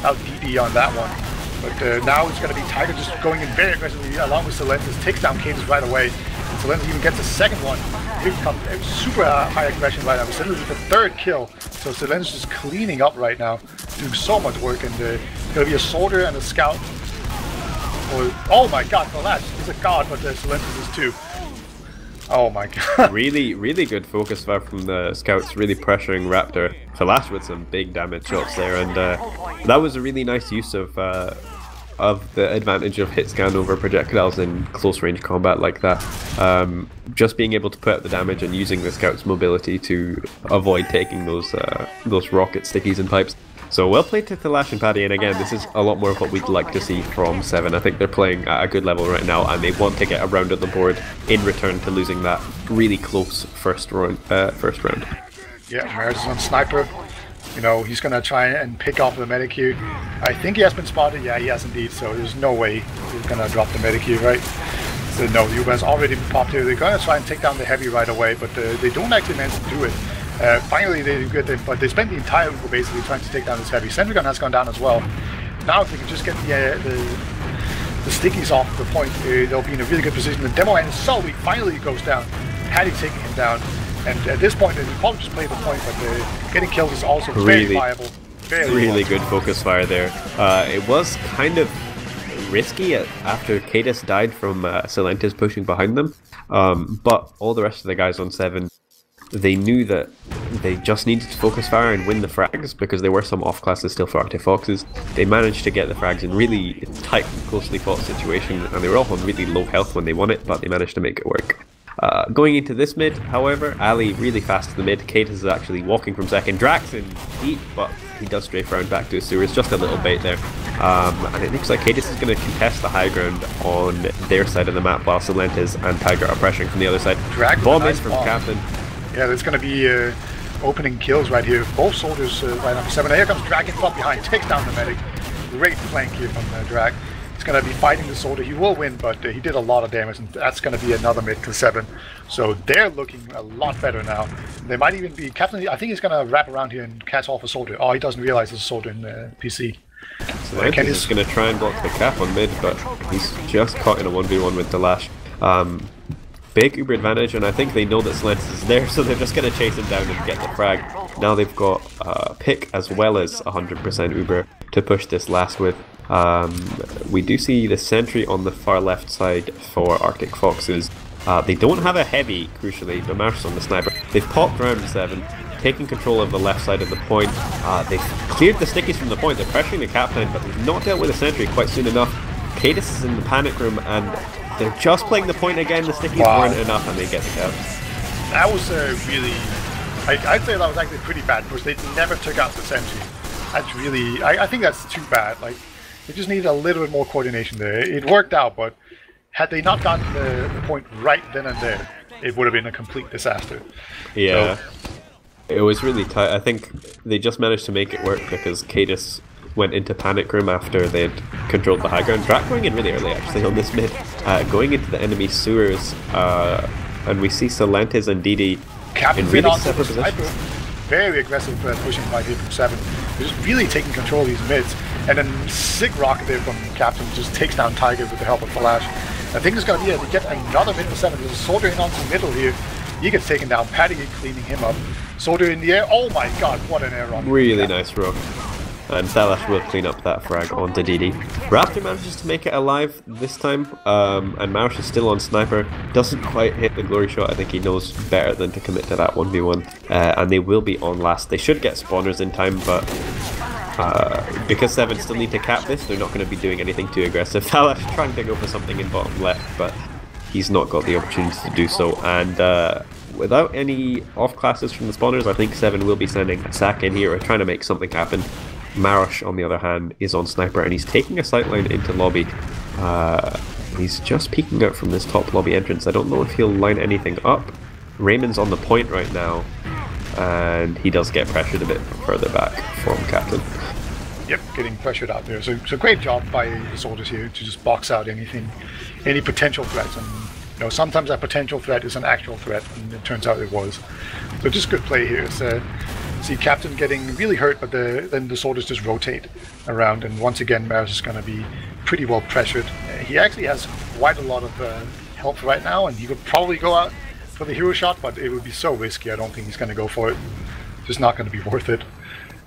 out DD on that one. But now it's going to be Tiger just going in very aggressively along with Se7en, takes down Cadence right away. And Se7en even gets a second one. Here comes super high aggression right now. Se7en with the third kill. So Se7en is just cleaning up right now, doing so much work. And it's going to be a Soldier and a Scout. Oh my god, Flash is a god, but Se7en is too. Oh my god. Really good focus fire from the Scouts, really pressuring Raptor. Flash with some big damage shots there, and that was a really nice use of the advantage of hit scan over projectiles in close range combat like that. Just being able to put out the damage and using the Scout's mobility to avoid taking those rocket stickies and pipes. So well played to Thalash and Paddy, and again, this is a lot more of what we'd like to see from Se7en. I think they're playing at a good level right now, and they want to get a round on the board in return to losing that really close first round. Yeah, Maris is on Sniper. You know, he's going to try and pick off the medic here. I think he has been spotted. Yeah, he has indeed, so there's no way he's going to drop the medic here, right? So no, the Uber has already been popped here. They're going to try and take down the heavy right away, but they don't actually manage to do it. Finally they do good, but they spent the entire Uber basically trying to take down this heavy. Sentrygun has gone down as well. Now if they can just get the stickies off the point, they'll be in a really good position. The Demo Man is so weak, finally goes down. Paddy taking him down. And at this point, they probably just play the point, but getting killed is also very viable. Really good focus fire there. It was kind of risky after Cadis died from Silentes pushing behind them, but all the rest of the guys on Se7en, they knew that they just needed to focus fire and win the frags because there were some off classes still for Arctic Foxes. They managed to get the frags in really tight, closely fought situation, and they were all on really low health when they won it, but they managed to make it work. Going into this mid, however, Ali really fast to the mid. Cadis is actually walking from second. Drax in deep, but he does strafe around back to his sewers. Just a little bait there. And it looks like Cadis is going to contest the high ground on their side of the map while Silentes and Tiger are pressuring from the other side. Bomb in from Captain. Yeah, there's going to be opening kills right here. Both soldiers right on Se7en. Here comes Dragon from behind, takes down the medic. Great flank here from Drag. He's going to be fighting the soldier. He will win, but he did a lot of damage, and that's going to be another mid to Se7en. So they're looking a lot better now. They might even be... Captain, I think he's going to wrap around here and catch off a soldier. Oh, he doesn't realize there's a soldier in PC. So he's going to try and block the cap on mid, but he's just caught in a 1v1 with Delash. Big Uber advantage, and I think they know that Silentes is there, so they're just going to chase him down and get the frag. Now they've got pick as well as 100% Uber to push this last with. We do see the sentry on the far left side for Arctic Foxes. They don't have a heavy, crucially, but Marsh's on the sniper. They've popped around Se7en, taking control of the left side of the point. They've cleared the stickies from the point, they're pressuring the captain, but they've not dealt with the sentry quite soon enough. Cadis is in the panic room, and they're just playing the point again. The stickies weren't enough, and they get the cap. That was really... I'd say that was actually pretty bad, because they never took out the sentry. That's really... I think that's too bad. Like, they just needed a little bit more coordination there. It worked out, but had they not gotten the point right then and there, it would have been a complete disaster. Yeah. So, it was really tight. I think they just managed to make it work because Cadis went into panic room after they'd controlled the high ground. Drak going in really early actually on this mid, going into the enemy sewers, and we see Silentes and DD in really separate positions. Very aggressive pushing right here from Se7en. They're just really taking control of these mids. And then sick rocket there from Captain just takes down Tiger with the help of Flash. I think it's going to be to get another mid for Se7en. There's a soldier in onto the middle here. He gets taken down. Paddy cleaning him up. Soldier in the air. Oh my god, what an air run. Really nice rock. And Thalash will clean up that frag onto DD. Raptor manages to make it alive this time, and Marsh is still on sniper. Doesn't quite hit the glory shot. I think he knows better than to commit to that 1v1. And they will be on last. They should get spawners in time, but because Se7en still need to cap this, they're not going to be doing anything too aggressive. Thalash trying to go for something in bottom left, but he's not got the opportunity to do so. And without any off classes from the spawners, I think Se7en will be sending a sack in here or trying to make something happen. Marosh, on the other hand, is on sniper, and he's taking a sightline into lobby. He's just peeking out from this top lobby entrance. I don't know if he'll line anything up. Raymond's on the point right now, and he does get pressured a bit further back from Captain. Yep, getting pressured out there. So great job by the soldiers here to just box out anything, any potential threats. And you know, sometimes that potential threat is an actual threat, and it turns out it was. So just good play here. see Captain getting really hurt, but then the soldiers just rotate around, and once again Maris is going to be pretty well pressured. He actually has quite a lot of health right now, and he could probably go out for the hero shot, but it would be so risky. I don't think he's going to go for it. Just not going to be worth it.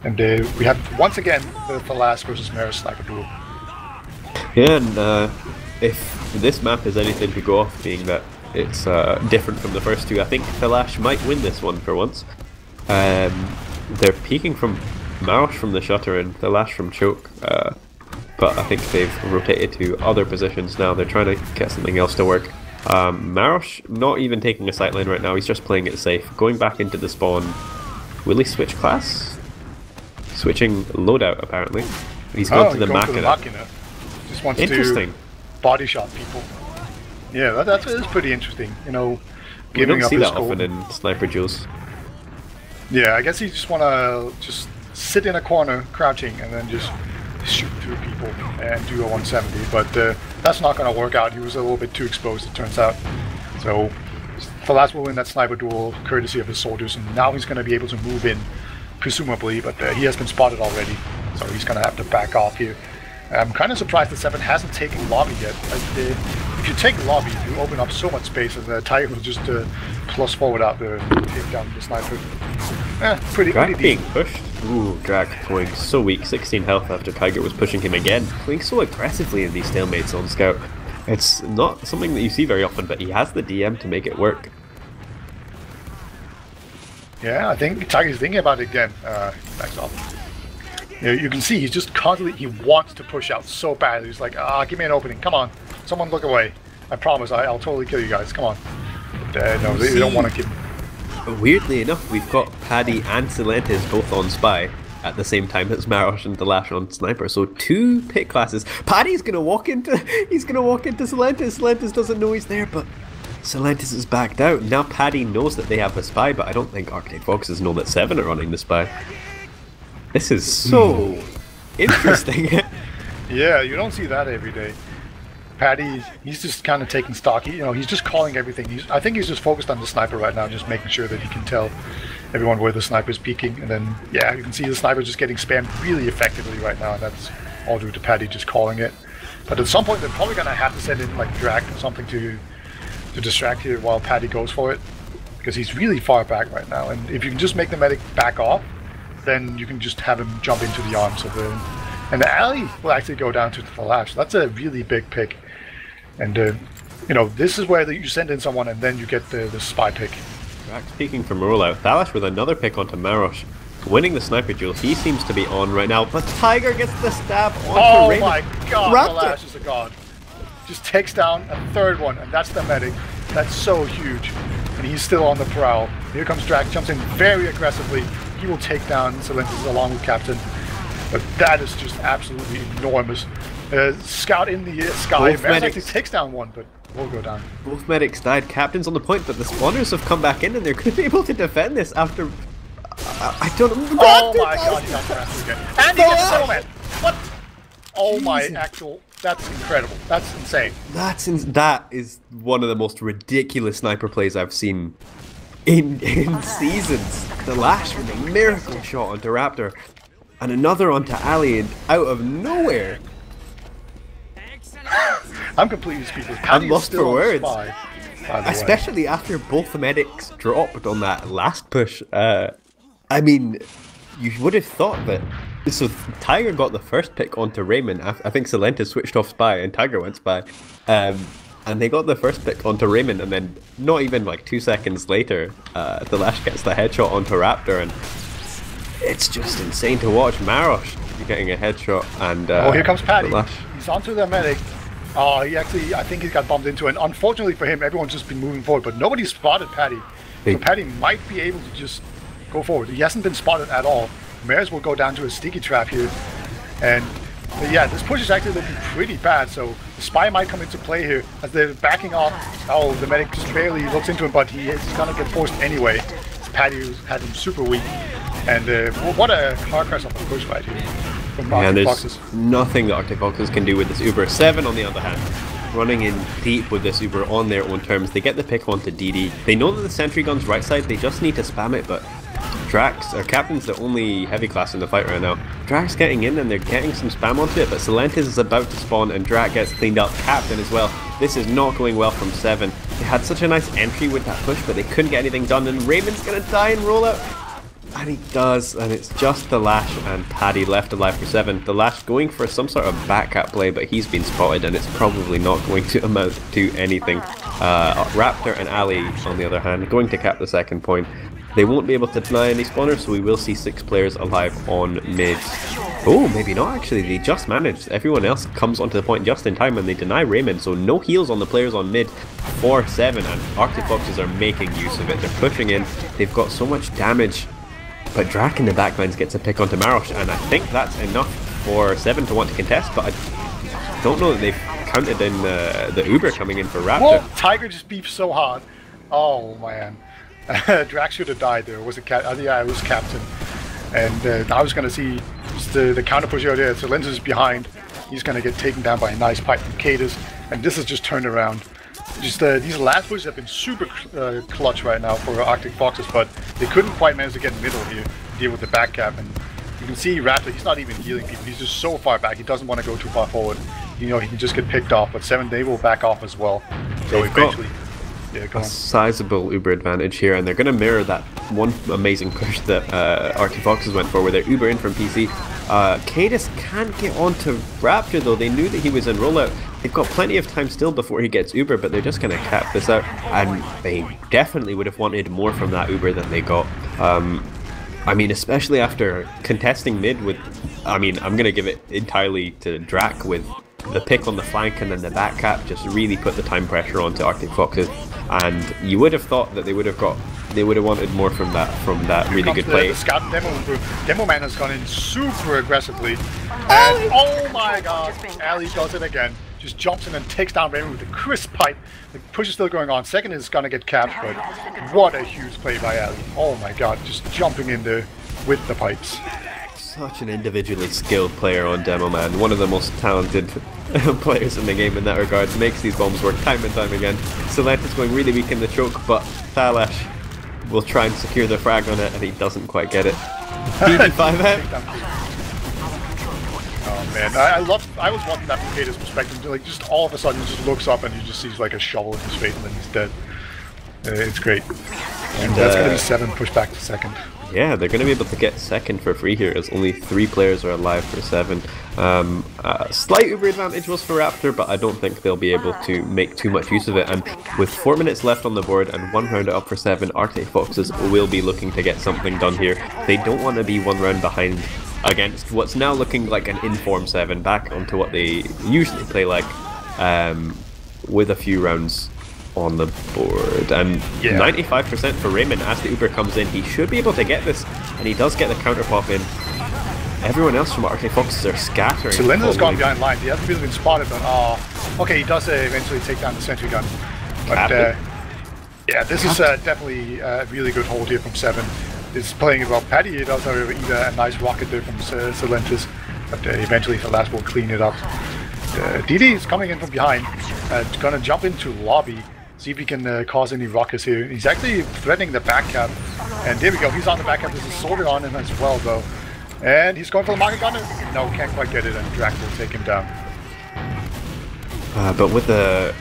And we have once again the last versus Maris sniper duel. Yeah, and if this map is anything to go off, being that it's different from the first two, I think Thalash might win this one for once. They're peeking from Marosh from the shutter and Thalash from choke, but I think they've rotated to other positions now. They're trying to get something else to work. Marosh not even taking a sightline right now, he's just playing it safe. Going back into the spawn. Will he switch class? Switching loadout apparently. He's gone to the Machina. Just wants to body shot people. Yeah, that is pretty interesting. You know, giving up his gold. We don't see that often in sniper duels. Yeah, I guess he just want to just sit in a corner, crouching, and then just shoot through people and do a 170. But that's not going to work out. He was a little bit too exposed, it turns out. So Thalas will win that sniper duel, courtesy of his soldiers, and now he's going to be able to move in, presumably. But he has been spotted already, so he's going to have to back off here. I'm kind of surprised that Se7en hasn't taken lobby yet. If you take lobby, you open up so much space, and Tiger will just plus forward out there and take down the sniper. Pretty being pushed. Ooh, Drag going so weak, 16 health after Tiger was pushing him again. Playing so aggressively in these stalemates on Scout. It's not something that you see very often, but he has the DM to make it work. Yeah, I think Tiger's thinking about it again. Backs off. You can see he's just constantly, he wants to push out so badly. He's like, give me an opening, come on. Someone look away. I promise, I'll totally kill you guys, come on. But no, they don't want to kill. Weirdly enough, we've got Paddy and Se7en both on Spy at the same time as Marosh and Thalash on Sniper. So two pick classes. Paddy's gonna walk into Se7en. Se7en doesn't know he's there, but Se7en is backed out. Now Paddy knows that they have a Spy, but I don't think Arctic Foxes know that Se7en are running the Spy. This is so interesting. Yeah, you don't see that every day. Paddy, he's just kind of taking stock. He's just calling everything. I think he's just focused on the sniper right now, just making sure that he can tell everyone where the sniper's peeking. And then, yeah, you can see the sniper just getting spammed really effectively right now, and that's all due to Paddy just calling it. But at some point, they're probably going to have to send in, like, Drag or something to distract here while Paddy goes for it, because he's really far back right now. And if you can just make the medic back off, then you can just have him jump into the arms of the... And the alley will actually go down to the Thalash. That's a really big pick. And, this is where you send in someone and then you get the spy pick. Speaking from rollout, Thalash with another pick onto Marosh. Winning the sniper duel, he seems to be on right now, but Tiger gets the stab onto Raymond. My god, Thalash is a god. Just takes down a third one, and that's the medic. That's so huge. And he's still on the prowl. Here comes Drac, jumps in very aggressively. He will take down Se7en along with Captain. But that is just absolutely enormous. Scout in the sky. Maris actually takes down one, but will go down. Both medics died. Captain's on the point, but the spawners have come back in and they're going to be able to defend this after... I don't know. Oh my god, he got crashed again. And he gets Se7en! What? Oh my actual... That's incredible. That's insane. That is one of the most ridiculous sniper plays I've seen in seasons. Thalash with a miracle shot onto Raptor. And another onto Ali, and out of nowhere. I'm completely speechless. I'm lost for words. Especially after both the medics dropped on that last push. I mean, you would have thought that... So Tiger got the first pick onto Raymond. I think Se7en switched off Spy and Tiger went Spy. And they got the first pick onto Raymond, and then not even like 2 seconds later, Thalash gets the headshot onto Raptor, and it's just insane to watch. Marosh getting a headshot, and here comes Paddy. He's onto the medic. I think he got bumped into it. And unfortunately for him, everyone's just been moving forward, but nobody spotted Paddy. So Paddy might be able to just go forward. He hasn't been spotted at all. Mares will go down to a sticky trap here, and yeah, this push is actually looking pretty bad. So the spy might come into play here as they're backing off. Oh, the medic just barely looks into him, but he's gonna get forced anyway. Paddy had him super weak, and what a car crash off the push right here. And there's nothing that Arctic Foxes can do with this Uber. Se7en, on the other hand, running in deep with this Uber on their own terms. They get the pick onto DD. They know that the sentry gun's right side, they just need to spam it, but Drax, or Captain's the only heavy class in the fight right now. Drax getting in and they're getting some spam onto it, but Se7en is about to spawn and Drax gets cleaned up. Captain as well. This is not going well from Se7en. They had such a nice entry with that push, but they couldn't get anything done, and Raymond's gonna die and roll out. And he does, and it's just the Lash and Paddy left alive for Se7en. The Lash going for some sort of back cap play, but he's been spotted, and it's probably not going to amount to anything. Raptor and Ali, on the other hand, going to cap the second point. They won't be able to deny any spawners, so we will see 6 players alive on mid. Oh, maybe not actually, they just managed. Everyone else comes onto the point just in time and they deny Raymond, so no heals on the players on mid for Se7en, and Arctic Foxes are making use of it. They're pushing in, they've got so much damage. But Drac in the backlines gets a pick onto Marosh, and I think that's enough for Se7en to want to contest, but I don't know that they've counted in the Uber coming in for Raptor. Whoa, Tiger just beefed so hard. Oh man. Drax should have died there. Was it yeah, it was Captain. And I was going to see just the counter push out there. So Lenz is behind. He's going to get taken down by a nice pipe from Cadis. And this is just turned around. Just these last pushes have been super clutch right now for Arctic Foxes, but they couldn't quite manage to get in the middle here to deal with the back cap. And you can see Raptor, he's not even healing people. He's just so far back. He doesn't want to go too far forward. You know, he can just get picked off. But Se7en, they will back off as well. So eventually, yeah, go on. Sizable Uber advantage here, and they're going to mirror that one amazing push that Arctic Foxes went for, where they're Uber in from PC. Cadis can't get onto Raptor though. They knew that he was in rollout. They've got plenty of time still before he gets Uber, but they're just going to cap this out, and they definitely would have wanted more from that Uber than they got. I mean, especially after contesting mid with, I mean, I'm going to give it entirely to Drac with the pick on the flank and then the back cap just really put the time pressure onto Arctic Foxes, and you would have thought that they would have wanted more from that really good play. The scout Demo Man has gone in super aggressively, and oh my god, Ali does it again. Just jumps in and takes down Raymond with a crisp pipe. The push is still going on. Second is gonna get capped, but what a huge play by Ali. Oh my god, just jumping in there with the pipes. Such an individually skilled player on Demo Man, one of the most talented players in the game in that regard, makes these bombs work time and time again. Se7en is going really weak in the choke, but Thalash will try and secure the frag on it, and he doesn't quite get it. BB5M. Oh man, I was watching that from Kata's perspective, like just all of a sudden he just looks up and he just sees like a shovel in his face and then he's dead. It's great. And that's going to be Se7en pushed back to second. Yeah, they're going to be able to get second for free here, as only 3 players are alive for Se7en. Slight Uber advantage was for Raptor, but I don't think they'll be able to make too much use of it. And with 4 minutes left on the board and 1 round up for Se7en, Arctic Foxes will be looking to get something done here. They don't want to be 1 round behind against what's now looking like an informed Se7en, back onto what they usually play like, with a few rounds on the board. And 95% for Raymond as the Uber comes in. He should be able to get this, and he does get the counter pop in. Everyone else from Arctic Foxes are scattering. So Linda's gone behind line. He hasn't really been spotted, but okay, he does eventually take down the sentry gun. But yeah, this is definitely a really good hold here from Se7en. It's playing it well. Paddy does have a nice rocket there from Se7en, but eventually Thalash will clean it up. DD is coming in from behind, gonna jump into lobby, see if he can cause any ruckus here. He's actually threatening the back cap, and there we go, he's on the back cap. There's a soldier on him as well though, and he's going for the market gunner. No, can't quite get it, and Drac will take him down. But with the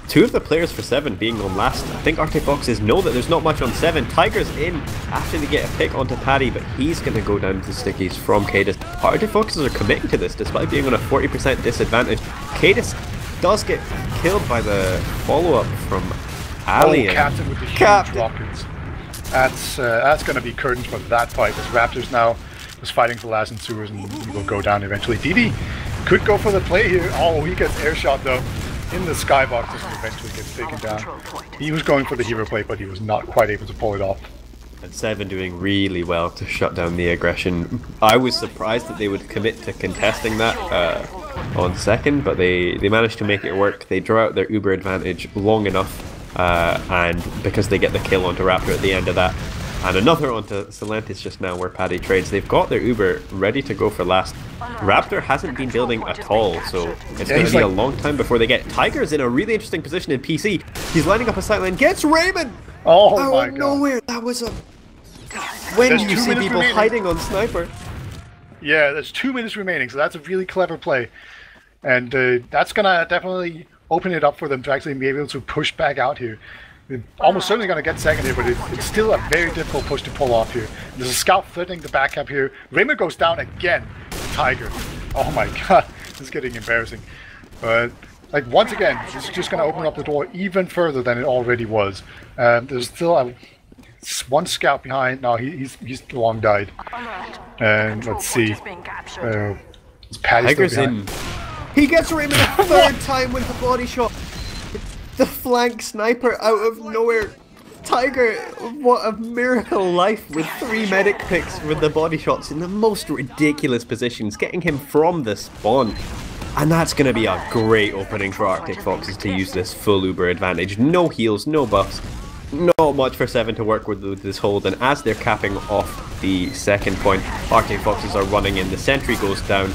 2 of the players for Se7en being on last, I think Arctic Foxes know that there's not much on Se7en. Tiger's in after they get a pick onto Paddy, but he's going to go down to stickies from Cadis. Arctic Foxes are committing to this despite being on a 40% disadvantage. Cadis does get killed by the follow-up from Ali. Captain with the huge rockets. That's going to be curtains for that fight, as Raptors now is fighting for last in sewers, and he will go down eventually. DD could go for the play here. Oh, he gets air shot though in the skybox. This eventually gets taken down. He was going for the hero play, but he was not quite able to pull it off. And Se7en doing really well to shut down the aggression. I was surprised that they would commit to contesting that on second, but they managed to make it work. They draw out their Uber advantage long enough, and because they get the kill onto Raptor at the end of that, and another onto Se7en just now where Paddy trades. They've got their Uber ready to go for last. Raptor hasn't been building at all, so it's going to be a long time before they get. Tiger's in a really interesting position in PC. He's lining up a sideline, gets Raymond! Oh my god. Nowhere! That was when There's do you 2 see minutes people remaining. hiding on sniper? Yeah, there's 2 minutes remaining, so that's a really clever play. And that's going to definitely open it up for them to actually be able to push back out here. They're almost certainly going to get second here, but it's still a very difficult push to pull off here. There's a scout threatening the back up here. Raymond goes down again. Tiger. Oh my god, this is getting embarrassing. But like once again, this is just going to open up the door even further than it already was. There's still one scout behind. No, he's long died. And let's see. Is Patty Tiger's still in. behind? He gets Raymond a third time with the body shot. The flank sniper out of nowhere. Tiger, what a miracle life with 3 medic picks with the body shots in the most ridiculous positions, getting him from the spawn. And that's going to be a great opening for Arctic Foxes to use this full Uber advantage. No heals, no buffs, not much for Se7en to work with this hold. And as they're capping off the second point, Arctic Foxes are running in. The sentry goes down,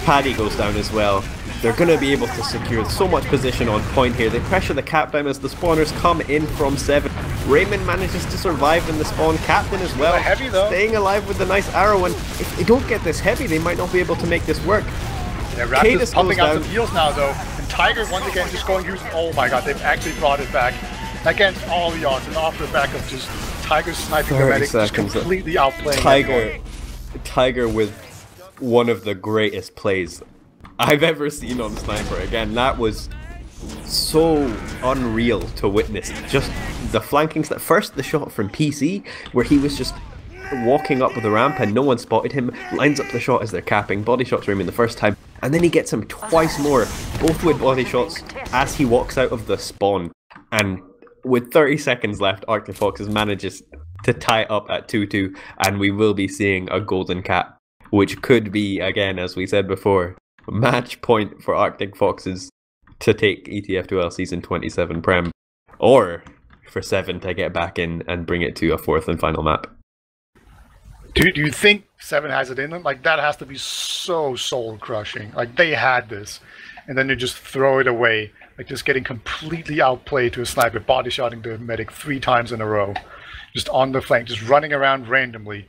Paddy goes down as well. They're going to be able to secure so much position on point here. They pressure the cap down as the spawners come in from Se7en. Raymond manages to survive in the spawn. Captain as well, heavy though. Staying alive with the nice arrow. And if they don't get this heavy, they might not be able to make this work. Yeah, Raptor's pumping out some heals now though. And Tiger once again just going using. Oh my god, they've actually brought it back against all the odds. And off the back of just Tiger sniping the medic, just completely outplaying Tiger with one of the greatest plays I've ever seen on Sniper. Again, that was so unreal to witness. Just the flankings. That first, the shot from PC, where he was just walking up the ramp and no one spotted him, lines up the shot as they're capping, body shots Raymond the first time, and then he gets him twice more, both with body shots as he walks out of the spawn. And with 30 seconds left, Arctic Foxes manages to tie it up at 2-2, and we will be seeing a golden cap, which could be, again, as we said before, match point for Arctic Foxes to take ETF2L Season 27 Prem, or for Se7en to get back in and bring it to a 4th and final map. Do you think Se7en has it in them? Like, that has to be so soul-crushing. Like, they had this, and then they just throw it away. Like, just getting completely outplayed to a sniper, body-shotting the medic 3 times in a row. Just on the flank, just running around randomly.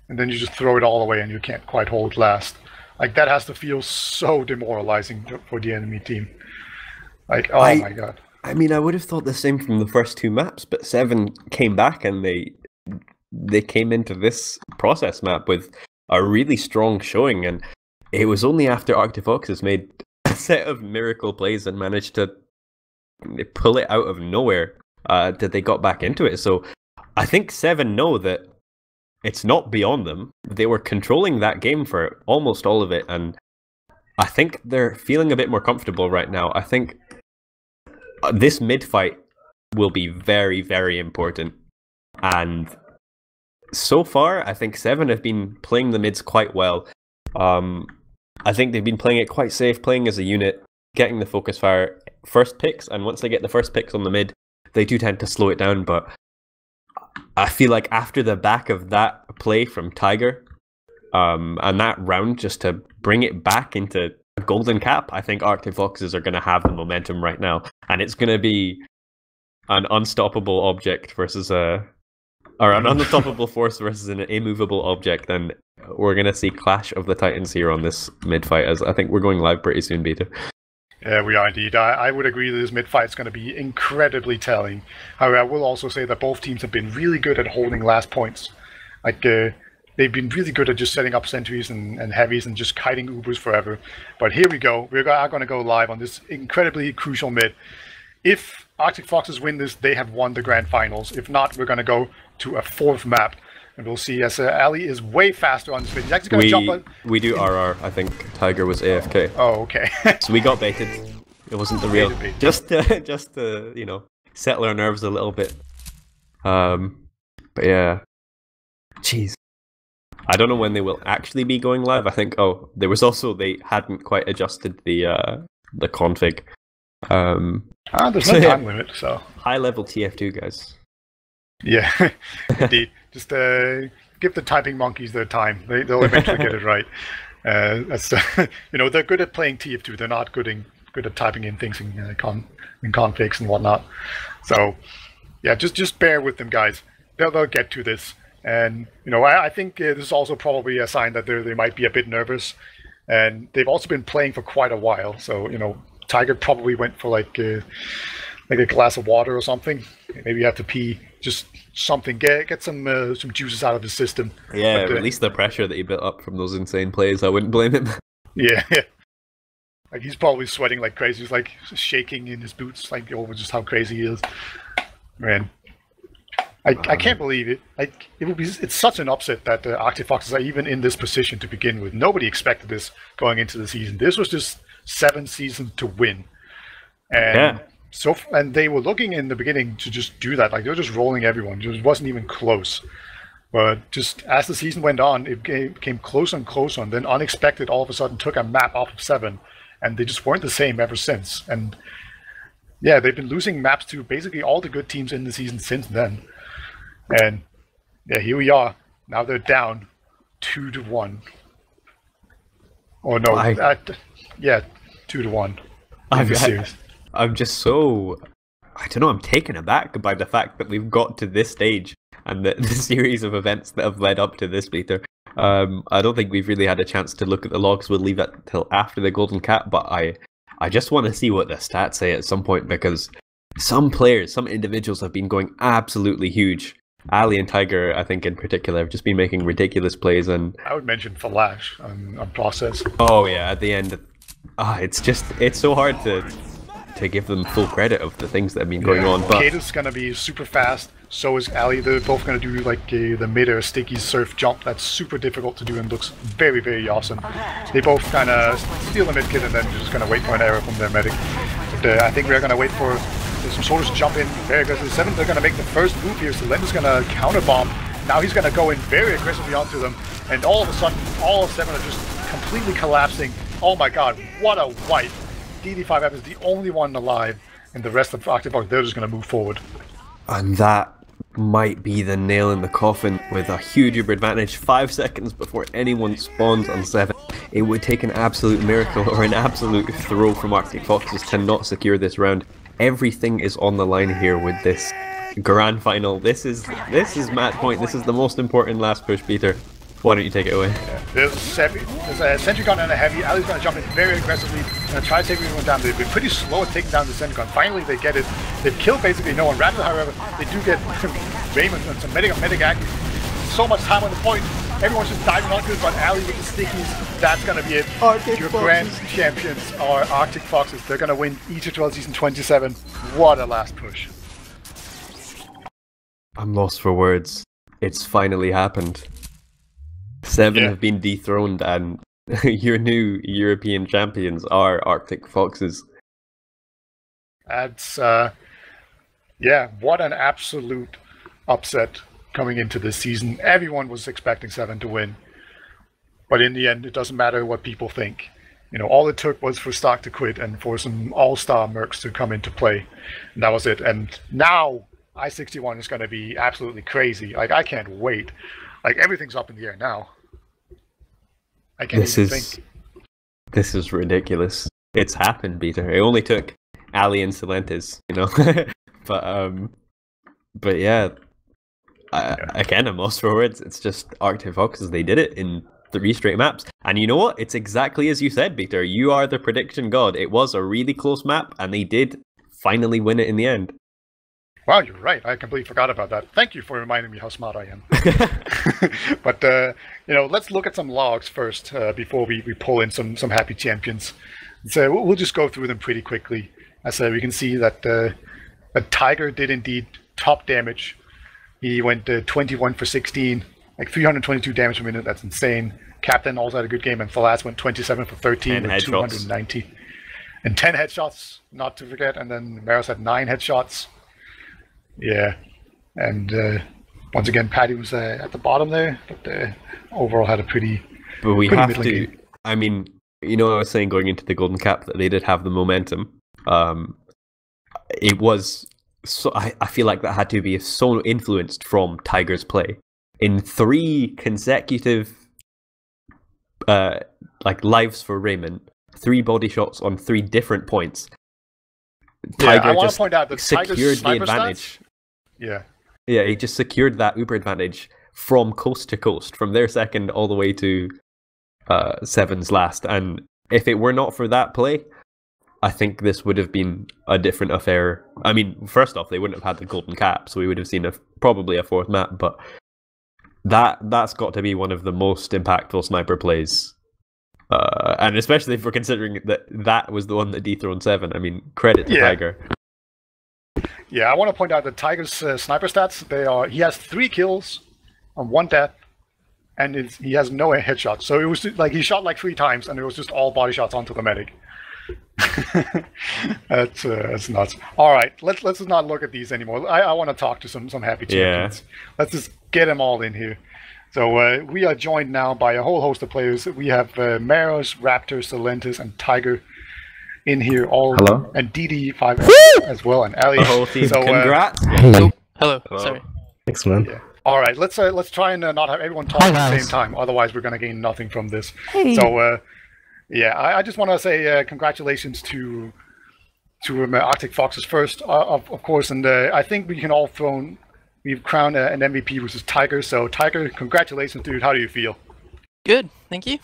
And then you just throw it all away and you can't quite hold last. Like, that has to feel so demoralizing for the enemy team. Like, oh my god. I mean, I would have thought the same from the first 2 maps, but Se7en came back and they came into this process map with a really strong showing, and it was only after Arctic Foxes made a set of miracle plays and managed to pull it out of nowhere that they got back into it. So I think Se7en know that it's not beyond them. They were controlling that game for almost all of it, and I think they're feeling a bit more comfortable right now. I think this mid fight will be very, very important, and so far I think Se7en have been playing the mids quite well. I think they've been playing it quite safe, playing as a unit, getting the focus fire first picks, and once they get the first picks on the mid, they do tend to slow it down. But I feel like after the back of that play from Tiger, and that round just to bring it back into a golden cap, I think Arctic Foxes are going to have the momentum right now, and it's going to be an unstoppable object versus an unstoppable force versus an immovable object. And we're going to see Clash of the Titans here on this mid fight, as I think we're going live pretty soon, Beta. Yeah, we are indeed. I would agree that this mid-fight is going to be incredibly telling. However, I will also say that both teams have been really good at holding last points. Like, they've been really good at just setting up sentries and heavies and just kiting Ubers forever. But here we go. We are going to go live on this incredibly crucial mid. If Arctic Foxes win this, they have won the grand finals. If not, we're going to go to a 4th map. And we'll see, as Ali is way faster on this mid. He's actually going to jump on. We do RR. I think Tiger was AFK. Oh, okay. So we got baited. It wasn't the real. Just to you know, settle our nerves a little bit. But yeah, jeez. I don't know when they will actually be going live. I think. Oh, there was also they hadn't quite adjusted the config. There's no time limit, so high level TF2 guys. Yeah, indeed. Just give the typing monkeys their time. They'll eventually get it right. They're good at playing TF2. They're not good at typing in things in configs and whatnot. So, yeah, just bear with them, guys. They'll get to this. And I think this is also probably a sign that they might be a bit nervous, and they've also been playing for quite a while. So Tiger probably went for like a glass of water or something. Maybe you have to pee, just something. Get some juices out of his system. Yeah, release the pressure that he built up from those insane plays. I wouldn't blame him. Yeah. Like he's probably sweating like crazy. He's like shaking in his boots, like over just how crazy he is. Man, I can't believe it. Like it's such an upset that the Arctic Foxes are even in this position to begin with. Nobody expected this going into the season. This was just 7 seasons to win, and and they were looking in the beginning to just do that. Like they were just rolling everyone. It wasn't even close. But just as the season went on, it came closer and closer, and then unexpected all of a sudden took a map off of 7, and they just weren't the same ever since. And yeah, they've been losing maps to basically all the good teams in the season since then. And yeah, here we are. Now they're down 2-1. Or no, 2-1. I'm just so, I don't know, I'm taken aback by the fact that we've got to this stage and the series of events that have led up to this, Peter. I don't think we've really had a chance to look at the logs. We'll leave that till after the Golden Cap, but I just want to see what the stats say at some point, because some players, some individuals have been going absolutely huge. Ali and Tiger, I think in particular, have just been making ridiculous plays. And I would mention Flash on process. Oh yeah, at the end, it's so hard to give them full credit of the things that have been going on. But Kate is going to be super fast, so is Ali. They're both going to do like the mid-air sticky surf jump that's super difficult to do and looks very, very awesome. They both kind of steal the mid kit and then just going to wait for an error from their medic. But I think we're going to wait for some soldiers to jump in very aggressively. Se7en, they're going to make the first move here. Se7en is going to counter bomb. Now he's going to go in very aggressively onto them, and all of a sudden, all of Se7en are just completely collapsing. Oh my god, what a wipe! DD5F is the only one alive, and the rest of Arctic Fox, they're just going to move forward. And that might be the nail in the coffin, with a huge Uber advantage 5 seconds before anyone spawns on 7. It would take an absolute miracle or an absolute throw from Arctic Foxes to not secure this round. Everything is on the line here with this grand final. This is match point. This is the most important last push, Peter. Why don't you take it away? Yeah. There's a sentry gun and a heavy. Ali's going to jump in very aggressively and try to take everyone down. They've been pretty slow at taking down the sentry gun. Finally, they get it. They've killed basically no one. Rapid, however, they do get Raymond and some medic act. So much time on the point. Everyone's just diving onto it, but Ali with the stickies, that's going to be it. Your grand champions are Arctic Foxes. They're going to win ETF2L Season 27. What a last push. I'm lost for words. It's finally happened. 7 have been dethroned, and your new European champions are Arctic Foxes. That's, what an absolute upset coming into this season. Everyone was expecting 7 to win. But in the end, it doesn't matter what people think. All it took was for stock to quit and for some all-star mercs to come into play. And that was it. And now, I-61 is going to be absolutely crazy. Like, I can't wait. Like, everything's up in the air now. I can't even think. This is ridiculous. It's happened, Peter. It only took Ali and Silentes, But yeah, again, I'm lost for words. It's just Arctic Foxes. They did it in 3 straight maps. And you know what? It's exactly as you said, Peter. You are the prediction god. It was a really close map, and they did finally win it in the end. Wow, you're right. I completely forgot about that. Thank you for reminding me how smart I am. But, let's look at some logs first before we pull in some happy champions. So we'll just go through them pretty quickly. As we can see that Tiger did indeed top damage. He went 21 for 16, like 322 damage per minute. That's insane. Captain also had a good game, and Falas went 27 for 13 with 290. And 10 headshots, not to forget. And then Maros had 9 headshots. Yeah, and once again, Paddy was at the bottom there, but overall had a pretty. But we have to. Game. I mean, I was saying going into the Golden Cap that they did have the momentum. It was so. I feel like that had to be so influenced from Tiger's play in 3 consecutive, lives for Raymond. 3 body shots on 3 different points. Tiger I want to point out that secured the advantage. Yeah. Yeah, he just secured that Uber advantage from coast to coast, from their second all the way to Se7en's last. And if it were not for that play, I think this would have been a different affair. I mean, first off, they wouldn't have had the golden cap, so we would have seen probably a fourth map, but that's got to be one of the most impactful sniper plays. And especially if we're considering that was the one that dethroned Se7en. I mean, credit to Tiger. Yeah, I want to point out that Tiger's sniper stats, he has 3 kills on 1 death, and he has no headshots. So it was like he shot like 3 times, and it was just all body shots onto the medic. That's nuts. All right, let's not look at these anymore. I want to talk to some happy champions. Let's just get them all in here. So we are joined now by a whole host of players. We have Maros, Raptor, Se7en, and Tiger in here. All hello, and DD5 as well, and Ali. The whole team. So, congrats. Hello. Sorry. Thanks, man. Yeah. All right, let's try and not have everyone talk at the same time. Otherwise, we're going to gain nothing from this. Hey. So. Yeah, I just want to say congratulations to Arctic Foxes first, of course, and I think we can all we've crowned an MVP, which is Tiger. So Tiger, congratulations, dude. How do you feel? Good, thank you.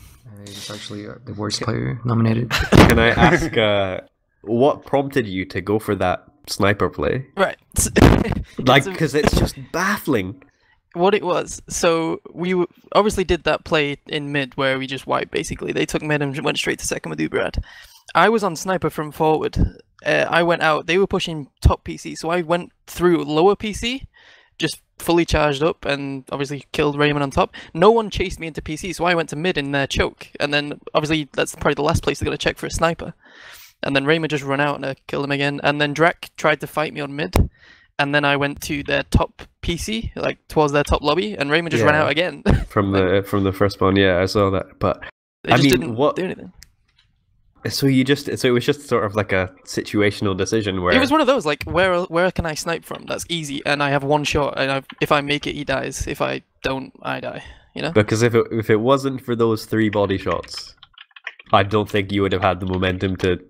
He's actually the worst player nominated. Can I ask what prompted you to go for that sniper play? Right. Because it's just baffling. What it was, so we obviously did that play in mid where we just wiped, basically. They took mid and went straight to second with Uberad. I was on sniper from forward. I went out, they were pushing top PC, so I went through lower PC, just fully charged up, and obviously killed Raymond on top. No one chased me into PC, so I went to mid in their choke, and then obviously that's probably the last place they're going to check for a sniper. And then Raymond just ran out and I killed him again, and then Drak tried to fight me on mid. And then I went to their top PC, like towards their top lobby, and Raymond just ran out again. from the first spawn, yeah, I saw that. But they just didn't do anything. So it was just sort of like a situational decision where it was one of those like where can I snipe from? That's easy, and I have 1 shot, and if I make it, he dies. If I don't, I die. You know. Because if it wasn't for those 3 body shots, I don't think you would have had the momentum to.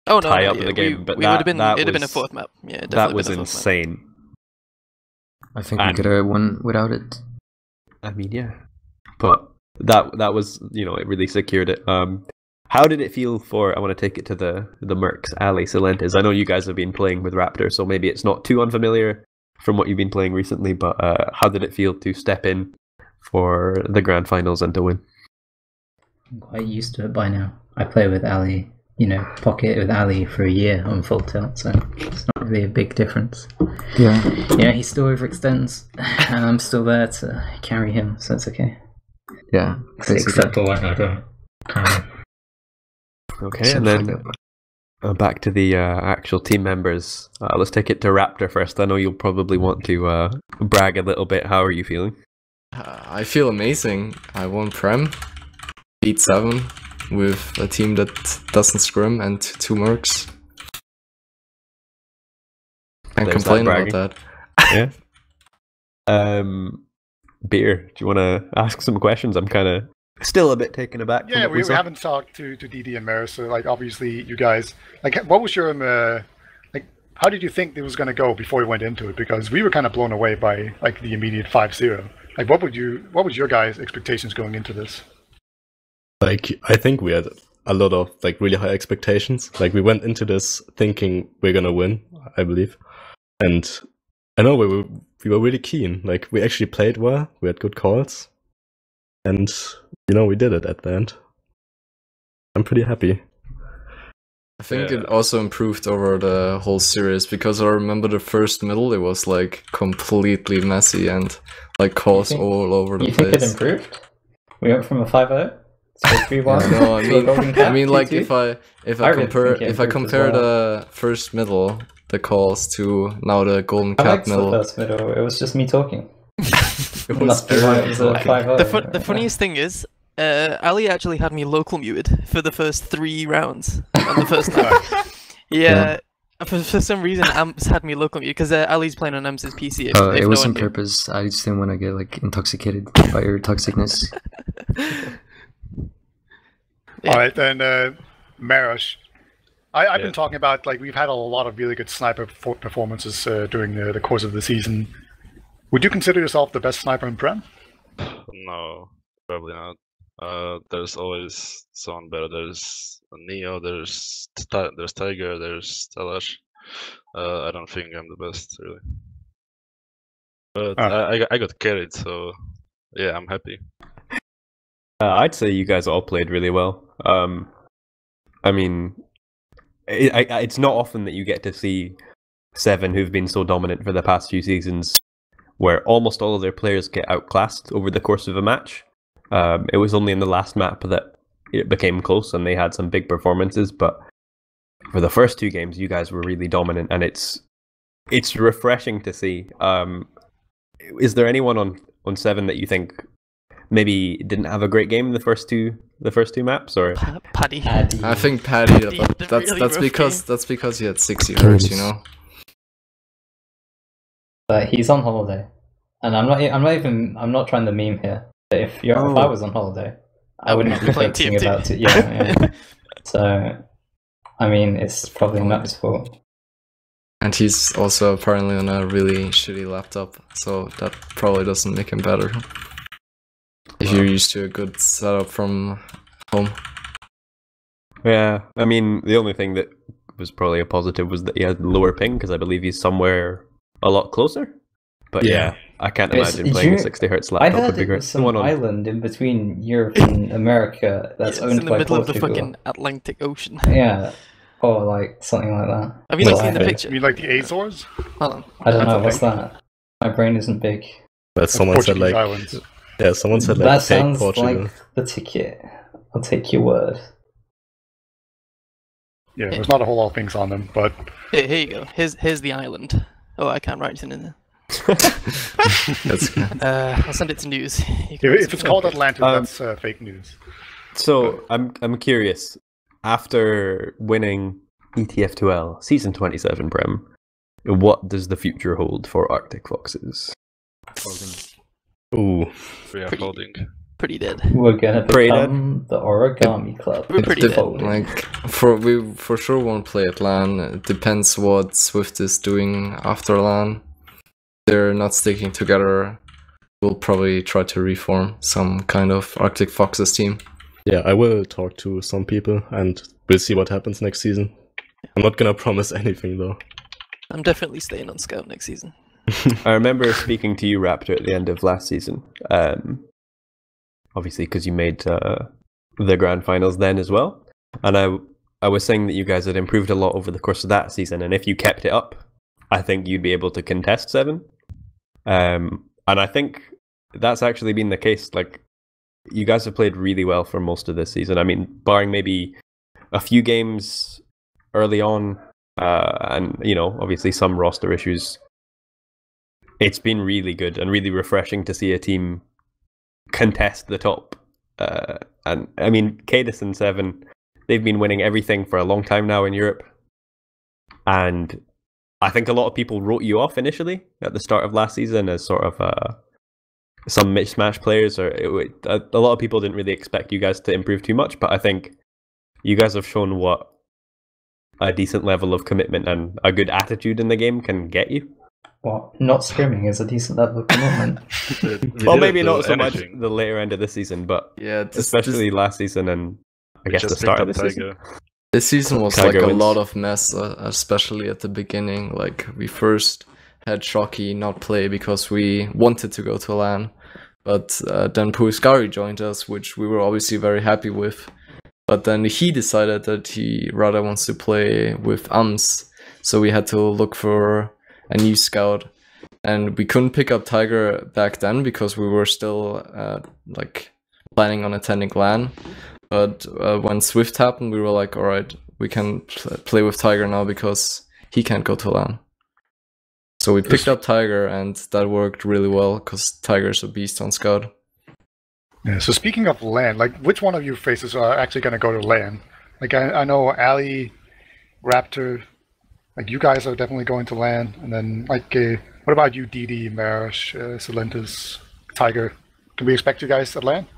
Tie up the game, but it'd have been a 4th map. Yeah, that was insane. I think we could have won without it. I mean, yeah, but that was it really secured it. How did it feel I want to take it to the Mercs, Ali, Se7en. I know you guys have been playing with Raptor, so maybe it's not too unfamiliar from what you've been playing recently. But how did it feel to step in for the grand finals and to win? I'm quite used to it by now. I play with Ali. Pocket with Ali for a year on full tilt, so it's not really a big difference. Yeah. He still overextends, and I'm still there to carry him, so it's okay. Yeah. Except for when I don't. Okay, and then back to the actual team members. Let's take it to Raptor first. I know you'll probably want to brag a little bit. How are you feeling? I feel amazing. I won Prem, beat Se7en. With a team that doesn't scrim and 2 mercs. Can't complain about that. Yeah. Beer, do you want to ask some questions? I'm kind of still a bit taken aback. Yeah, we haven't talked to DD and Maris, so like obviously you guys, like what was your how did you think it was going to go before we went into it? Because we were kind of blown away by like the immediate 5-0. Like what was your guys' expectations going into this? Like, I think we had a lot of like really high expectations. Like we went into this thinking we're gonna win, I believe. And I know we were really keen. Like we actually played well, we had good calls. And we did it at the end. I'm pretty happy. I think it also improved over the whole series, because I remember the first middle, it was like completely messy and like calls all over the place. You think it improved? We went from a 5-0? So 3-1. No, I mean, like if I compare the first middle, the calls, to now the golden cap middle. The first middle. It was just me talking. It was the funniest thing is, Ali actually had me local muted for the first 3 rounds on the first night. Yeah. For some reason, Amps had me local muted because Ali's playing on Amps' PC. It was on purpose. I just didn't want to get like intoxicated by your toxicness. Yeah. All right, then, Marosh. I've been talking about, like, we've had a lot of really good sniper performances during the course of the season. Would you consider yourself the best sniper in Prem? No, probably not. There's always someone better. There's Neo, there's Tiger, there's Talash. I don't think I'm the best, really. But I got carried, so yeah, I'm happy. I'd say you guys all played really well. I mean, it's not often that you get to see Se7en, who've been so dominant for the past few seasons, where almost all of their players get outclassed over the course of a match. It was only in the last map that it became close and they had some big performances, but for the first 2 games, you guys were really dominant, and it's refreshing to see. Is there anyone on Se7en that you think maybe didn't have a great game in the first two maps, or Paddy? I think Paddy. That's because he had 60 hertz, you know. But he's on holiday, and I'm not trying to meme here. But if I was on holiday, I wouldn't be playing thinking TF2. about it. Yeah. So, I mean, it's probably not his fault. And he's also apparently on a really shitty laptop, so that probably doesn't make him better. If you're used to a good setup from home. Yeah, I mean, the only thing that was probably a positive was that he had lower ping, because I believe he's somewhere a lot closer. But yeah, I can't imagine playing a 60 hertz laptop I heard would be it great. was some island in between Europe and America that's owned in the by middle Portugal. of the fucking Atlantic Ocean. Yeah, or like something like that. Have you not seen the picture? You mean like the Azores? Hold on. I don't know, what's that? My brain isn't big. But someone said Portuguese like, islands. yeah, someone said like That fake sounds Portugal. like the ticket. I'll take your word. Yeah, there's not a whole lot of things on them, but Here you go. Here's the island. Oh, I can't write anything in there. That's good. I'll send it to news. if it's called Atlantis, that's fake news. So I'm curious. After winning ETF2L Season 27 Prem, what does the future hold for Arctic Foxes? Ooh, We are holding. Pretty dead. We're gonna Pretty become the Origami Club. We're pretty dead. We for sure won't play at LAN. It depends what Swift is doing after LAN. They're not sticking together. We'll probably try to reform some kind of Arctic Foxes team. yeah, I will talk to some people and we'll see what happens next season. I'm not gonna promise anything though. I'm definitely staying on Scout next season. I remember speaking to you, Raptor, at the end of last season. Obviously, because you made the grand finals then as well. And I was saying that you guys had improved a lot over the course of that season. And if you kept it up, I think you'd be able to contest Se7en. And I think that's actually been the case. Like, you guys have played really well for most of this season. I mean, barring maybe a few games early on, and, you know, obviously some roster issues, it's been really good and really refreshing to see a team contest the top. And I mean, Cadis and Se7en, they've been winning everything for a long time now in Europe. And I think a lot of people wrote you off initially at the start of last season as sort of some mismatch players, or a lot of people didn't really expect you guys to improve too much. But I think you guys have shown what a decent level of commitment and a good attitude in the game can get you. Well, not scrimming is a decent level of commitment. Well, maybe not so much the later end of the season, but Yeah, especially last season and I guess the start of the season. This season was Tiger like a wins. lot of mess, especially at the beginning. Like, we first had Shocky not play because we wanted to go to LAN, but then Puiskari joined us, which we were obviously very happy with. But then he decided that he rather wants to play with AMS, so we had to look for a new scout. And we couldn't pick up Tiger back then because we were still like planning on attending LAN. But when Swift happened, we were like, all right, we can play with Tiger now because he can't go to LAN. So we picked up Tiger, and that worked really well because Tiger's a beast on Scout. Yeah, so speaking of LAN, like, which one of you faces are actually going to go to LAN? Like, I know Ali, Raptor, like, you guys are definitely going to LAN. And then, like, what about you, DD, Marish, Silentus, Tiger? Can we expect you guys at LAN?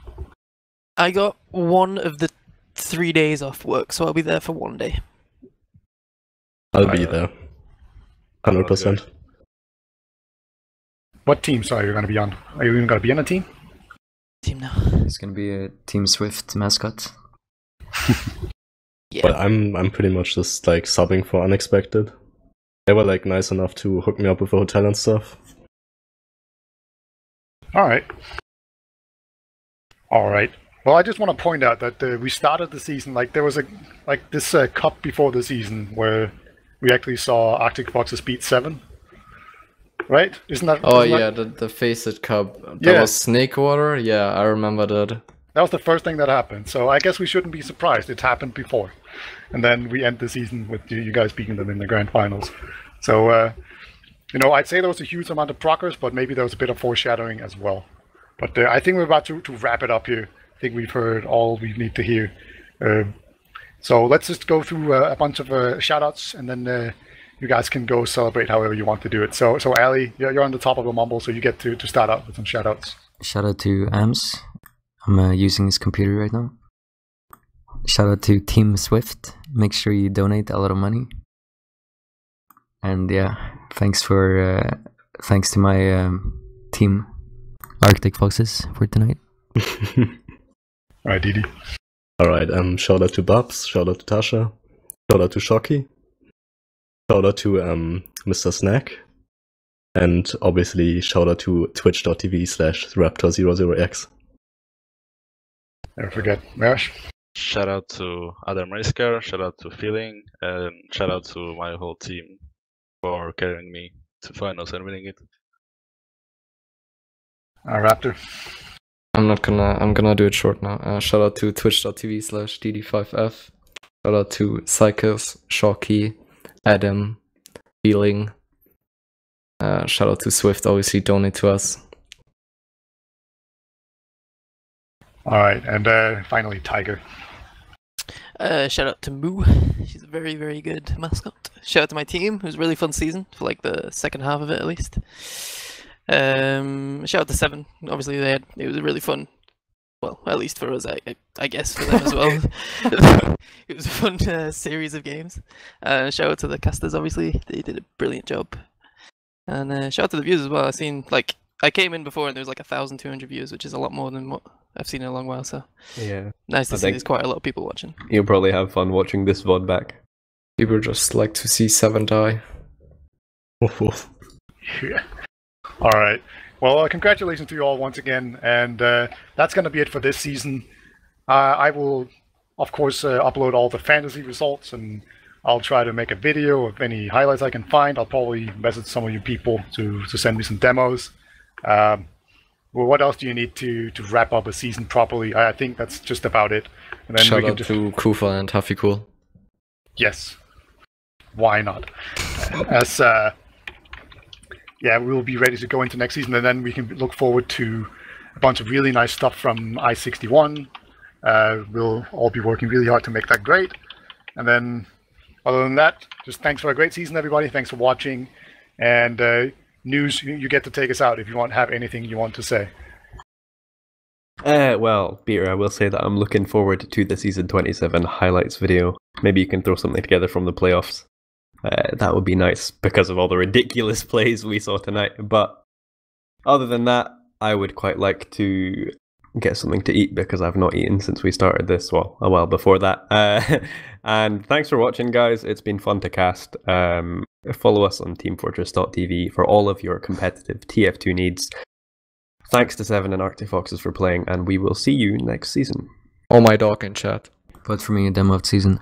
I got one of the 3 days off work, so I'll be there for 1 day. I'll be there. 100%. What teams are you going to be on? Are you even going to be on a team? team now. It's gonna be a Team Swift mascot. Yeah. But I'm pretty much just like subbing for Unexpected. They were like nice enough to hook me up with a hotel and stuff. All right. Well, I just want to point out that we started the season like there was this cup before the season where we actually saw Arctic Foxes beat Se7en. Right? Isn't that? Oh isn't yeah, that... the Faceit Cup. That Yeah. was Snake Water. Yeah, I remember that. That was the first thing that happened. So I guess we shouldn't be surprised. It's happened before, and then we end the season with you guys beating them in the grand finals. So I'd say there was a huge amount of progress, but maybe there was a bit of foreshadowing as well. But I think we're about to wrap it up here. I think we've heard all we need to hear. So let's just go through a bunch of shout-outs, and then you guys can go celebrate however you want to do it. So Ali, you're on the top of the mumble, so you get to start out with some shout-outs. Shout out to Ams. I'm using his computer right now. Shout out to Team Swift. Make sure you donate a lot of money. And yeah, thanks to my team Arctic Foxes for tonight. All right, Didi. All right, shout out to Babs, shout out to Tasha, shout out to Shocky, shout out to Mr. Snack, and obviously shout out to twitch.tv/raptor00x. Never forget, Marash. Shout out to Adam Raiskar, shout out to Feeling, and shout out to my whole team for carrying me to finals and winning it. Raptor. I'm gonna do it short now. Shout out to twitch.tv/dd5f. Shout out to Psychos, Shocky, Adam, Feeling. Shout out to Swift, obviously donate to us. All right, and finally Tiger. Shout out to Moo. She's a very, very good mascot. Shout out to my team. It was a really fun season for like the second half of it at least. Shout out to Se7en. Obviously, it was a really fun. Well, at least for us, I guess for them as well. It was a fun series of games. Shout out to the casters. Obviously, they did a brilliant job. And shout out to the viewers as well. I came in before and there was like 1,200 views, which is a lot more than what I've seen in a long while. So yeah, nice to see. There's quite a lot of people watching. You'll probably have fun watching this VOD back. People just like to see Se7en die. Yeah. All right. Well, congratulations to you all once again, and that's going to be it for this season. I will, of course, upload all the fantasy results, and I'll try to make a video of any highlights I can find. I'll probably message some of you people to send me some demos. Well, what else do you need to wrap up a season properly? I think that's just about it. And then shout out to Kufa and Huffy Cool. Yes. Why not? As yeah, we'll be ready to go into next season, and then we can look forward to a bunch of really nice stuff from I61. We'll all be working really hard to make that great. And then, other than that, just thanks for a great season, everybody. Thanks for watching. And Nuze, you get to take us out if you have anything you want to say. Well, Peter, I will say that I'm looking forward to the Season 27 highlights video. Maybe you can throw something together from the playoffs. That would be nice because of all the ridiculous plays we saw tonight. But other than that, I would quite like to get something to eat because I've not eaten since we started this, well, a while before that. And thanks for watching, guys. It's been fun to cast. Follow us on teamfortress.tv for all of your competitive TF2 needs. Thanks to Se7en and Arctic Foxes for playing, and we will see you next season. Oh, my dog in chat. Vote for me a demo of the season.